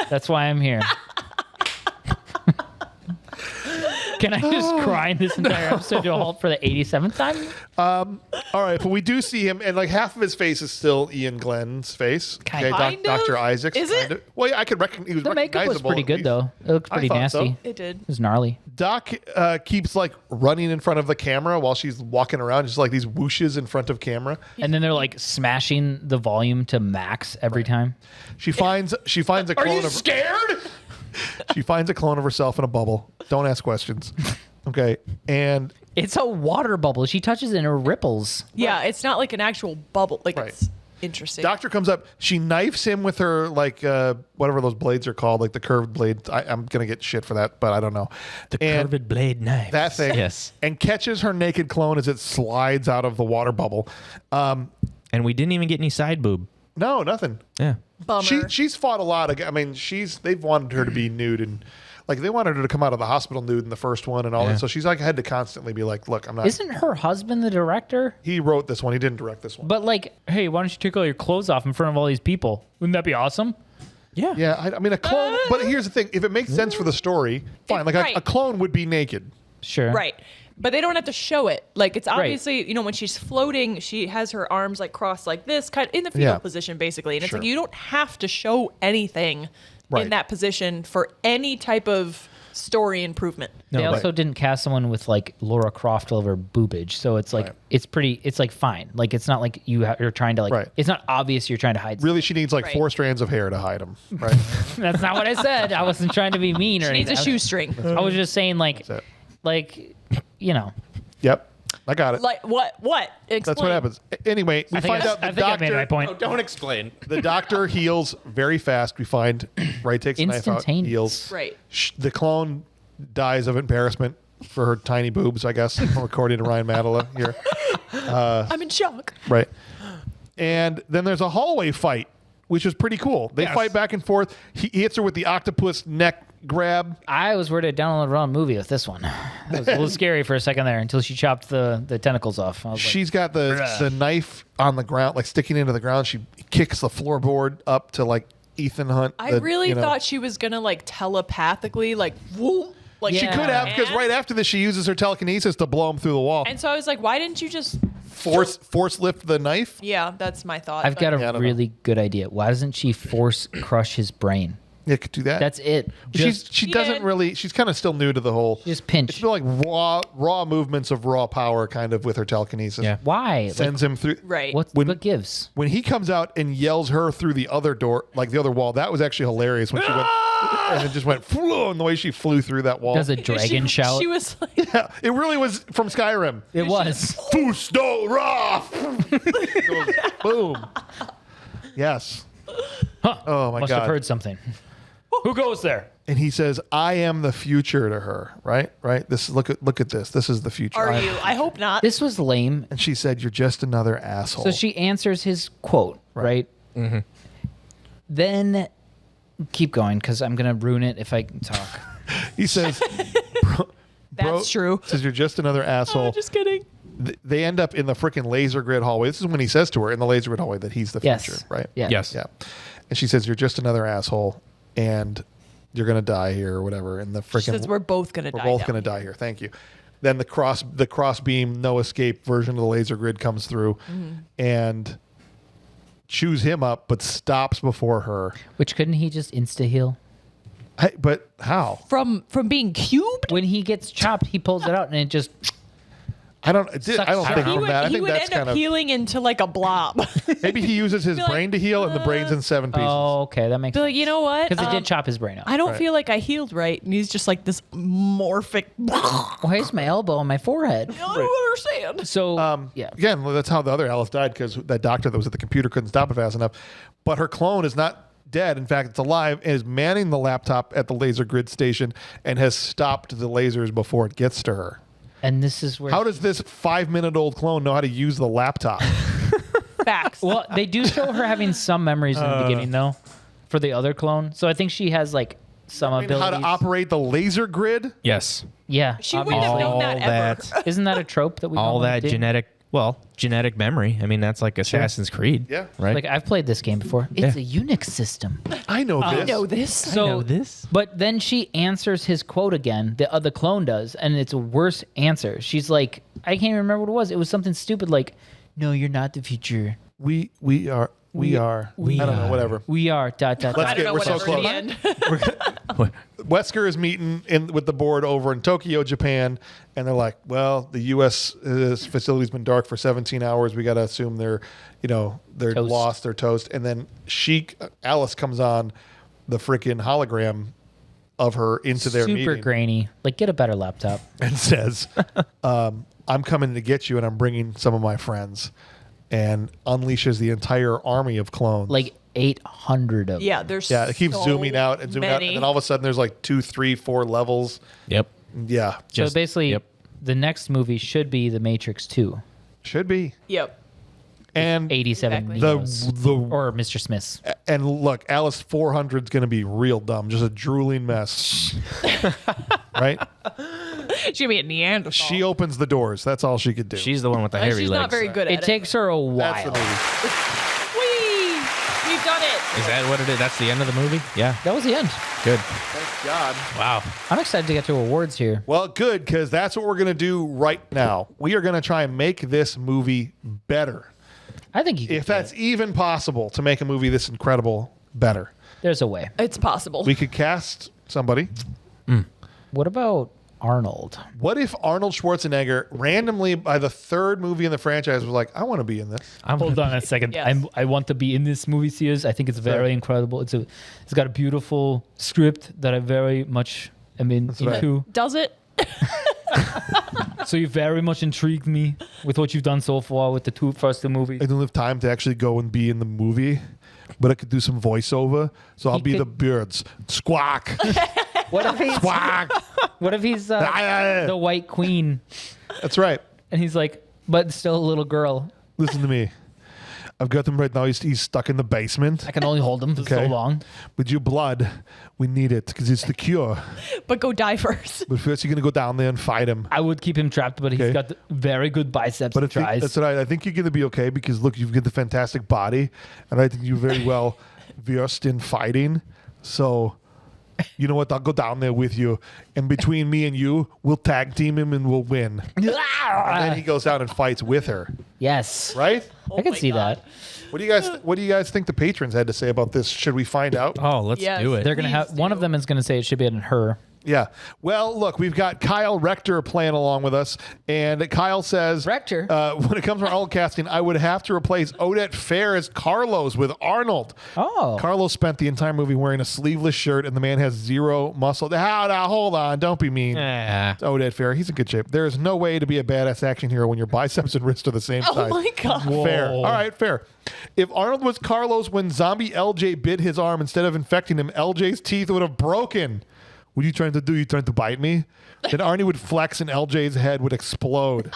That's why I'm here. Can I just grind this entire episode to a halt for the 87th time? All right, but we do see him, and like half of his face is still Ian Glenn's face. Kind of. Dr. Isaacs. Is it? kind of. Well, yeah, I could recognize. He was The makeup was recognizable pretty at good, least. though. It looked I pretty thought so. nasty. It did. It was gnarly. Doc keeps like running in front of the camera while she's walking around, just like these whooshes in front of camera. And then they're like smashing the volume to max every time. She finds a clone of scared? she finds a clone of herself in a bubble. Don't ask questions. Okay, and It's a water bubble. She touches it and it ripples. Yeah, it's not like an actual bubble. Like Right. it's interesting. Doctor comes up. She knifes him with her like whatever those blades are called, like the curved blade. I'm gonna get shit for that, but I don't know. The And curved blade knife. that thing, Yes. and catches her naked clone as it slides out of the water bubble. And we didn't even get any side boob. No, nothing. Yeah. Bummer. She's fought a lot. I mean, they've wanted her to be nude, and like they wanted her to come out of the hospital nude in the first one and all Yeah. that. So she's like had to constantly be like, look, I'm not. Isn't her husband the director? He wrote this one. He didn't direct this one. But like, hey, why don't you take all your clothes off in front of all these people? Wouldn't that be awesome? Yeah. Yeah, I mean a clone. But here's the thing: if it makes sense for the story, fine. Like Right. a clone would be naked. Sure. Right. But they don't have to show it. Like it's obviously, when she's floating, she has her arms like crossed like this, kind of in the fetal Yeah. position, basically. And it's Sure. like you don't have to show anything Right. in that position for any type of story improvement. They No, also didn't cast someone with like Laura Croft over boobage, so it's like Right. it's like fine. Like it's not like you're trying to like Right. it's not obvious you're trying to hide. Really, she needs like Right. 4 strands of hair to hide them. Right. That's not what I said. I wasn't trying to be mean or She needs a anything. shoestring. I was just saying That's it. like you know. Yep. I got it. Like what? What? Explain. That's what happens. Anyway, we I think find out the I think I made my doctor. point. Don't explain. The doctor heals very fast. We find right takes the knife out, Instantaneous. heals. Right. The clone dies of embarrassment for her tiny boobs, I guess, according to Ryan Mattila here. I'm in shock. Right. And then there's a hallway fight, which is pretty cool. They fight back and forth. He hits her with the octopus neck grab. I was worried to download the wrong movie with this one. That was a little scary for a second there until she chopped the tentacles off. I was like, She's got the knife on the ground, like sticking into the ground. She kicks the floorboard up to like Ethan Hunt. I really thought she was gonna like telepathically like whoop. Like she Yeah. could have, because And- right after this, she uses her telekinesis to blow him through the wall. And so I was like, why didn't you just? Force lift the knife. Yeah, that's my thought. I've got Yeah, I a don't really good idea. Why doesn't she force crush his brain? Yeah, could do that. That's it. she She doesn't did. really. She's kind of still new to the whole. Just pinch. It's more like raw movements of raw power, kind of with her telekinesis. Yeah. Why? Like, Sends him through. right. what gives? When he comes out and yells her through the other door, like the other wall, that was actually hilarious when she went and it just went flew, and the way she flew through that wall. Does a dragon shout? She was like, Yeah, it really was from Skyrim. It was. Fusto Roth. Boom. Yes. Huh. Oh my Must God. have heard something. Who goes there? And he says, "I am the future" to her. Right. This look at this. This is the future. "Are you?" I hope not. This was lame. And she said, "You're just another asshole." So she answers his quote, right? Mm-hmm. Then keep going because I'm gonna ruin it if I can talk. He says, That's true. Says, "You're just another asshole." Oh, just kidding. They end up in the freaking laser grid hallway. This is when he says to her in the laser grid hallway that he's the Yes. future, right? Yeah. Yes. Yeah. And she says, "You're just another asshole, and you're gonna die here, or whatever." And the She freaking says we're both gonna we're die. both down gonna die here. Thank you. Then the cross beam, no escape version of the laser grid comes through, Mm-hmm. and chews him up, but stops before her. Which couldn't he just insta heal? But how? From being cubed. When he gets chopped, he pulls it out and it just. I don't think He from would, that. I he think would that's end up kind of healing into like a blob. maybe he uses his like, brain to heal, and the brain's in 7 pieces. Oh, okay, that makes Be sense. like, you know what? Because it did chop his brain out. I don't Right. feel like I healed right, and he's just like this morphic. Why is my elbow on my forehead? I don't understand. So yeah, Again, that's how the other Alice died, because that doctor that was at the computer couldn't stop it fast enough. But her clone is not dead. In fact, it's alive and is manning the laptop at the laser grid station and has stopped the lasers before it gets to her. and this is where. How does this 5-minute-old clone know how to use the laptop? Facts. Well, they do show her having some memories in the beginning, though, for the other clone. So I think she has like some How abilities. to operate the laser grid? Yes. Yeah, She wouldn't have obviously. known All that ever. that. Isn't that a trope that we All normally that do? genetic Well, genetic memory. I mean, that's like Assassin's Creed. Yeah. Right. Like I've played this game before. It's a Unix system. I know this. I know this. So, know this. But then she answers his quote again. The other clone does, and it's a worse answer. She's like, I can't even remember what it was. It was something stupid like, "No, you're not the future. We are. I don't know. Whatever. We are." Dot dot. Let's I don't know we're so whatever close. in the end. Wesker is meeting with the board over in Tokyo, Japan, and they're like, "Well, the U.S. Facility's been dark for 17 hours. We got to assume they're Toast. lost, they're toast." And then Alice comes on the freaking hologram of her into their Super meeting grainy. Like, get a better laptop. and says, "I'm coming to get you, and I'm bringing some of my friends," and unleashes the entire army of clones. Like 800 of. Yeah, there's Yeah, it keeps so zooming out and zooming out, many. and then all of a sudden there's like 2, 3, 4 levels. Yep. Yeah, So basically, the next movie should be The Matrix 2. should be. Yep. And 87 Exactly. Neos. the Or Mr. Smith's. and look, Alice 400 is going to be real dumb, just a drooling mess, right? She's gonna be a Neanderthal. She opens the doors. That's all she could do. She's the one with the hairy She's legs. not very good at It takes her a That's the while. movie. Whee! We've done it. Is that what it is? That's the end of the movie? Yeah. That was the end. Good. Thank God. Wow. I'm excited to get to awards here. Well, good, because that's what we're going to do right now. We are going to try and make this movie better. I think you can. If that's even possible to make a movie this incredible better. There's a way. It's possible. We could cast somebody. What about Arnold? What if Arnold Schwarzenegger randomly by the third movie in the franchise was like, I want to be in this? Hold on a second. Yes. I want to be in this movie series. I think it's very incredible. It's got a beautiful script that I very much am right. into. Does it? So you very much intrigued me with what you've done so far with the first two movies. I don't have time to actually go and be in the movie, but I could do some voiceover. So I'll He be could- the birds. Squawk. What if he's Squawk. What if he's the White Queen That's right. and he's like, but still a little girl? Listen to me. I've got him right now. He's stuck in the basement. I can only hold him for so Okay. long. With your blood, we need it because it's the cure. But go die first. But first, you're going to go down there and fight him. I would keep him trapped, but Okay. he's got very good biceps But and tries. that's what I think you're going to be okay because, look, you've got the fantastic body, and I think you're very well versed in fighting. So, you know what? I'll go down there with you, and between me and you, we'll tag team him and we'll win. And then he goes out and fights with her, Yes. right? I can my see God. that. What do you guys think the patrons had to say about this? Should we find out? Oh, let's Yes. do it. They're gonna have Please one of do. them is gonna say it should be in her. Yeah. Well, look, we've got Kyle Rector playing along with us, and Kyle says, Rector? when it comes to Arnold casting, I would have to replace Odette Fair as Carlos with Arnold. Oh. Carlos spent the entire movie wearing a sleeveless shirt, and the man has zero muscle. Now, hold on. Don't be mean. Yeah. It's Odette Fair. He's in good shape. There is no way to be a badass action hero when your biceps and wrists are the same size. Oh my God. Fair. All right, fair. If Arnold was Carlos when zombie LJ bit his arm instead of infecting him, LJ's teeth would have broken. What are you trying to do? You trying to bite me? Then Arnie would flex and LJ's head would explode.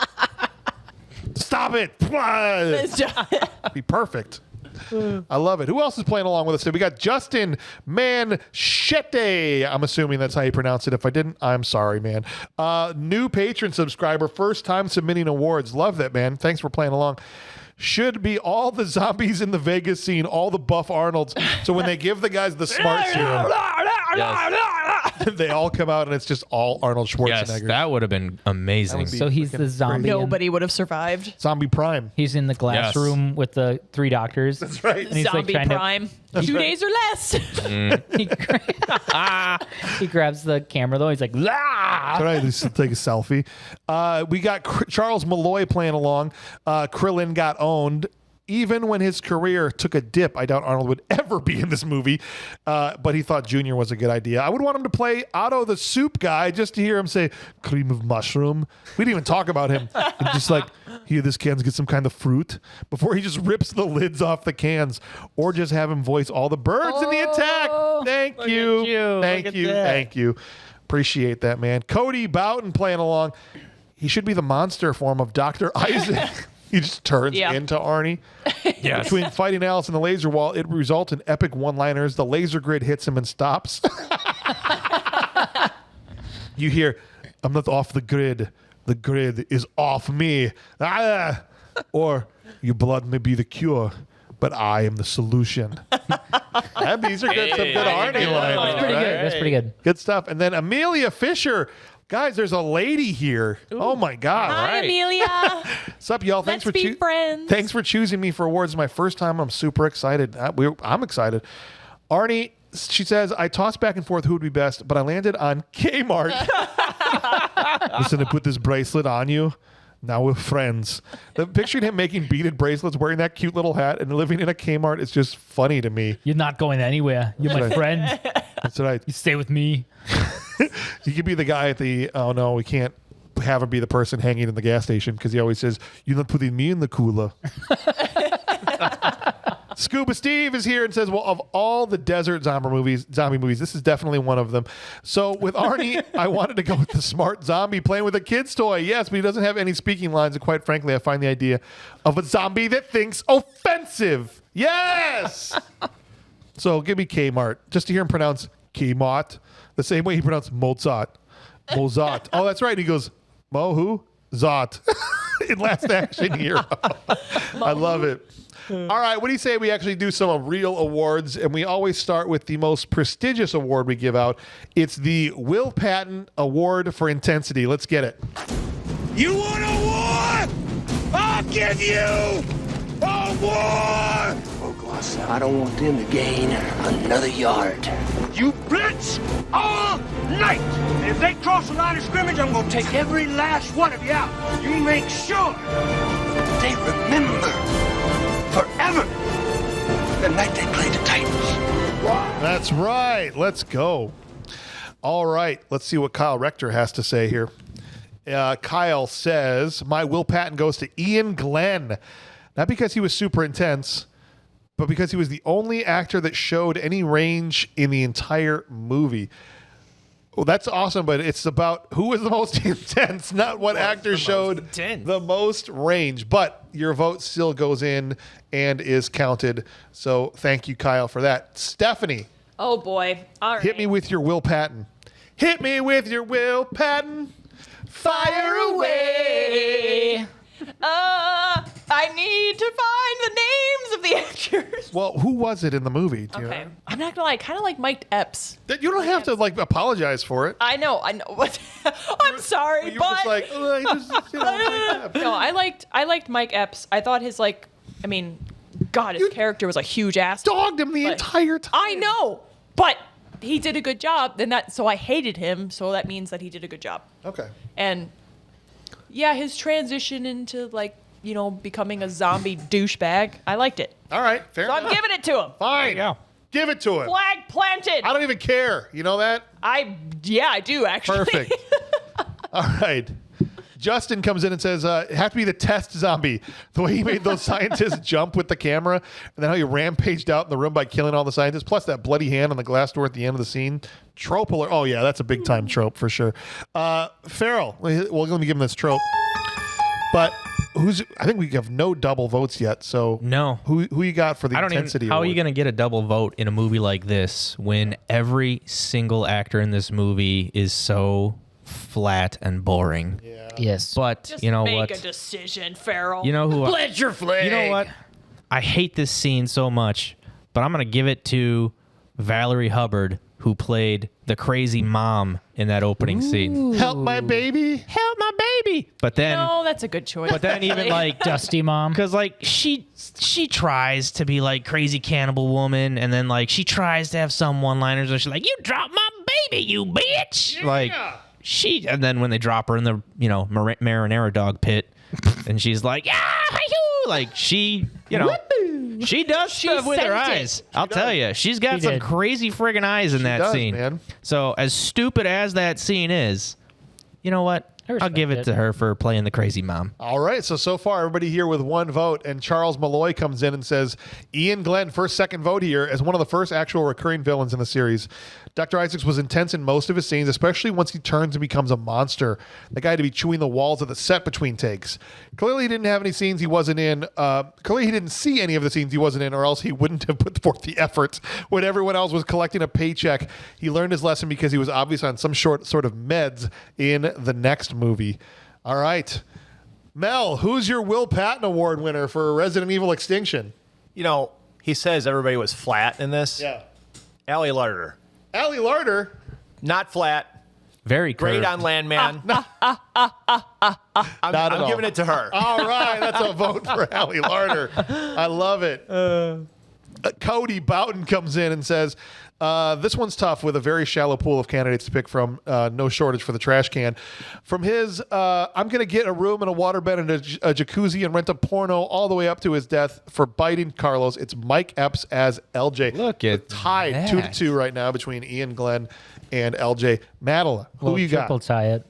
Stop it. Be perfect. I love it. Who else is playing along with us today? We got Justin Manchete. I'm assuming that's how you pronounce it. If I didn't, I'm sorry, man. New patron subscriber, first time submitting awards. Love that, man. Thanks for playing along. Should be all the zombies in the Vegas scene, all the buff Arnolds. So when they give the guys the smart serum, they all come out and it's just all Arnold Yes, Schwarzenegger. that would have been amazing. would be- So he's the zombie. and Nobody would have survived. Zombie Prime. He's in the glass Yes. room with the three doctors. That's right. And he's like Zombie trying to- Prime. 2 days or less. He grabs the camera though. He's like, "Ah!" All right, let's take a selfie. We got Charles Malloy playing along. Krillin got owned. Even when his career took a dip, I doubt Arnold would ever be in this movie. But he thought Junior was a good idea. I would want him to play Otto the soup guy just to hear him say, cream of mushroom. We didn't even talk about him. And just like, here, this can's get some kind of fruit before he just rips the lids off the cans. Or just have him voice all the birds in the attack. Thank you. you. Thank Look at you. that. Thank you. Appreciate that, man. Cody Boughton playing along. He should be the monster form of Dr. Isaac. He just turns Yeah. into Arnie. Yes. Between fighting Alice and the laser wall, it results in epic one-liners. The laser grid hits him and stops. You hear, I'm not off the grid. The grid is off me. Ah! Or your blood may be the cure, but I am the solution. These are good, some good Arnie lines. That's pretty right? good. That's pretty good. Good stuff. And then Amelia Fisher. Guys, there's a lady here. Oh my God. Hi, Amelia. What's up, y'all? Thanks Let's be friends. Thanks for choosing me for awards. My first time. I'm super excited. I'm excited. Arnie, she says, I tossed back and forth who would be best, but I landed on Kmart. Listen, I put this bracelet on you. Now we're friends. Picturing him making beaded bracelets, wearing that cute little hat, and living in a Kmart is just funny to me. You're not going anywhere. You're my friend. That's right. You stay with me. You could be the guy at the, oh no, we can't have him be the person hanging in the gas station because he always says, you're not putting me in the cooler. Scuba Steve is here and says, well, of all the desert zombie movies, this is definitely one of them. So with Arnie, I wanted to go with the smart zombie playing with a kid's toy. Yes, but he doesn't have any speaking lines. And quite frankly, I find the idea of a zombie that thinks offensive. Yes! So give me Kmart, just to hear him pronounce Kmart the same way he pronounced Mozart. Mozart. Oh, that's right. He goes, Mo who? Zot. In Last Action Hero. I love it. All right, what do you say we actually do some real awards? And we always start with the most prestigious award we give out. It's the Will Patton Award for Intensity. Let's get it. You want a war? I'll give you a war! I don't want them to gain another yard. You blitz all night! And if they cross the line of scrimmage, I'm gonna take every last one of you out. You make sure they remember forever the night they played the Titans. That's right. Let's go. All right. Let's see what Kyle Rector has to say here. Kyle says, my Will Patton goes to Ian Glenn. Not because he was super intense, but because he was the only actor that showed any range in the entire movie. Well, that's awesome, but it's about who was the most intense, not what actor showed the most range. But your vote still goes in and is counted. So thank you, Kyle, for that. Stephanie. Oh, boy. All right. Hit me with your Will Patton. Hit me with your Will Patton. Fire away. I need to find the names of the actors. Well, who was it in the movie? Do you Okay. know? I'm not gonna lie, kind of like Mike Epps. You don't have to apologize for it. I know. What? I'm sorry, You were but just like, oh, I just, no, I liked Mike Epps. I thought his God, his character was a huge ass. dogged him the But- entire time. I know, but he did a good job. So I hated him. So that means that he did a good job. Okay. And yeah, his transition into becoming a zombie douchebag, I liked it. All right. Fair So enough. I'm giving it to him. Fine. Give it to him. Flag planted. I don't even care. You know that? I do actually. Perfect. All right. Justin comes in and says, it have to be the test zombie. The way he made those scientists jump with the camera, and then how he rampaged out in the room by killing all the scientists, plus that bloody hand on the glass door at the end of the scene. Trope alert. Oh, yeah, that's a big time trope for sure. Farrell. Well, let me give him this trope. But I think we have no double votes yet. So No. who you got for the I don't intensity? even. How are you award? going to get a double vote in a movie like this when every single actor in this movie is so flat and boring? Yeah. Yes. But Just you know make what? a decision, Farrell. You know who? Pledge your flag. You know what? I hate this scene so much, but I'm going to give it to Valerie Hubbard, who played the crazy mom in that opening scene. Help my baby. Help my baby! But then, No, that's a good choice. but then even Dusty mom. because she tries to be like crazy cannibal woman, and then she tries to have some one-liners where she's like, "You dropped my baby, you bitch!" And then when they drop her in the marinara dog pit, and she's like, she does stuff with her sent it. eyes. I'll tell you, she's got She some did. crazy friggin' eyes in that does, scene. man. So as stupid as that scene is, you know what? I I'll respect give it it. to her for playing the crazy mom. All right, so far everybody here with one vote, and Charles Malloy comes in and says, Ian Glenn, second vote here as one of the first actual recurring villains in the series. Dr. Isaacs was intense in most of his scenes, especially once he turns and becomes a monster. The guy to be chewing the walls of the set between takes. Clearly he didn't have any scenes he wasn't in. Clearly he didn't see any of the scenes he wasn't in, or else he wouldn't have put forth the effort when everyone else was collecting a paycheck. He learned his lesson because he was obviously on some sort of meds in the next movie. All right. Mel, who's your Will Patton Award winner for Resident Evil Extinction? You know, he says everybody was flat in this. Yeah. Allie Larder. Allie Larder. Not flat. Very Great curved. on Landman. I'm giving it to her. All right, that's a vote for Allie Larder. I love it. Cody Boughton comes in and says, this one's tough with a very shallow pool of candidates to pick from. No shortage for the trash can. From his, I'm going to get a room and a waterbed and a jacuzzi and rent a porno all the way up to his death for biting Carlos. It's Mike Epps as LJ. Look at tied that. 2-2 right now between Ian Glenn and LJ. Mattila, who you got? Triple tie it.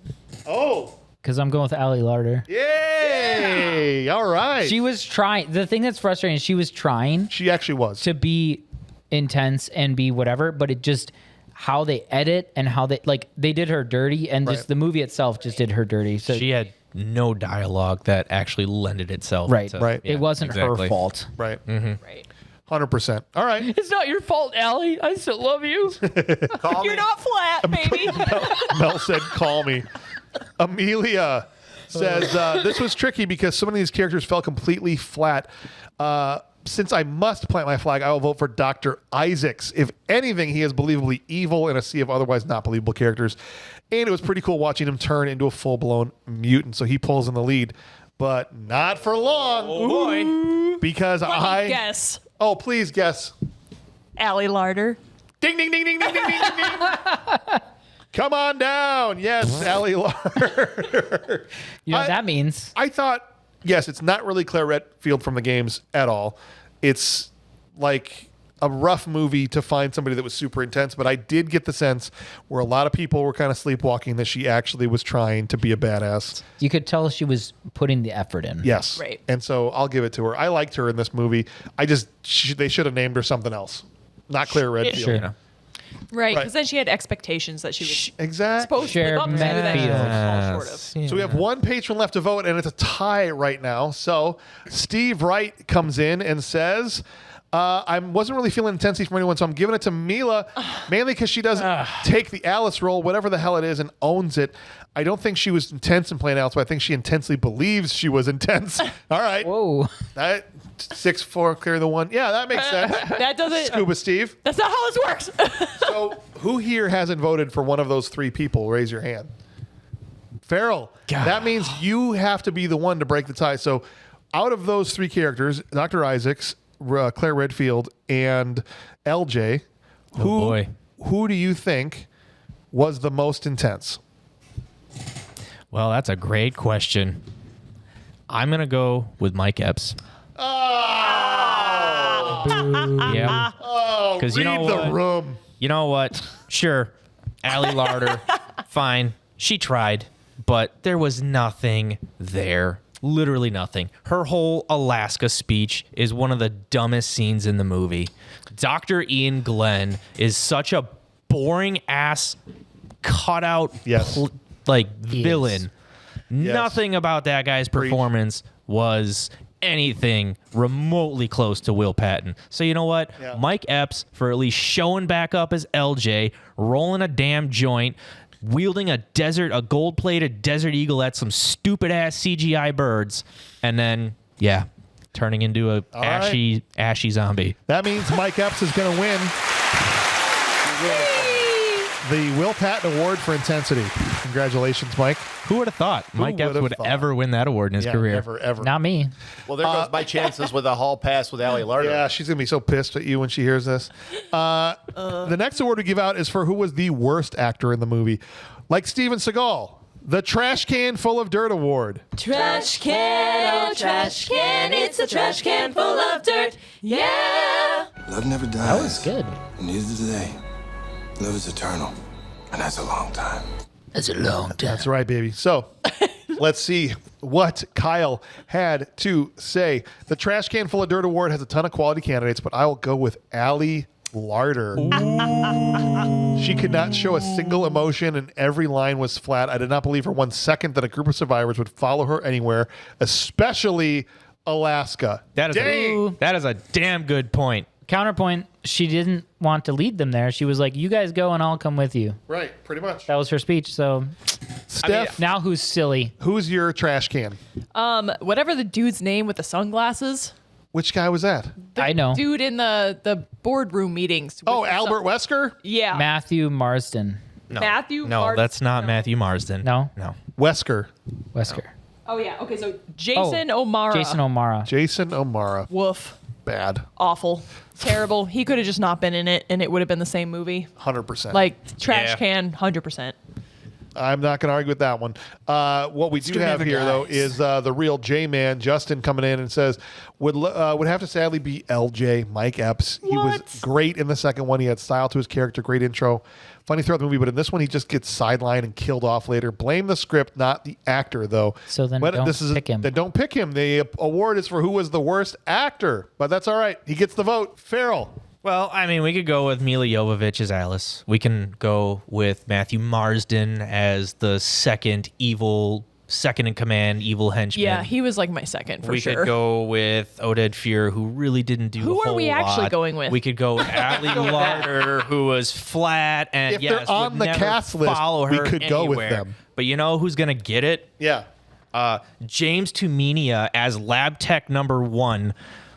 Oh, Because I'm going with Allie Larder. yay! All right. She was trying. The thing that's frustrating is she was trying She actually was. to be intense and be whatever, but it just how they edit and how they did her dirty, and Right. just the movie itself just did her dirty. So She had no dialogue that actually lended itself. right, to- Right. yeah, it wasn't exactly. her fault. Right. Right. 100%. All right. It's not your fault, Allie. I still love you. Call You're me. not flat, baby. Mel said, call me. Amelia says, this was tricky because some of these characters fell completely flat. Since I must plant my flag, I will vote for Dr. Isaacs. If anything, he is believably evil in a sea of otherwise not believable characters. And it was pretty cool watching him turn into a full-blown mutant. So he pulls in the lead, but not for long. Oh, boy. Because Let me guess. Oh, please guess. Allie Larder. Ding, ding, ding, ding, ding, ding, ding, ding. Come on down. Yes, Allie Larder. You know what that means? I thought, yes, it's not really Claire Redfield from the games at all. It's like a rough movie to find somebody that was super intense, but I did get the sense where a lot of people were kind of sleepwalking that she actually was trying to be a badass. You could tell she was putting the effort in. Yes. Right. And so I'll give it to her. I liked her in this movie. They should have named her something else. Not Claire Redfield. Sure. You know. Right, Right. because then she had expectations that she was Exactly. supposed to Cher live up to that she was fall short of. So we have one patron left to vote, and it's a tie right now. So Steve Wright comes in and says, I wasn't really feeling intensity from anyone, so I'm giving it to Milla, mainly because she doesn't take the Alice role, whatever the hell it is, and owns it. I don't think she was intense in playing Alice, but I think she intensely believes she was intense. All right. Whoa. That 6-4, clear the one. Yeah, that makes sense. That doesn't. Scuba Steve. That's not how this works. So who here hasn't voted for one of those three people? Raise your hand. Farrell. That means you have to be the one to break the tie. So out of those three characters, Dr. Isaacs, Claire Redfield, and LJ, who do you think was the most intense? Well, that's a great question. I'm going to go with Mike Epps. Yeah. Oh, 'Cause you read know the what? room. You know what? Sure. Allie Larder, fine. She tried, but there was nothing there. Literally nothing. Her whole Alaska speech is one of the dumbest scenes in the movie. Dr. Ian Glenn is such a boring ass cutout Yes. villain. Nothing about that guy's performance was anything remotely close to Will Patton. So you know what? Yeah. Mike Epps, for at least showing back up as LJ, rolling a damn joint, wielding a gold-plated Desert Eagle at some stupid-ass CGI birds, and then, yeah, turning into a ashy zombie. That means Mike Epps is going to win the Will Patton Award for intensity. Congratulations, Mike. Who would have thought Mike Epps would've would thought? ever win that award in his career? Ever. Not me. Well, there goes my chances with a hall pass with Allie Larder. Yeah, she's going to be so pissed at you when she hears this. The next award we give out is for who was the worst actor in the movie. Like Steven Seagal, the Trash Can Full of Dirt Award. Trash can, oh trash can, it's a trash can full of dirt. Yeah. Love never dies. That was good. And neither do they. Love is eternal. And that's a long time. That's a long time. That's right, baby. So let's see what Kyle had to say. The Trash Can Full of Dirt Award has a ton of quality candidates, but I will go with Allie Larder. She could not show a single emotion, and every line was flat. I did not believe for 1 second that a group of survivors would follow her anywhere, especially Alaska. That is a damn good point. Counterpoint, she didn't want to lead them there. She was like, you guys go and I'll come with you. Right, pretty much. That was her speech. So Steph, Now who's silly? who's your trash can? Whatever the dude's name with the sunglasses. Which guy was that? I know. Dude in the boardroom meetings. Oh, Albert Wesker? Yeah. Matthew Marsden. No. Matthew No, Mar- that's not no. Matthew Marsden. No? No. Wesker. Wesker. Oh, yeah. Okay, so Jason O'Mara. Jason O'Mara. Jason O'Mara. Woof. Bad. Awful. Terrible. He could have just not been in it, and it would have been the same movie. 100%. Like, trash Yeah. can, 100%. I'm not going to argue with that one. What we do have here, though, is the real J-Man, Justin, coming in and says, would have to sadly be LJ, Mike Epps. He was great in the second one. He had style to his character, great intro. Funny throughout the movie, but in this one, he just gets sidelined and killed off later. Blame the script, not the actor, though. So then But don't pick him. Then don't pick him. The award is for who was the worst actor. But that's all right. He gets the vote. Farrell. Well, I mean, we could go with Milla Jovovich as Alice. We can go with Matthew Marsden as the second in command, evil henchman. Yeah, he was like my second for we sure. could go with Oded Fear, who really didn't do. Who a are we whole actually lot. going with? We could go with Atlee Larder, who was flat and If yes, they're on would the never cast list, follow we her could go with anywhere. them. But you know who's gonna get it? Yeah. James Tumenia as Lab Tech number 1,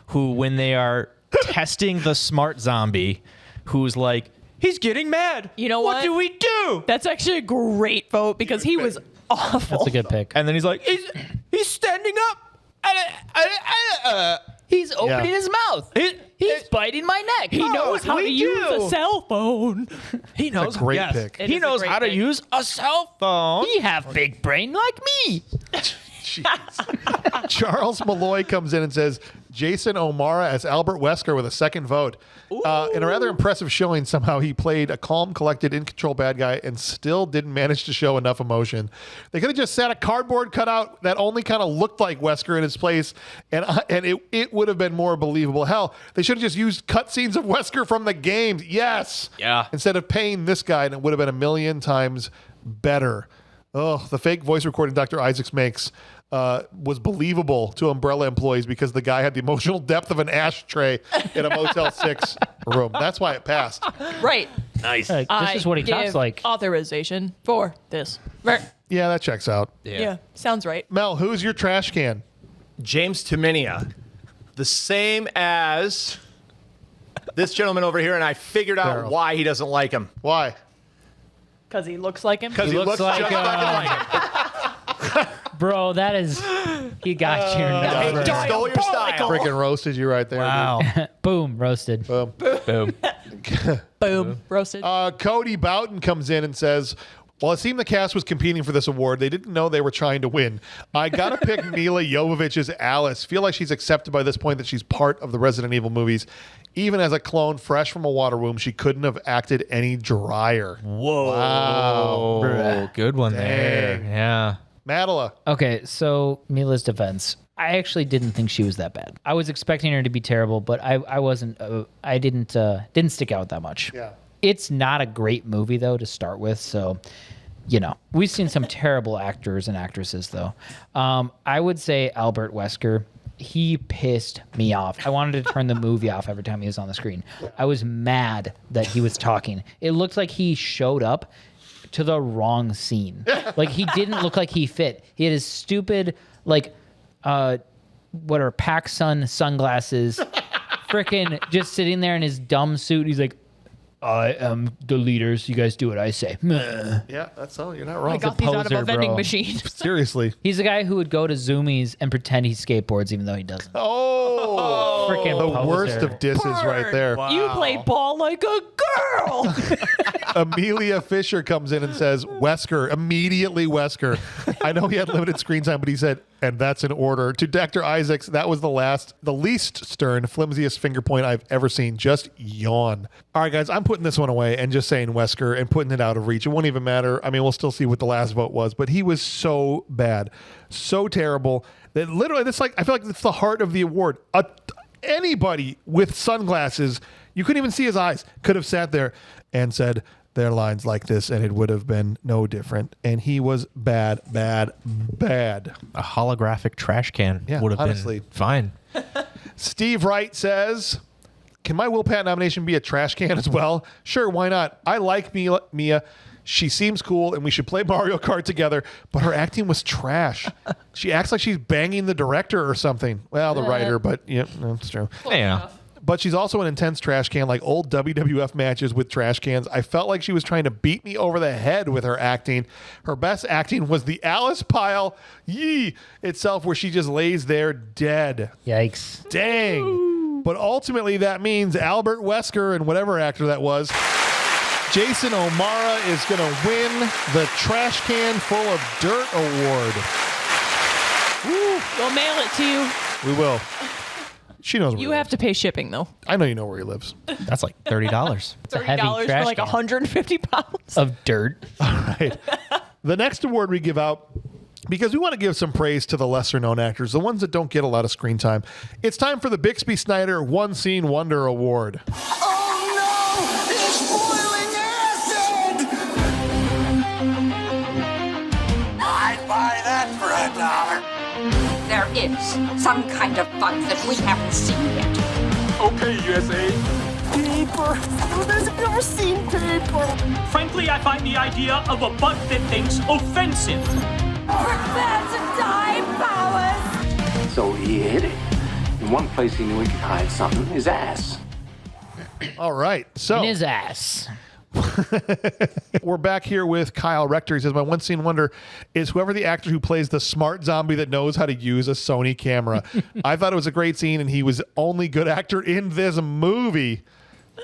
who when they are testing the smart zombie, who's like, he's getting mad. You know what what? do we do? That's actually a great vote because he was awful. That's a good pick. And then he's like, he's standing up. He's opening his mouth. He's biting my neck. He knows how to use a cell phone. He knows. It's a great pick. It He is a knows great how to pick. use a cell phone. He have big brain like me. Charles Malloy comes in and says, Jason O'Mara as Albert Wesker with a second vote. In a rather impressive showing, somehow he played a calm, collected, in-control bad guy and still didn't manage to show enough emotion. They could have just sat a cardboard cutout that only kind of looked like Wesker in his place, and it would have been more believable. Hell, they should have just used cutscenes of Wesker from the games. Yes. Yeah. Instead of paying this guy, and it would have been 1,000,000 times better. Oh, the fake voice recording Dr. Isaacs makes was believable to Umbrella employees because the guy had the emotional depth of an ashtray in a Motel 6 room. That's why it passed. Right. Nice. This is what he talks give like. Authorization for this. Right. Yeah, that checks out. Yeah. Sounds right. Mel, who's your trash can? James Tumenia, the same as this gentleman over here, and I figured out Farrell. why he doesn't like him. Why? Because he looks like him. Because he looks like, just fucking like him. Bro, that is. He got your He number. stole your style. Freaking roasted you right there. Wow. Boom, roasted. Dude. Boom. Boom. Roasted. Cody Boughton comes in and says, while it seemed the cast was competing for this award, they didn't know they were trying to win. I got to pick Milla Jovovich as Alice. Feel like she's accepted by this point that she's part of the Resident Evil movies. Even as a clone fresh from a water womb, she couldn't have acted any drier. Whoa. Wow. Good one there. Dang. Yeah. Mattila. Okay, so Mila's defense. I actually didn't think she was that bad. I was expecting her to be terrible, but I wasn't. I didn't stick out that much. Yeah. It's not a great movie though to start with, so we've seen some terrible actors and actresses though. I would say Albert Wesker. He pissed me off. I wanted to turn the movie off every time he was on the screen. I was mad that he was talking. It looked like he showed up to the wrong scene. Like he didn't look like he fit. He had his stupid what are PacSun sunglasses, frickin' just sitting there in his dumb suit. He's like, I am the leaders. You guys do what I say. Meh. Yeah, that's all. You're not I wrong. got these out of a poser, vending bro. machine. Seriously. He's the guy who would go to Zoomies and pretend he skateboards even though he doesn't. Oh. Frickin' The poser. worst of disses right there. You play ball like a girl. Amelia Fisher comes in and says, Wesker, immediately Wesker. I know he had limited screen time, but he said, and that's in order. To Dr. Isaacs, that was the least stern, flimsiest finger point I've ever seen. Just yawn. All right, guys, I'm putting this one away and just saying Wesker and putting it out of reach. It won't even matter. I mean, we'll still see what the last vote was, but he was so bad, so terrible that literally, I feel like it's the heart of the award. Anybody with sunglasses, you couldn't even see his eyes, could have sat there and said their lines like this, and it would have been no different. And he was bad, bad, bad. A holographic trash can Yeah, would have honestly. been fine. Steve Wright says, can my Will Pat nomination be a trash can as well? Sure, why not? I like Mia. She seems cool, and we should play Mario Kart together, but her acting was trash. She acts like she's banging the director or something. Well, the writer, but yeah, that's true. Yeah. But she's also an intense trash can, like old WWF matches with trash cans. I felt like she was trying to beat me over the head with her acting. Her best acting was the Alice pile itself, where she just lays there dead. Yikes. Dang. But ultimately, that means Albert Wesker and whatever actor that was, Jason O'Mara, is going to win the Trash Can Full of Dirt Award. Woo. We'll mail it to you. We will. She knows where You he have lives. to pay shipping, though. I know you know where he lives. That's like $30. It's a heavy $30 for trash like can 150 pounds. of dirt. Right. The next award we give out, because we want to give some praise to the lesser known actors, the ones that don't get a lot of screen time. It's time for the Bixby Snyder One Scene Wonder Award. Oh no! It's boiling acid! I'd buy that for $1. There is some kind of bug that we haven't seen yet. Okay, USA. Paper. I've never seen paper. Frankly, I find the idea of a bug that thinks offensive. Prepare to die, Powers! So he hid it. In one place he knew he could hide something, his ass. All right. So In his ass. we're back here with Kyle Rector. He says, my one scene wonder is whoever the actor who plays the smart zombie that knows how to use a Sony camera. I thought it was a great scene, and he was the only good actor in this movie.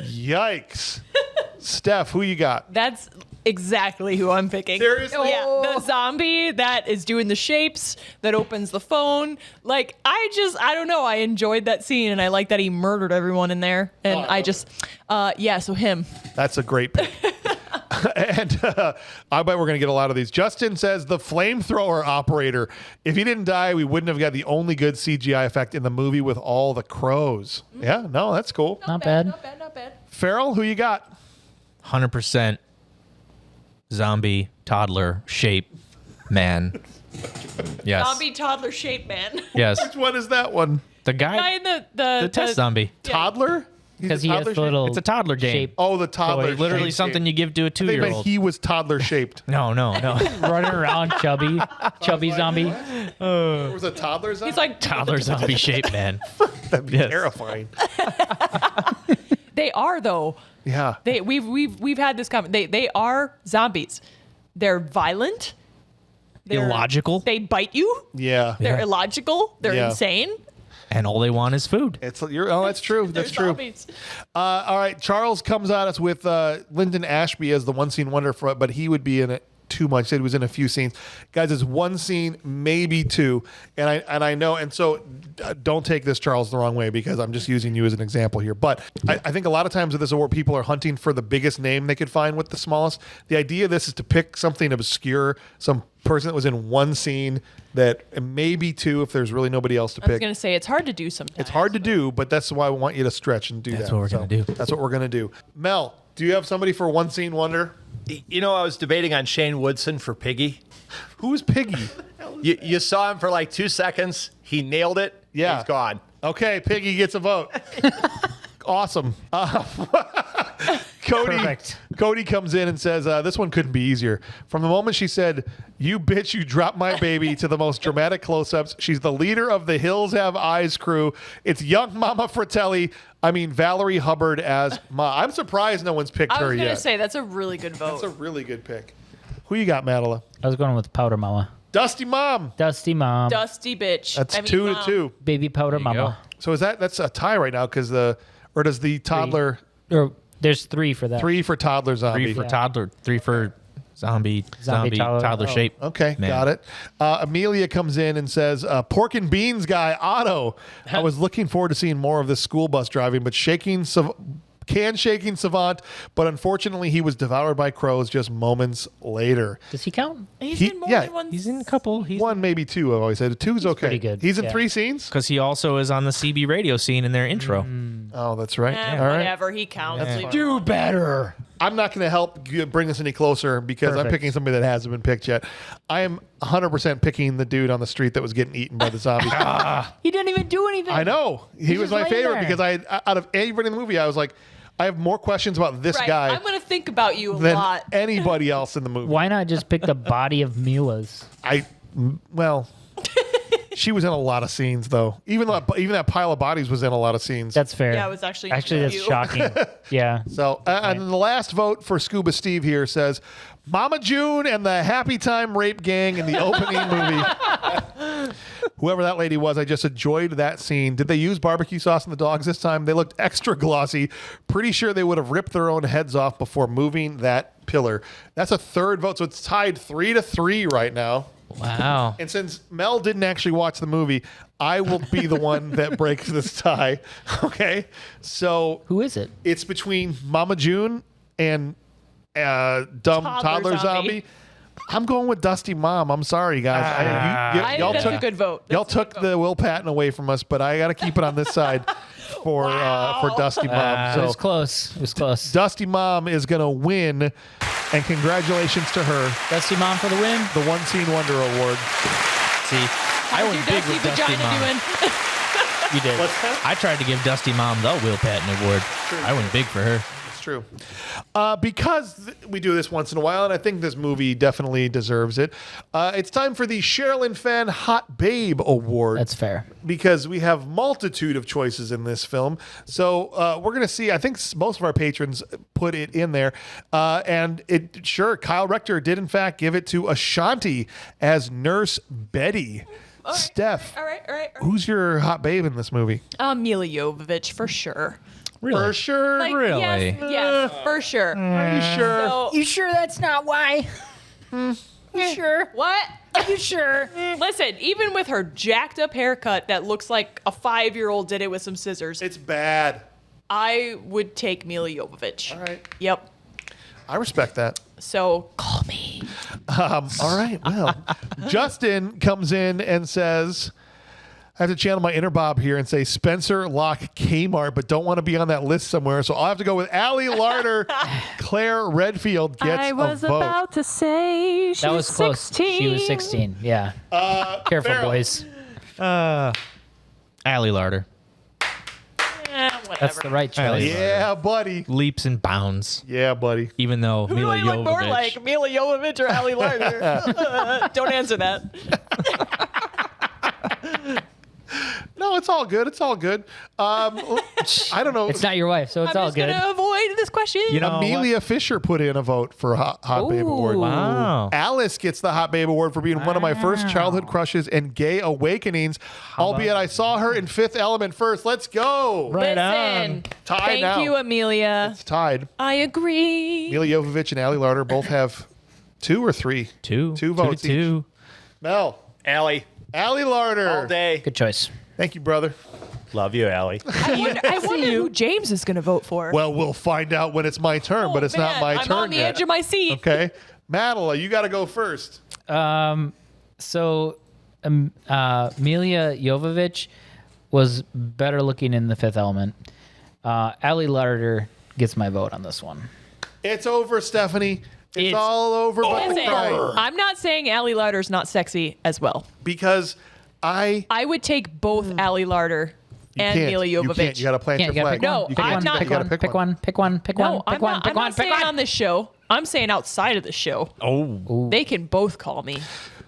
Yikes. Steph, who you got? That's exactly who I'm picking. Seriously? Yeah, the zombie that is doing the shapes, that opens the phone. Like, I don't know. I enjoyed that scene, and I like that he murdered everyone in there. And so him. That's a great pick. And I bet we're going to get a lot of these. Justin says the flamethrower operator. If he didn't die, we wouldn't have got the only good CGI effect in the movie with all the crows. Yeah, no, that's cool. Not bad. Not bad, not bad. Farrell, who you got? 100% zombie toddler shape man. Yes. Zombie toddler shape man. Yes. Which one is that one? The Guy guy, in the test zombie. Toddler? Because he He's a has toddler the little It's a toddler game. shape Oh, the toddler. Toy. Literally shape. something you give to a I think meant 2-year-old. he was toddler shaped. No. running around chubby zombie. There was a toddler zombie? He's like Toddler zombie shape man. That'd be Yes. terrifying. they are though. Yeah. We've had this comment. They are zombies. They're violent. They're Illogical. They bite you. Yeah. They're illogical. They're Yeah. insane. And all they want is food. That's true. That's true. Zombies. All right. Charles comes at us with Lyndon Ashby as the one scene wonder for it, but he would be in it too much. He said he was in a few scenes. Guys, it's one scene, maybe two. And I know, and so don't take this, Charles, the wrong way, because I'm just using you as an example here. But I think a lot of times with this award, people are hunting for the biggest name they could find with the smallest. The idea of this is to pick something obscure, some person that was in one scene that maybe two if there's really nobody else to I was pick. gonna say it's hard to do sometimes. It's hard to do, but that's why I want you to stretch and do that. That's what we're gonna do. That's what we're going to do. Mel, do you have somebody for one scene wonder? You know, I was debating on Shane Woodson for Piggy. Who's Piggy? You saw him for like 2 seconds. He nailed it. Yeah. He's gone. Okay, Piggy gets a vote. Awesome. Cody comes in and says, this one couldn't be easier. From the moment she said, "You bitch, you dropped my baby," to the most dramatic close-ups, she's the leader of the Hills Have Eyes crew. It's young Mama Valerie Hubbard as Ma. I'm surprised no one's picked I her was gonna yet. say that's a really good vote. That's a really good pick. Who you got, Mattila? I was going with Powder Mama. Dusty Mom. Dusty Mom. Dusty bitch. That's I mean, 2-2. Baby Powder Mama. So that's a tie right now because does the toddler Or there's 3 for that. 3 for toddler zombie? 3 for toddler, 3 for zombie toddler Oh, shape. Okay, man. got it. Amelia comes in and says, "Pork and beans guy Otto. I was looking forward to seeing more of this school bus driving, but shaking savant, but unfortunately he was devoured by crows just moments later." Does he count? He's in more than one. He's in a couple. He's One, maybe two. I've always said 2's okay. pretty good, He's in yeah. 3 scenes. because he also is on the CB radio scene in their intro. Oh, that's right. All right. Whatever. He counts. Leave it Do better. I'm not going to help bring us any closer because I'm Perfect. picking somebody that hasn't been picked yet. I am 100% picking the dude on the street that was getting eaten by the zombies. He didn't even do anything. I know. He was just my laying favorite there. because out of anybody in the movie, I was like, I have more questions about this Right. guy. I'm gonna think about you a than lot. anybody else in the movie. Why not just pick the body of Milla's? She was in a lot of scenes, though. Even that pile of bodies was in a lot of scenes. That's fair. Yeah, it was actually that's you. shocking. Yeah. So, and the last vote for Scuba Steve here says, Mama June and the Happy Time Rape Gang in the opening movie. Whoever that lady was, I just enjoyed that scene. Did they use barbecue sauce on the dogs this time? They looked extra glossy. Pretty sure they would have ripped their own heads off before moving that pillar. That's a third vote, so it's tied 3-3 right now. Wow. And since Mel didn't actually watch the movie, I will be the one that breaks this tie. Okay? So who is it? It's between Mama June and dumb toddler zombie. I'm going with Dusty Mom. I'm sorry, guys. I think that's a good vote. Y'all took the Will Patton away from us, but I got to keep it on this side for Dusty Mom. So it was close. It was close. Dusty Mom is going to win, and congratulations to her. Dusty Mom for the win. The One Scene Wonder Award. See, I went big with Dusty Mom. You did. What's that? I tried to give Dusty Mom the Will Patton Award. I went big for her. It's true. Because we do this once in a while, and I think this movie definitely deserves it, it's time for the Sherilyn Fenn Hot Babe Award. That's fair. Because we have multitude of choices in this film. So we're going to see, I think most of our patrons put it in there. And Kyle Rector did in fact give it to Ashanti as Nurse Betty. All right. Steph, All right. who's your hot babe in this movie? Milla Jovovich, for sure. Really? For sure. Like, Really? Yes, for sure. Are you sure? So, You sure that's not why? You sure? what? You sure? Listen, even with her jacked up haircut that looks like a 5-year-old did it with some scissors, It's bad. I would take Milla Jovovich. All right. Yep. I respect that. So call me. All right. Well, Justin comes in and says, I have to channel my inner Bob here and say Spencer Locke Kmart, but don't want to be on that list somewhere. So I'll have to go with Allie Larder. Claire Redfield gets I was a vote. about to say she That was close. 16. She was 16. Yeah. Careful, Farrell. boys. Allie Larder. Whatever. That's the right choice. Yeah, buddy. Leaps and bounds. Yeah, buddy. Even though Who do Milla I look more Jovovich. like, Milla Jovovich or Allie Larder? Don't answer that. No, it's all good. It's all good. I don't know. It's not your wife, so it's I'm all just good. gonna avoid this question. You know Amelia Fisher put in a vote for a Hot Babe Award. Wow. Alice gets the Hot Babe Award for being one of my first childhood crushes and gay awakenings, albeit I saw her in Fifth Element first. Let's go. Right Listen, on. Tied thank now. you, Amelia. It's tied. I agree. Milla Jovovich and Allie Larder both have 2 or 3. Two votes to two. Mel. Allie, Allie Larder. all day. Good choice. Thank you, brother. Love you, Allie. I wonder who James is going to vote for. Well, we'll find out when it's my turn, but it's not my I'm turn on the yet. edge of my seat. Okay. Mattila, you got to go first. So Milla Jovovich was better looking in The Fifth Element. Allie Larder gets my vote on this one. It's over, Stephanie. It's It's all over but the Listen, crying. I'm not saying Allie Larder's not sexy as well. Because I would take both Allie Larder and can't. Milla You Jovovich. can't. You got to plant Can't your you gotta flag. pick No, one? You Pick can't. I'm not- You gotta pick one. Pick one. No, I'm not saying on this show. I'm saying outside of the show. Oh. They can both call me.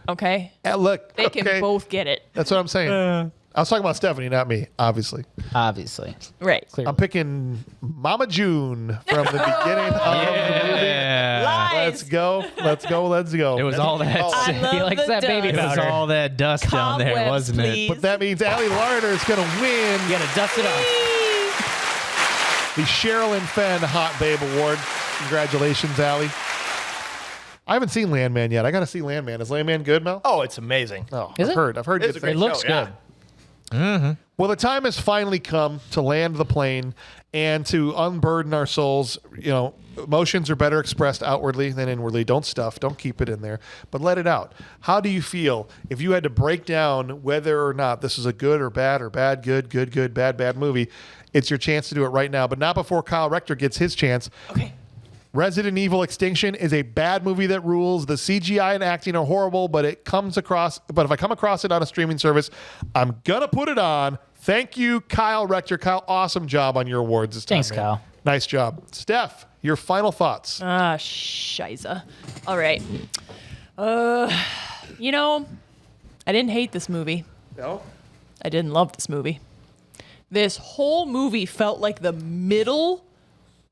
Okay? Look, They can okay. both get it. That's what I'm saying. I was talking about Stephanie, not me, obviously. Obviously. Right. Clearly. I'm picking Mama June from the beginning of the movie. Yeah. Lies. Let's go. Let's go. Let's go. It was all that. I love He likes the that baby dust. It was powder. all that dust down there, Cobwebs, wasn't please. But that means Allie Larder is going to win You gotta dust it off. the Sherilyn Fenn Hot Babe Award. Congratulations, Allie. I haven't seen Landman yet. I got to see Landman. Is Landman good, Mel? Oh, it's amazing. Oh, Is I've it? heard. I've heard It's good a great things. It looks show, yeah. good. Well, the time has finally come to land the plane and to unburden our souls. You know, emotions are better expressed outwardly than inwardly. Don't stuff. Don't keep it in there, but let it out. How do you feel if you had to break down whether or not this is a good or bad, good, bad movie? It's your chance to do it right now, but not before Kyle Rector gets his chance. Okay. Resident Evil Extinction is a bad movie that rules. The CGI and acting are horrible, but if I come across it on a streaming service, I'm gonna put it on. Thank you, Kyle Rector. Kyle, awesome job on your awards this time. Thanks, man. Kyle. Nice job. Steph, your final thoughts. Shiza. All right. You know, I didn't hate this movie. No? I didn't love this movie. This whole movie felt like the middle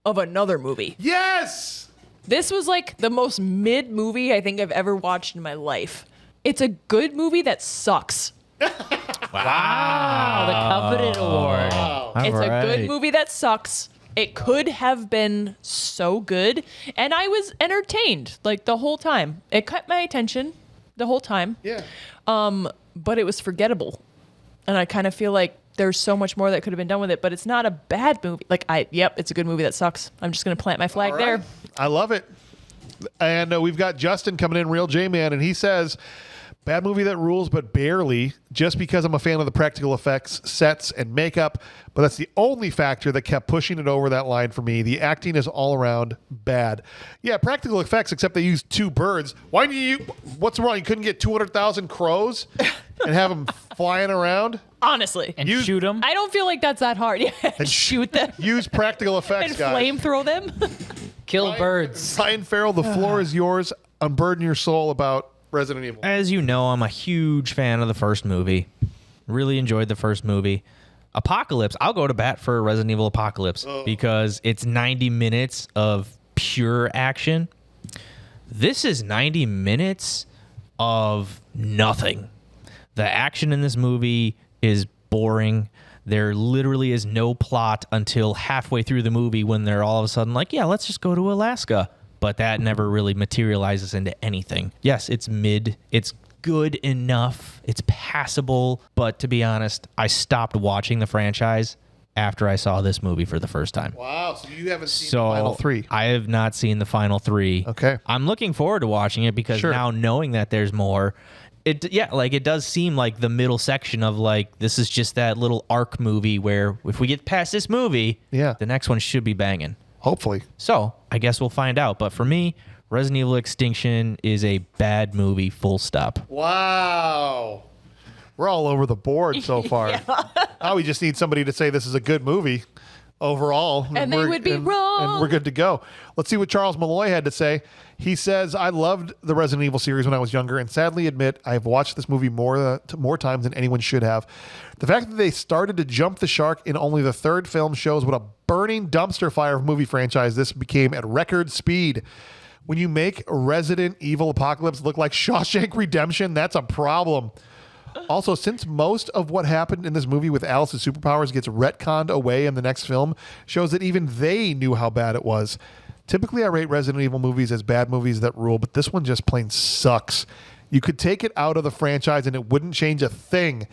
of another movie. Yes! This was like the most mid movie I think I've ever watched in my life. It's a good movie that sucks. Wow, the Coveted Award. It's a good movie that sucks. It could have been so good, and I was entertained like the whole time. It kept my attention the whole time. Yeah. But it was forgettable, and I kind of feel like there's so much more that could have been done with it. But it's not a bad movie. It's a good movie that sucks. I'm just gonna plant my flag there. I love it. And we've got Justin coming in, Real J-Man, and he says, bad movie that rules, but barely, just because I'm a fan of the practical effects, sets, and makeup. But that's the only factor that kept pushing it over that line for me. The acting is all around bad. Yeah, practical effects, except they used 2 birds. Why didn't you? What's wrong? You couldn't get 200,000 crows and have them flying around? Honestly. And shoot them. I don't feel like that's that hard. Yeah, and shoot them. Use practical effects, and guys. flamethrow them. Kill birds. Ryan Farrell, the floor is yours. Unburden your soul about Resident Evil. As you know, I'm a huge fan of the first movie. Really enjoyed the first movie. Apocalypse, I'll go to bat for Resident Evil Apocalypse because it's 90 minutes of pure action. This is 90 minutes of nothing. The action in this movie is boring. There literally is no plot until halfway through the movie when they're all of a sudden like, yeah, let's just go to Alaska. But that never really materializes into anything. Yes, it's mid. It's good enough. It's passable. But to be honest, I stopped watching the franchise after I saw this movie for the first time. Wow, so you haven't seen the final 3. I have not seen the final 3. Okay. I'm looking forward to watching it because now knowing that there's more, it does seem like the middle section of like, this is just that little arc movie where if we get past this movie, the next one should be banging. Hopefully. So I guess we'll find out. But for me, Resident Evil Extinction is a bad movie, full stop. Wow. We're all over the board so far. Now we just need somebody to say this is a good movie overall. And they would be wrong. And we're good to go. Let's see what Charles Malloy had to say. He says, I loved the Resident Evil series when I was younger and sadly admit I have watched this movie more times than anyone should have. The fact that they started to jump the shark in only the 3rd film shows what a burning dumpster fire of movie franchise this became at record speed. When you make Resident Evil Apocalypse look like Shawshank Redemption, that's a problem. Also, since most of what happened in this movie with Alice's superpowers gets retconned away in the next film, shows that even they knew how bad it was. Typically, I rate Resident Evil movies as bad movies that rule, but this one just plain sucks. You could take it out of the franchise and it wouldn't change a thing.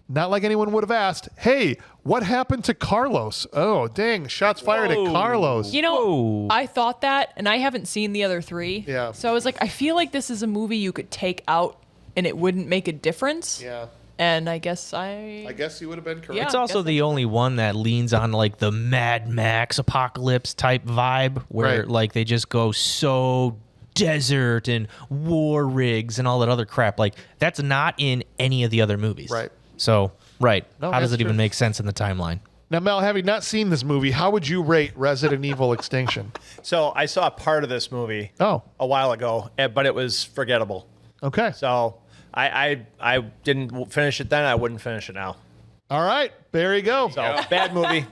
Not like anyone would have asked, hey, what happened to Carlos? Oh, dang, shots fired at Carlos. You know, I thought that, and I haven't seen the other 3. Yeah. So I was like, I feel like this is a movie you could take out and it wouldn't make a difference. Yeah. And I guess you would have been correct. Yeah, it's also the only one that leans on like the Mad Max apocalypse type vibe where like they just go so desert and war rigs and all that other crap. Like that's not in any of the other movies. Right. So, No, how does that's it even true. make sense in the timeline? Now, Mel, having not seen this movie, how would you rate Resident Evil Extinction? So I saw part of this movie a while ago, but it was forgettable. Okay. So I didn't finish it then. I wouldn't finish it now. All right. There you go. So bad movie.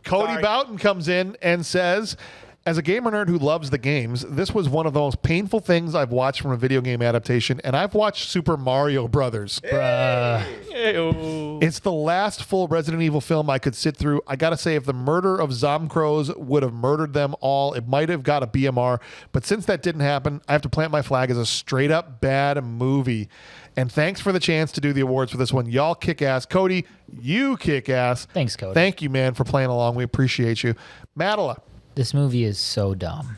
Cody Boughton comes in and says, as a gamer nerd who loves the games, this was one of the most painful things I've watched from a video game adaptation, and I've watched Super Mario Brothers. It's the last full Resident Evil film I could sit through. I gotta say, if the murder of Zomcrows would have murdered them all, it might have got a BMR, but since that didn't happen, I have to plant my flag as a straight up bad movie. And thanks for the chance to do the awards for this one. Y'all kick ass. Cody, you kick ass. Thanks, Cody. Thank you, man, for playing along. We appreciate you. Mattila. This movie is so dumb.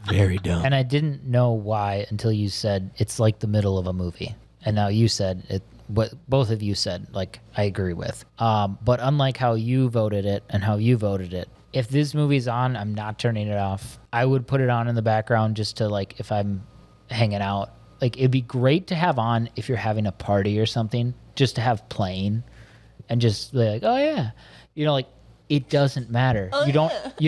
Very dumb. And I didn't know why until you said it's like the middle of a movie. And now you said it, what both of you said, like, I agree with. But unlike how you voted it and how you voted it, if this movie's on, I'm not turning it off. I would put it on in the background just to, like, if I'm hanging out. Like, it'd be great to have on if you're having a party or something, just to have playing and just be like, oh, yeah. You know, like, it doesn't matter. You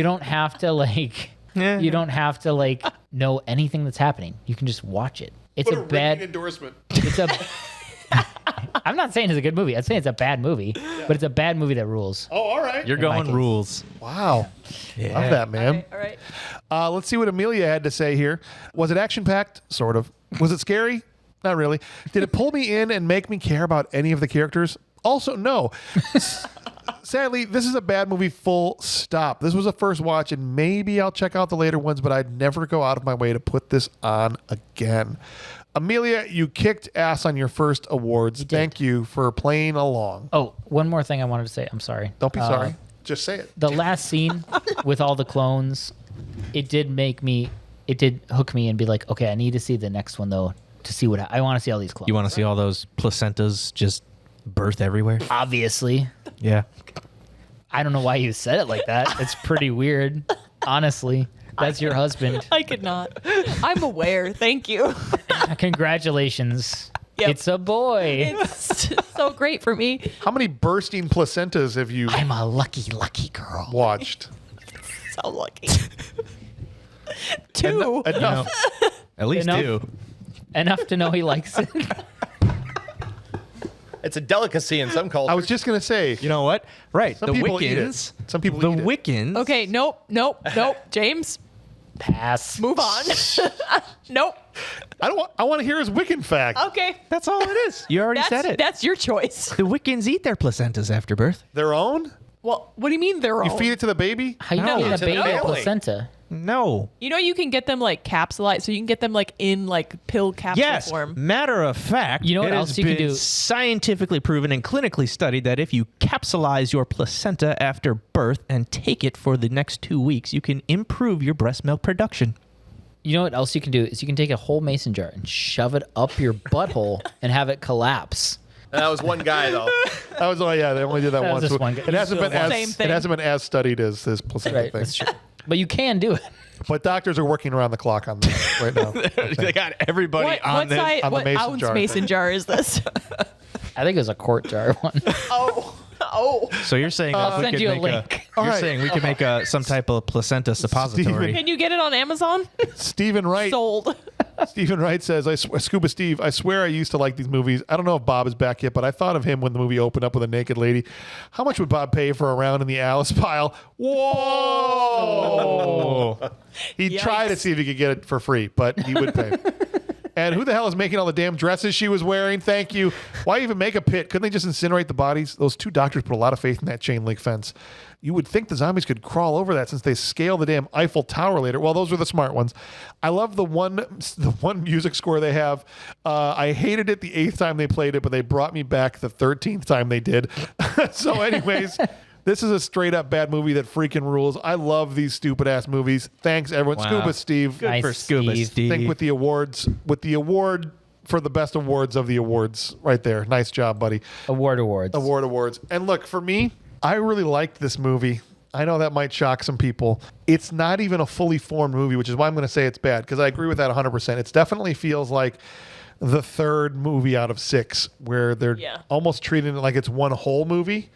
don't have to like you don't have to like know anything that's happening. You can just watch it. It's What a a bad ringing endorsement. it's a I'm not saying it's a good movie. I'm saying it's a bad movie, but it's a bad movie that rules. Oh, all right. You're In my going case. rules. Wow. Love that, man. All right. Let's see what Amelia had to say here. Was it action-packed? Sort of. Was it scary? Not really. Did it pull me in and make me care about any of the characters? Also, no. Sadly, this is a bad movie, full stop. This was a first watch, and maybe I'll check out the later ones, but I'd never go out of my way to put this on again. Amelia, you kicked ass on your first awards. Thank you for playing along. Oh, one more thing I wanted to say. I'm sorry. Don't be sorry. Just say it. The last scene with all the clones, it did hook me and be like, okay, I need to see the next one though to see what I want to see all these clones. You want to see all those placentas just birth everywhere? Obviously. Yeah. I don't know why you said it like that. It's pretty weird. Honestly. That's your husband. I could not. I'm aware. Thank you. Congratulations. Yep. It's a boy. It's so great for me. How many bursting placentas have you I'm a lucky, lucky girl. watched? So lucky. Two. Enough. At least Enough. 2. Enough to know he likes it. It's a delicacy in some cultures. I was just going to say, You know what? Right. Some the people eat it. Wiccans. Some people The eat it. Wiccans. Okay, nope. James, Pass. move on. Nope. I want to hear his Wiccan fact. Okay. That's all it is. You already said it. That's your choice. The Wiccans eat their placentas after birth. Their own? Well, what do you mean they're You own? feed it to the baby? How you No, feeding a to the baby a family. placenta? No. You know you can get them like capsulized, so you can get them like in like pill capsule Yes. form. Matter of fact, You know what it else has you can been do? scientifically proven and clinically studied that if you capsulize your placenta after birth and take it for the next 2 weeks, you can improve your breast milk production. You know what else you can do is you can take a whole mason jar and shove it up your butthole and have it collapse. That was one guy though. That was they only did that That was once. just So one guy. It hasn't been as Same thing. it hasn't been as studied as this placenta Right, thing. that's true. But you can do it. But doctors are working around the clock on that right now. They got everybody What, on what this. size? on the What mason ounce jar. mason jar is this? I think it was a quart jar one. Oh. So you're saying I'll we send could you a make link. You're right. saying we could make some type of placenta suppository. Can you get it on Amazon? Stephen Wright. Sold. Stephen Wright says, Scuba Steve, I swear I used to like these movies. I don't know if Bob is back yet, but I thought of him when the movie opened up with a naked lady. How much would Bob pay for a round in the Alice pile? Whoa! He'd try to see if he could get it for free, but he would pay. And who the hell is making all the damn dresses she was wearing? Thank you. Why even make a pit? Couldn't they just incinerate the bodies? Those two doctors put a lot of faith in that chain link fence. You would think the zombies could crawl over that since they scale the damn Eiffel Tower later. Well, those were the smart ones. I love the one music score they have. I hated it the 8th time they played it, but they brought me back the 13th time they did. So anyways, this is a straight up bad movie that freaking rules. I love these stupid ass movies. Thanks everyone. Wow. Scuba Steve. Nice, for Scuba Steve. Steve. Think with the awards, with the award for the best awards of the awards right there. Nice job, buddy. Awards. Awards. And look, for me, I really liked this movie. I know that might shock some people. It's not even a fully formed movie, which is why I'm going to say it's bad, because I agree with that 100%. It definitely feels like the third movie out of 6, where they're almost treating it like it's one whole movie.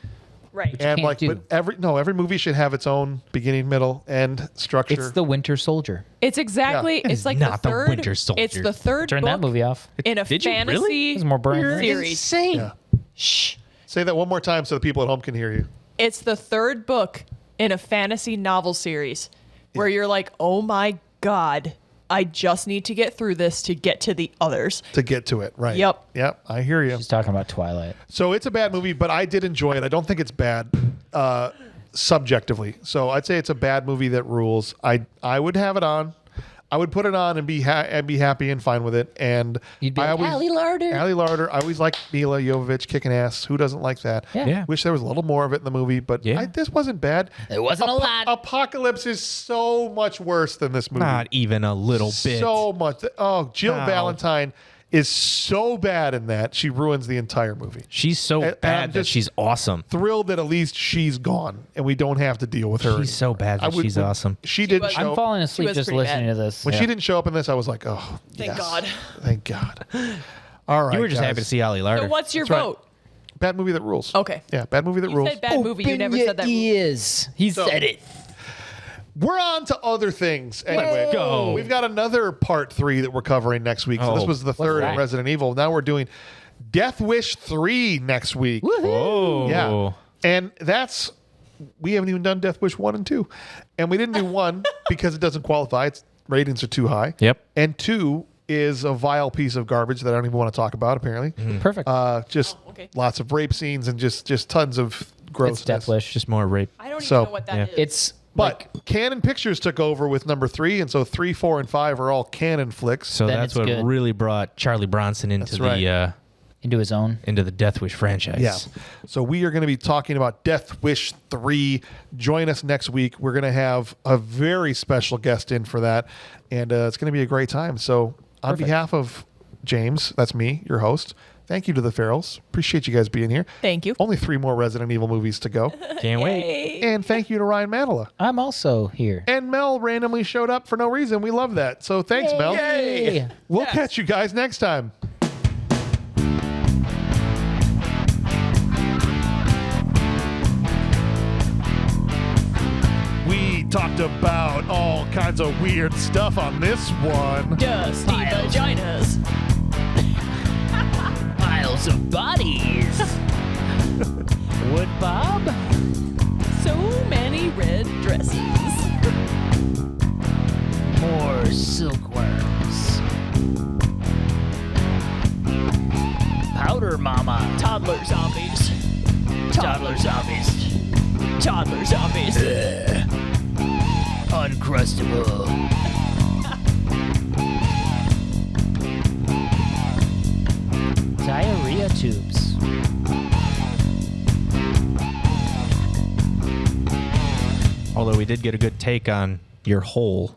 Right. you And can't like, do. but every movie should have its own beginning, middle, end structure. It's the Winter Soldier. It's exactly. It's like not the the third. Winter Soldier. It's the third Turn book that movie off. in a Did you really? fantasy It's more boring. series. Insane. Yeah. Say that one more time so the people at home can hear you. It's the third book in a fantasy novel series where you're like, oh my God, I just need to get through this to get to the others. To get to it, right? Yep. I hear you. She's talking about Twilight. So it's a bad movie, but I did enjoy it. I don't think it's bad subjectively. So I'd say it's a bad movie that rules. I would have it on. I would put it on and be happy and fine with it. And You'd be I like, always, Allie Larder. Allie Larder. I always liked Milla Jovovich kicking ass. Who doesn't like that? Yeah. Wish there was a little more of it in the movie, but Yeah. this wasn't bad. It wasn't a lot. Apocalypse is so much worse than this movie. Not even a little bit. So much. Oh, Jill No. Valentine is so bad in that she ruins the entire movie. She's so And I'm bad that just she's awesome. Thrilled that at least she's gone and we don't have to deal with her. She's so bad that she's awesome. She didn't was- show I'm falling asleep was just pretty listening bad. to this. when she didn't show up in this. I was like, oh, Thank yes. God. Thank God. All right, You were just guys. happy to see Allie Larder. So what's your That's right. vote? Bad movie that rules. Okay. Yeah, bad movie that You rules. said bad movie. You never said that. He said it. We're on to other things. Anyway, Let's go. We've got another part 3 that we're covering next week. So this was the third in that? Resident Evil. Now we're doing Death Wish 3 next week. Whoa. Yeah. And we haven't even done Death Wish 1 and 2. And we didn't do 1 because it doesn't qualify. Its ratings are too high. Yep. And 2 is a vile piece of garbage that I don't even want to talk about, apparently. Perfect. Just lots of rape scenes and just tons of grossness. It's Death Wish. Just more rape. I don't So, even know what that is. It's But Canon Pictures took over with number 3, and so 3, 4, and 5 are all Canon flicks. So Then that's it's what good. really brought Charlie Bronson into That's right. into his own. into the Death Wish franchise. Yeah. So we are going to be talking about Death Wish 3. Join us next week. We're going to have a very special guest in for that, and it's going to be a great time. So on behalf of James, that's me, your host, thank you to the Farrells. Appreciate you guys being here. Thank you. Only 3 more Resident Evil movies to go. Can't wait. And thank you to Ryan Mattila. I'm also here. And Mel randomly showed up for no reason. We love that. So thanks, Mel. Yay. We'll catch you guys next time. We talked about all kinds of weird stuff on this one. Dusty vaginas. Piles of bodies. Wood Bob? So many red dresses. More silkworms. Powder Mama. Toddler zombies. Toddler zombies. Toddler zombies. Uncrustable. Diarrhea tubes. Although we did get a good take on your hole.